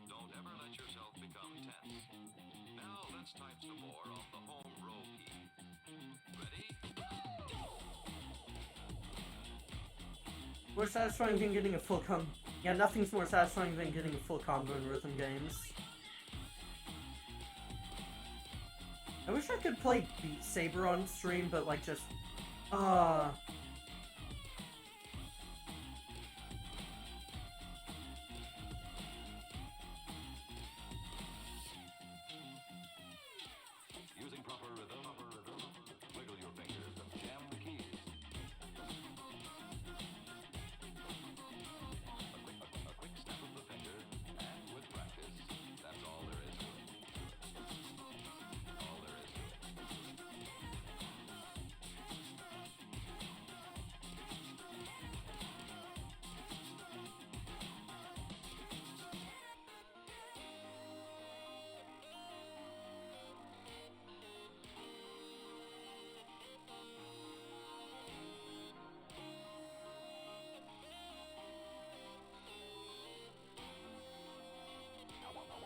Don't ever let yourself become tense. Now let's type some more on the home row key. Ready? More satisfying than getting a full combo. Yeah, nothing's more satisfying than getting a full combo in rhythm games. I wish I could play Beat Saber on stream, but like just Using proper rhythm, wiggle your fingers and jam the keys. A quick snap of the finger, and with practice, that's all there is to it. All there is to it.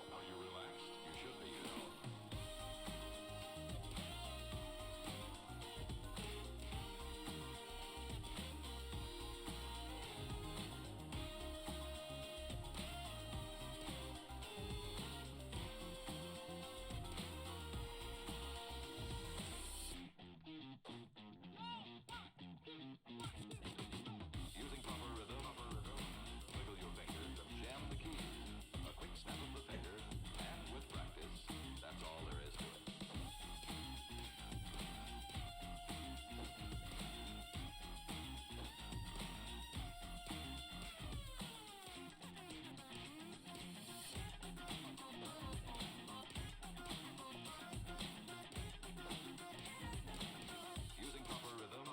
Are you relaxed? You should be, you know. Using proper rhythm, wiggle your fingers and jam the keys. A quick snap of the finger, and with practice, that's all there is to it. Using proper rhythm,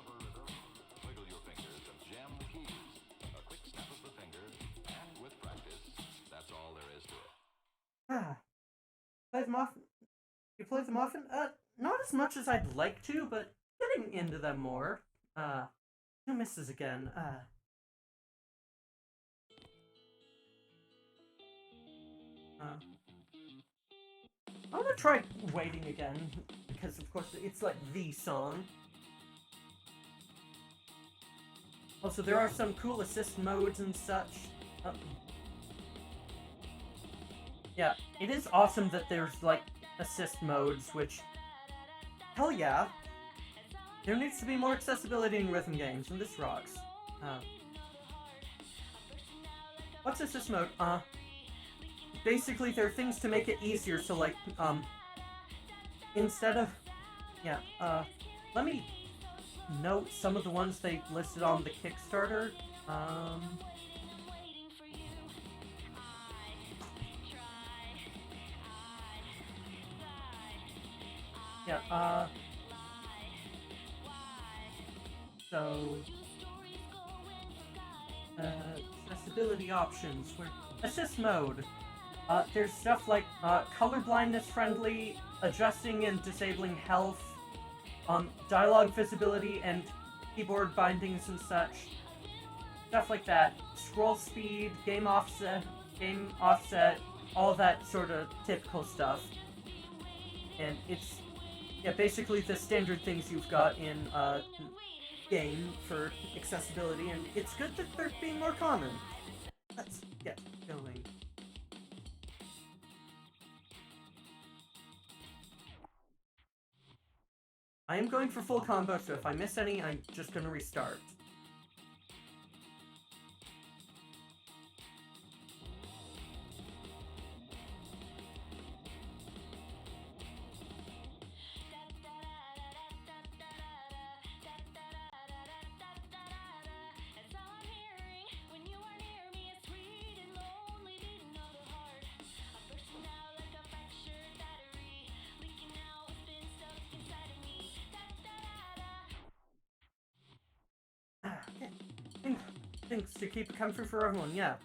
wiggle your fingers and jam the keys. A quick snap of the finger, and with practice, that's all there is to it. play them often. You play them often? Not as much as I'd like to, but getting into them more. Who misses again? I'm gonna try Waiting again, because of course it's like the song. Also, there are some cool assist modes and such. Yeah, it is awesome that there's like assist modes, which, hell yeah. There needs to be more accessibility in rhythm games, and this rocks. What's assist mode? Basically there are things to make it easier, so like, instead of, yeah, let me note some of the ones they listed on the Kickstarter. Yeah, so, accessibility options, where, assist mode. There's stuff like, color blindness friendly, adjusting and disabling health, dialogue visibility and keyboard bindings and such. Stuff like that. Scroll speed, game offset, all that sort of typical stuff. And it's, yeah, basically the standard things you've got in game for accessibility, and it's good that they're being more common. Let's get going. I am going for full combo, so if I miss any, I'm just gonna restart. Things to keep it comfy for everyone, yeah.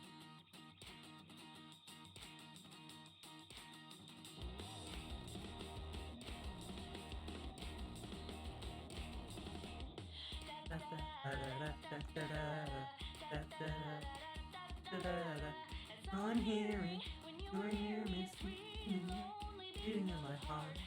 I'm hearing, you're near me, sweet, beating in my heart.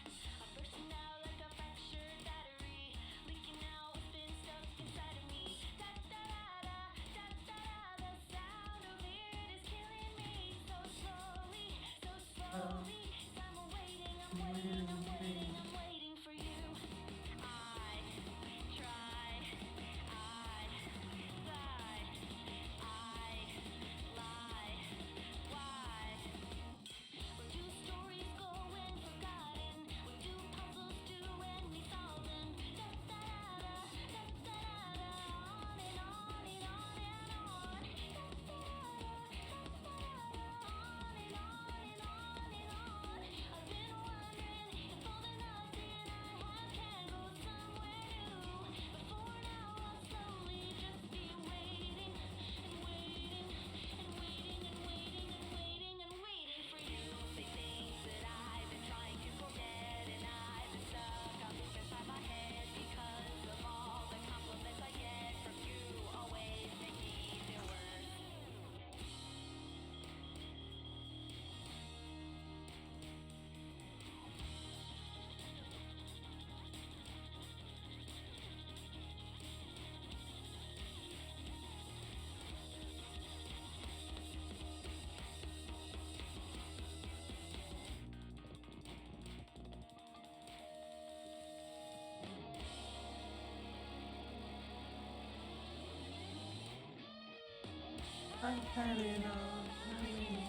I'm planning on waiting.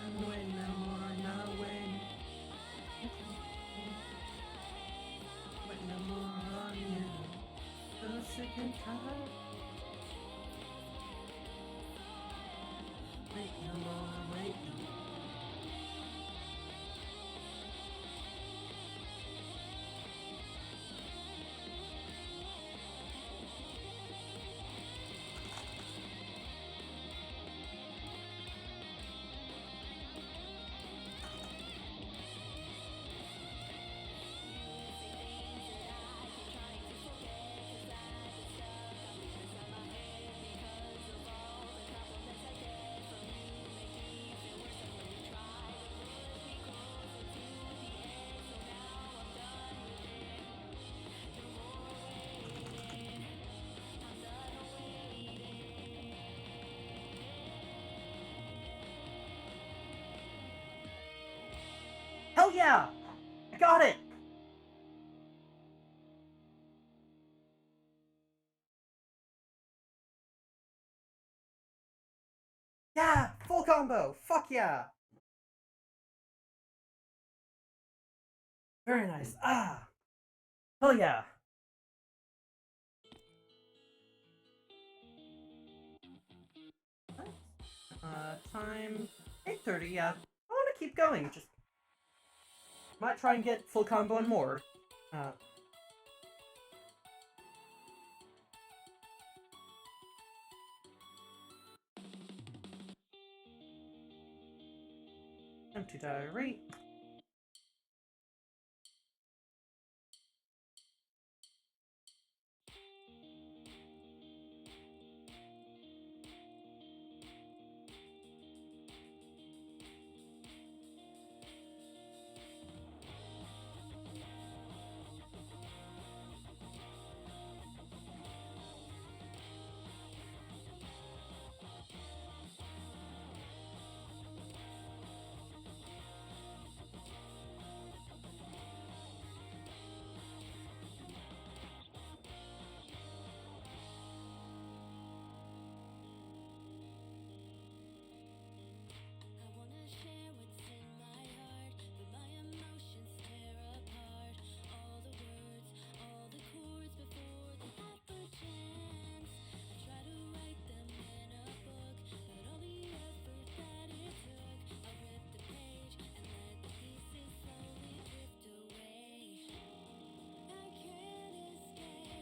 I'm waiting no more, not waiting. Waiting no more on you. So sick and tired. Waiting no more, waiting. Hell yeah! I got it! Yeah! Full combo! Fuck yeah! Very nice. Ah! Hell yeah! Time 8:30, yeah. I want to keep going, just might try and get full combo and more. Empty diary.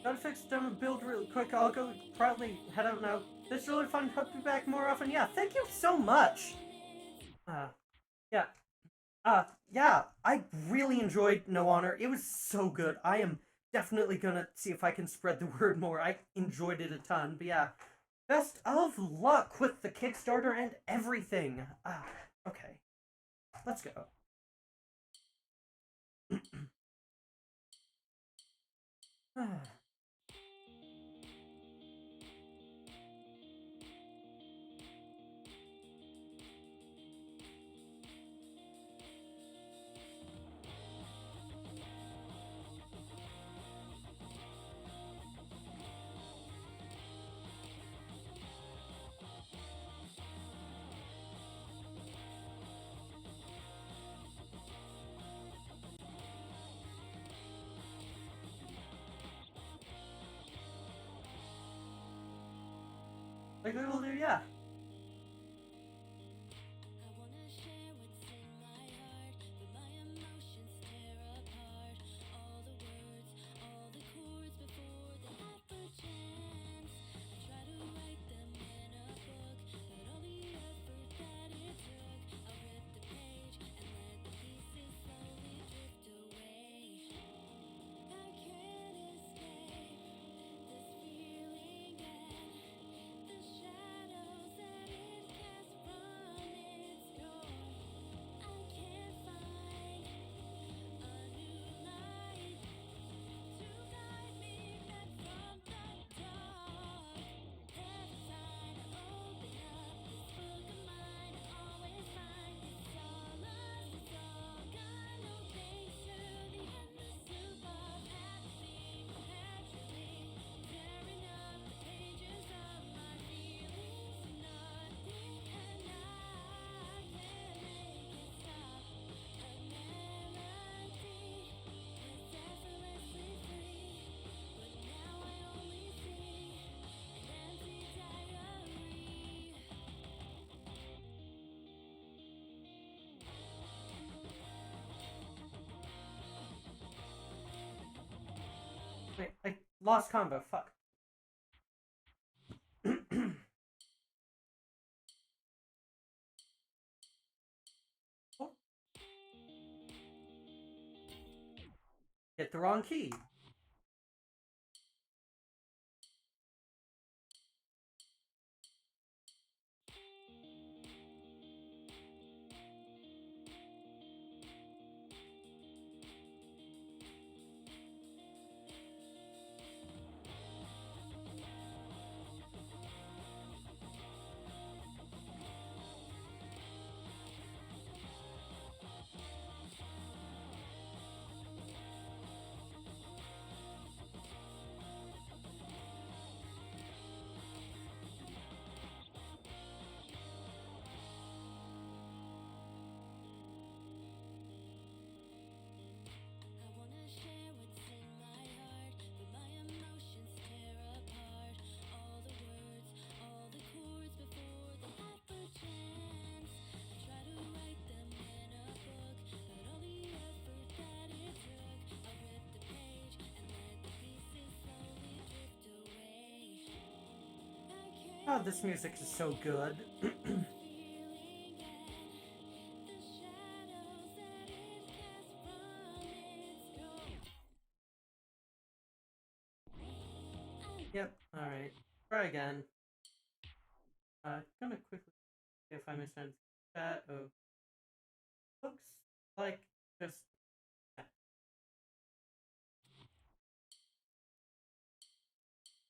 Gotta fix demo build real quick. I'll go proudly head out now. This is really fun. Hope to be back more often. Yeah, thank you so much. Yeah. Yeah, I really enjoyed No Honor. It was so good. I am definitely gonna see if I can spread the word more. I enjoyed it a ton, but yeah. Best of luck with the Kickstarter and everything. Okay. Let's go. Like we will do, yeah. Wait, I lost combo. Fuck. Oh. Hit the wrong key. Oh, this music is so good. Yep, alright. Try again. Gonna quickly see if I misunderstood that. Oh. Looks like just. Yeah.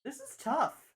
This is tough.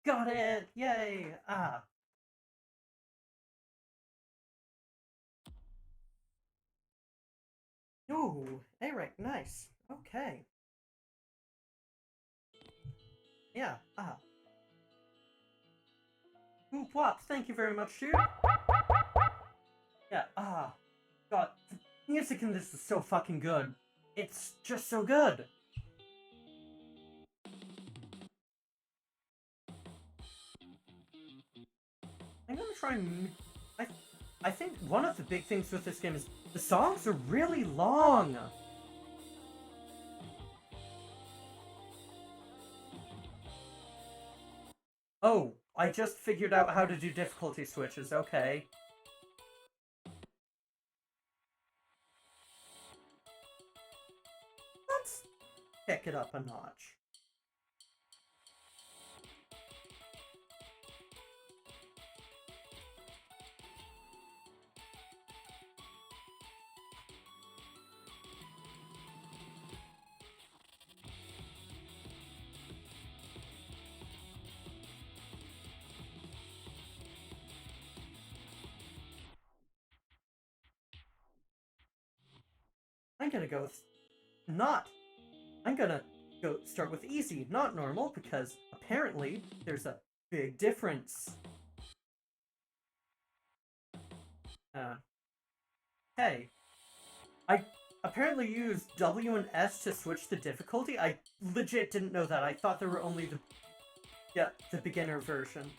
Got it! Yay! Ah. Ooh, Eric, nice. Okay. Yeah, Oop wop, thank you very much, dude. Yeah, God, the music in this is so fucking good. It's just so good. I'm gonna try and... I think one of the big things with this game is the songs are really long. Oh, I just figured out how to do difficulty switches, okay. Let's pick it up a notch. I'm gonna go with I'm gonna go start with easy, not normal, because apparently there's a big difference. Hey, I apparently used W and S to switch the difficulty. I legit didn't know that. I thought there were only the beginner version.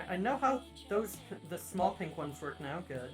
I know how the small pink ones work now. Good.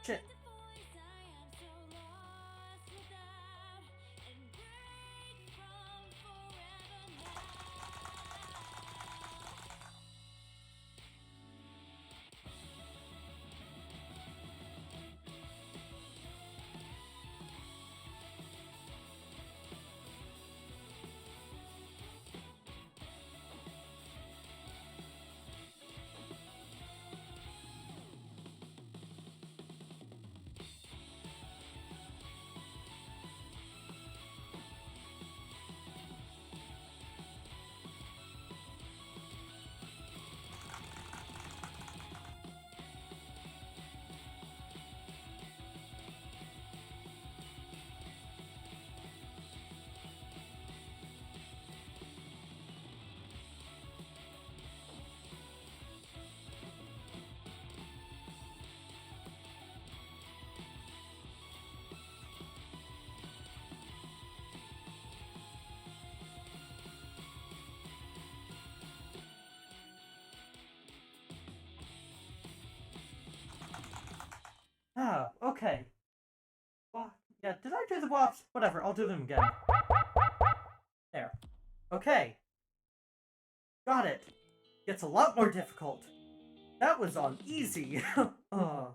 Shit. Ah, okay. Well, yeah, did I do the wops? Whatever, I'll do them again. There. Okay. Got it. Gets a lot more difficult. That was on easy. Huh.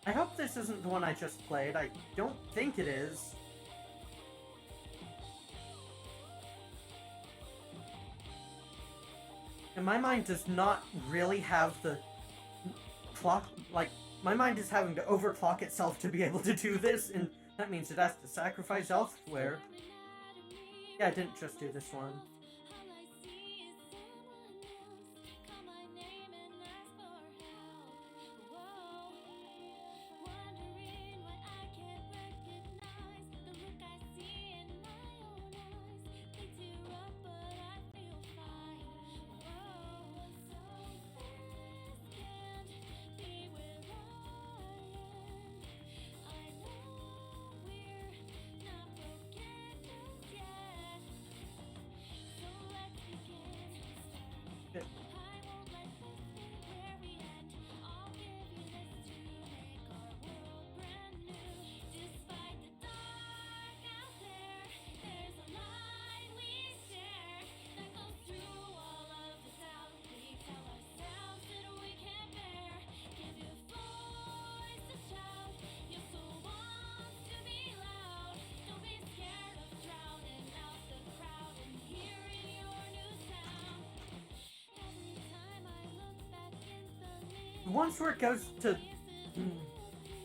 I hope this isn't the one I just played. I don't think it is. And my mind does not really have the clock, like, my mind is having to overclock itself to be able to do this, and that means it has to sacrifice elsewhere. Yeah, I didn't just do this one. The ones where it goes to,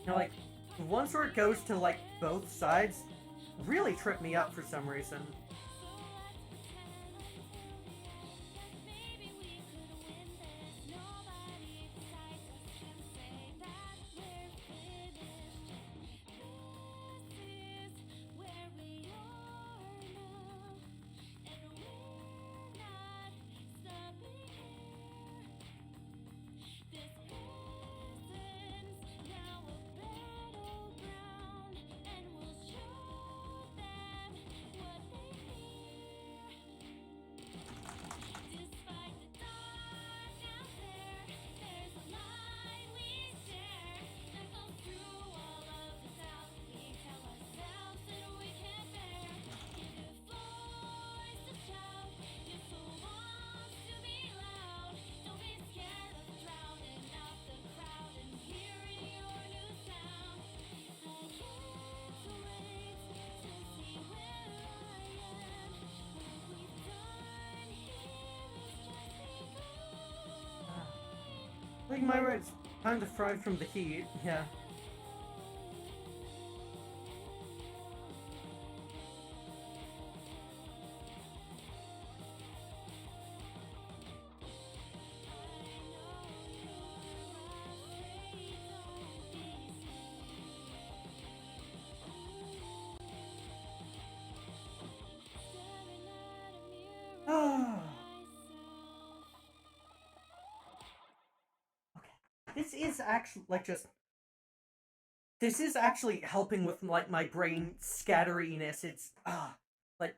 like, the ones where it goes to, like, both sides really trip me up for some reason. I think my it's time to fry from the heat, yeah. This is actually, like, this is actually helping with, like, my brain scatteriness. It's, like,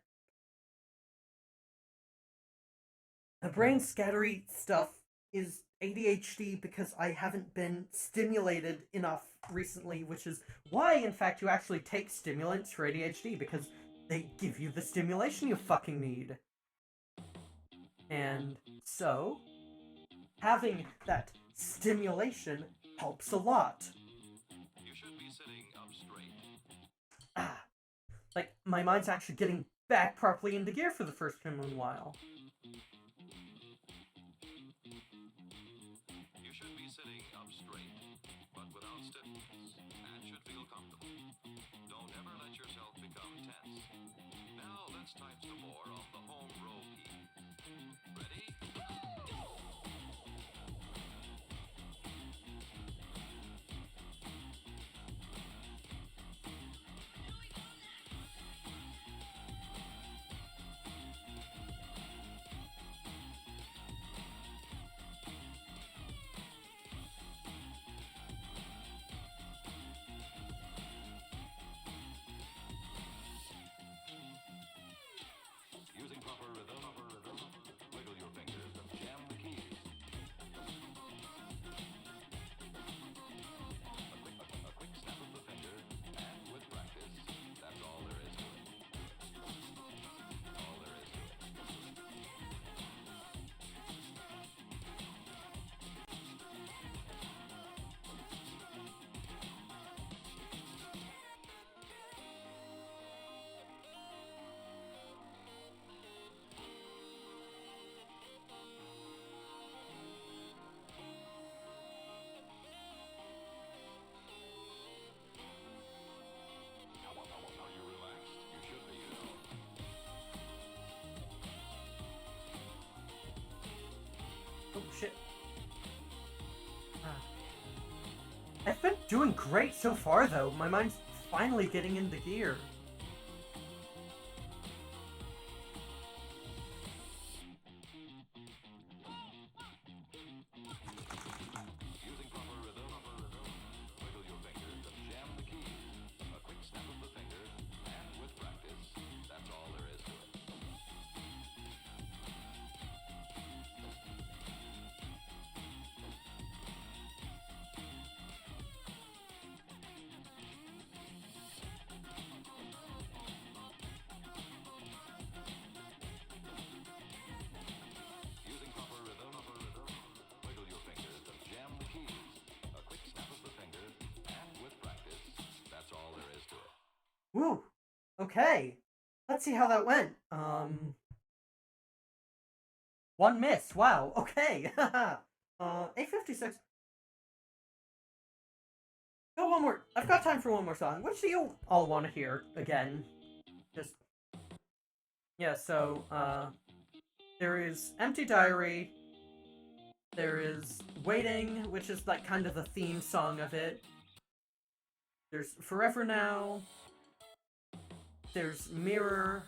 the brain scattery stuff is ADHD because I haven't been stimulated enough recently, which is why, in fact, you actually take stimulants for ADHD, because they give you the stimulation you fucking need. And so, having that stimulation helps a lot. You should be sitting up straight. Like, my mind's actually getting back properly into gear for the first time in a while. You should be sitting up straight, but without stiffness, and should feel comfortable. Don't ever let yourself become tense. Now let's type some more on the home row key. Ready? Go! I've been doing great so far, though. My mind's finally getting into gear. Using proper rhythm, wiggle your fingers and jam the keys. A quick snap of the fingers, and with practice, that's all there is to it. Using proper rhythm, wiggle your fingers and jam the keys. A quick snap of the fingers, and with practice, that's all there is to it. Woo! Okay. Let's see how that went. One miss. Wow. Okay. 8:56. Go one more. I've got time for one more song. Which do you all want to hear again? Just yeah. So there is Empty Diary. There is Waiting, which is like kind of the theme song of it. There's Forever Now. There's Mirror.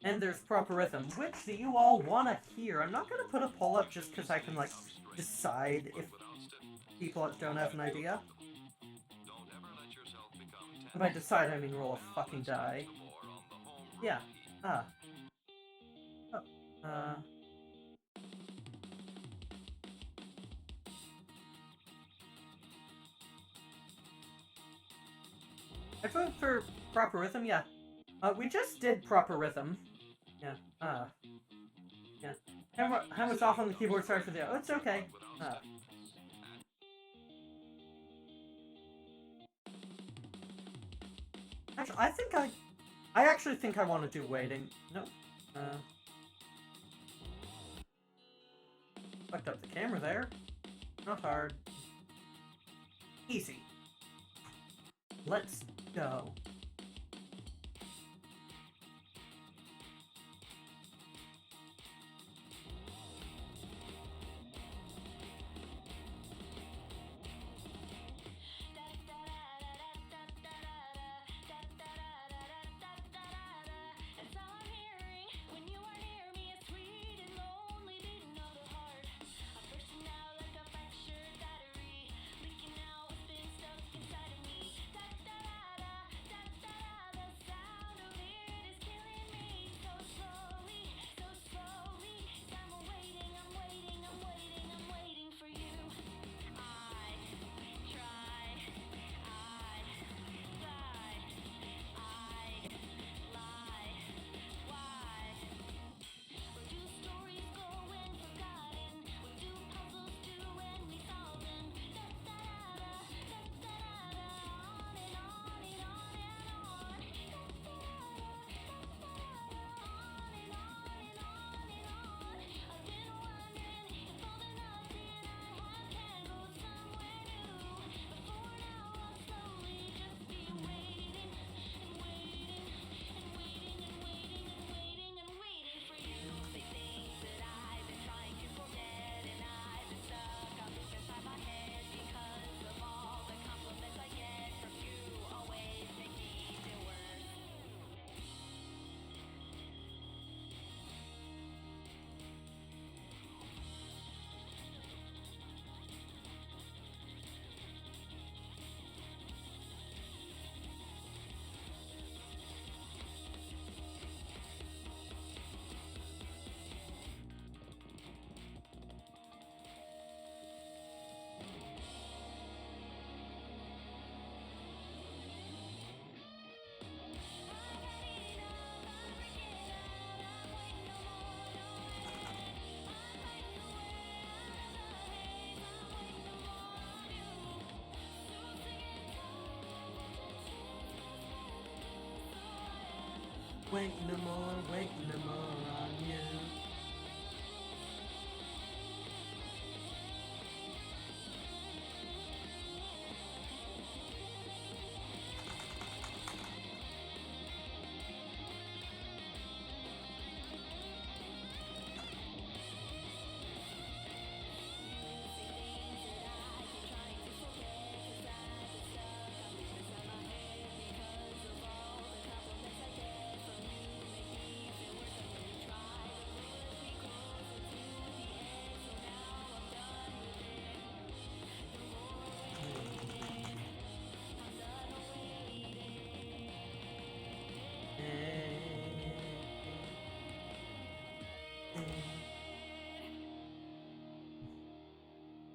And there's Proper Rhythm. Which do you all want to hear? I'm not going to put a poll up just because I can, like, decide if people don't have an idea. And by decide, I mean roll a fucking die. Yeah. Oh. I voted for Proper Rhythm, yeah. We just did Proper Rhythm. Yeah. Yeah. Hammer's off on the keyboard, sorry for the... Oh, it's okay. Actually, I actually think I want to do Waiting. No. Fucked up the camera there. Not hard. Easy. Let's go. Wait no more on you.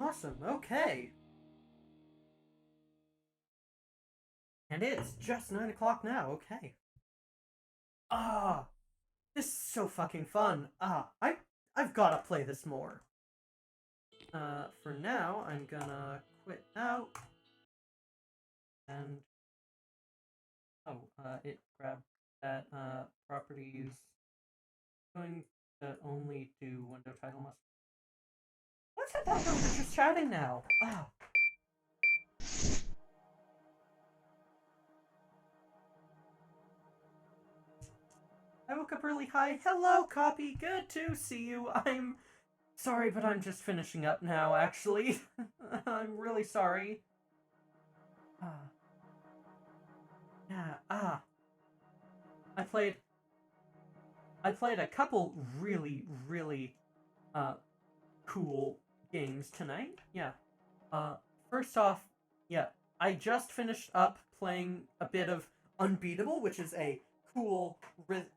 Awesome, okay. And it's just 9 o'clock now, okay. This is so fucking fun. I've gotta play this more. For now, I'm gonna quit out. And... it grabbed that, properties. Going to only do window title must... What's that? We're just chatting now. I woke up early. Hi. Hello, Copy. Good to see you. I'm sorry, but I'm just finishing up now, actually. I'm really sorry. Yeah, I played a couple really, really, cool games tonight. Yeah. First off, yeah, I just finished up playing a bit of Unbeatable, which is a cool,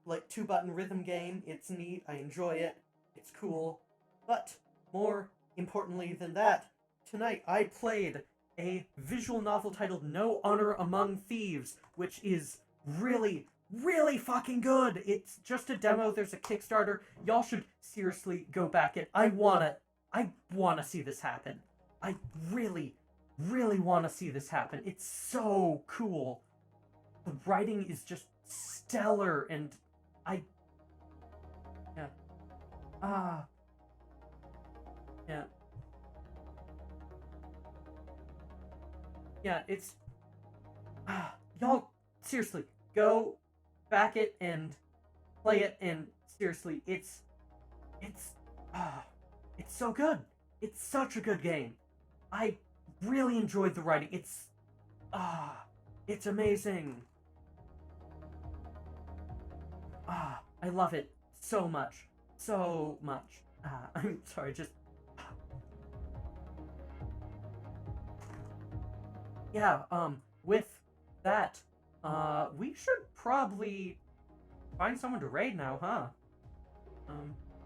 like, 2-button rhythm game. It's neat, I enjoy it, it's cool. But, more importantly than that, tonight I played a visual novel titled No Honor Among Thieves, which is really, really fucking good! It's just a demo, there's a Kickstarter, y'all should seriously go back it. I wanna see this happen. I really, really wanna see this happen. It's so cool. The writing is just stellar, and it's, y'all, seriously, go back it and play it, and seriously, it's so good. It's such a good game. I really enjoyed the writing. It's amazing. I love it so much. So much. I'm sorry, just... Yeah, with that, we should probably find someone to raid now, huh?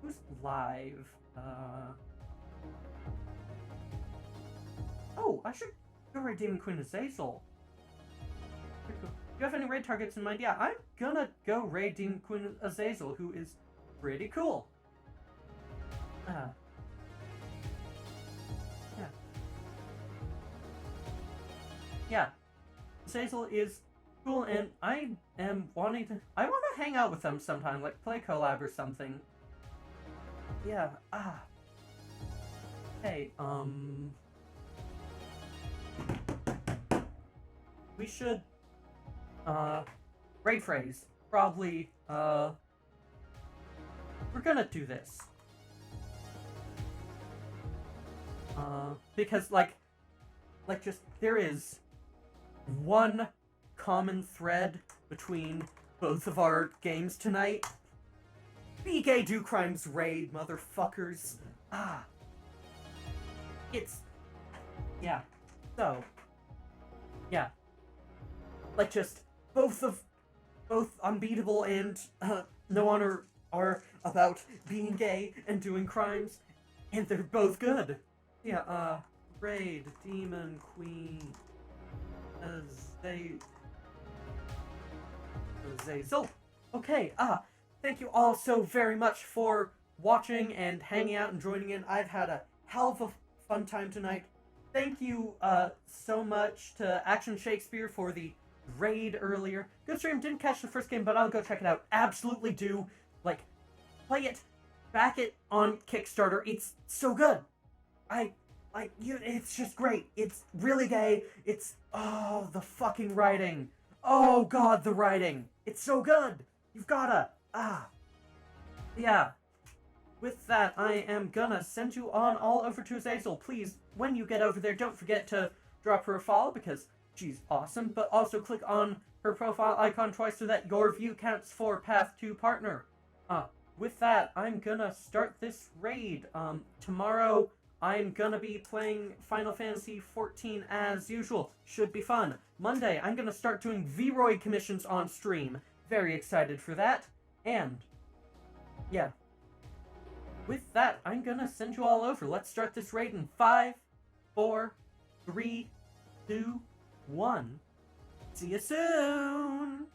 Who's live? Oh, I should go raid Demon Queen Azazel. Do you have any raid targets in mind? Yeah, I'm gonna go raid Demon Queen Azazel, who is pretty cool. Yeah. Azazel is cool, and I want to hang out with them sometime, like play collab or something. Yeah, Hey, we should, raid phrase. Probably, we're gonna do this. Because, just, there is one common thread between both of our games tonight. Be gay, do crimes, raid, motherfuckers. Yeah. So, yeah. Just, both Unbeatable and, No Honor are about being gay and doing crimes, and they're both good. Yeah, raid, Demon Queen, Azazel. Okay, thank you all so very much for watching and hanging out and joining in. I've had a hell of a fun time tonight. Thank you, so much to Action Shakespeare for the raid earlier. Good stream, didn't catch the first game, but I'll go check it out. Absolutely do. Play it, back it on Kickstarter. It's so good. It's just great. It's really gay. It's, the fucking writing. Oh god, the writing. It's so good. You've gotta, yeah. With that, I am gonna send you on all over to Azazel. Please, when you get over there, don't forget to drop her a follow, because she's awesome, but also click on her profile icon twice so that your view counts for Path to Partner. With that, I'm gonna start this raid. Tomorrow, I'm gonna be playing Final Fantasy XIV as usual. Should be fun. Monday, I'm gonna start doing V-Roy commissions on stream. Very excited for that. And, yeah. With that, I'm gonna send you all over. Let's start this raid in 5, 4, 3, 2, 1. See you soon!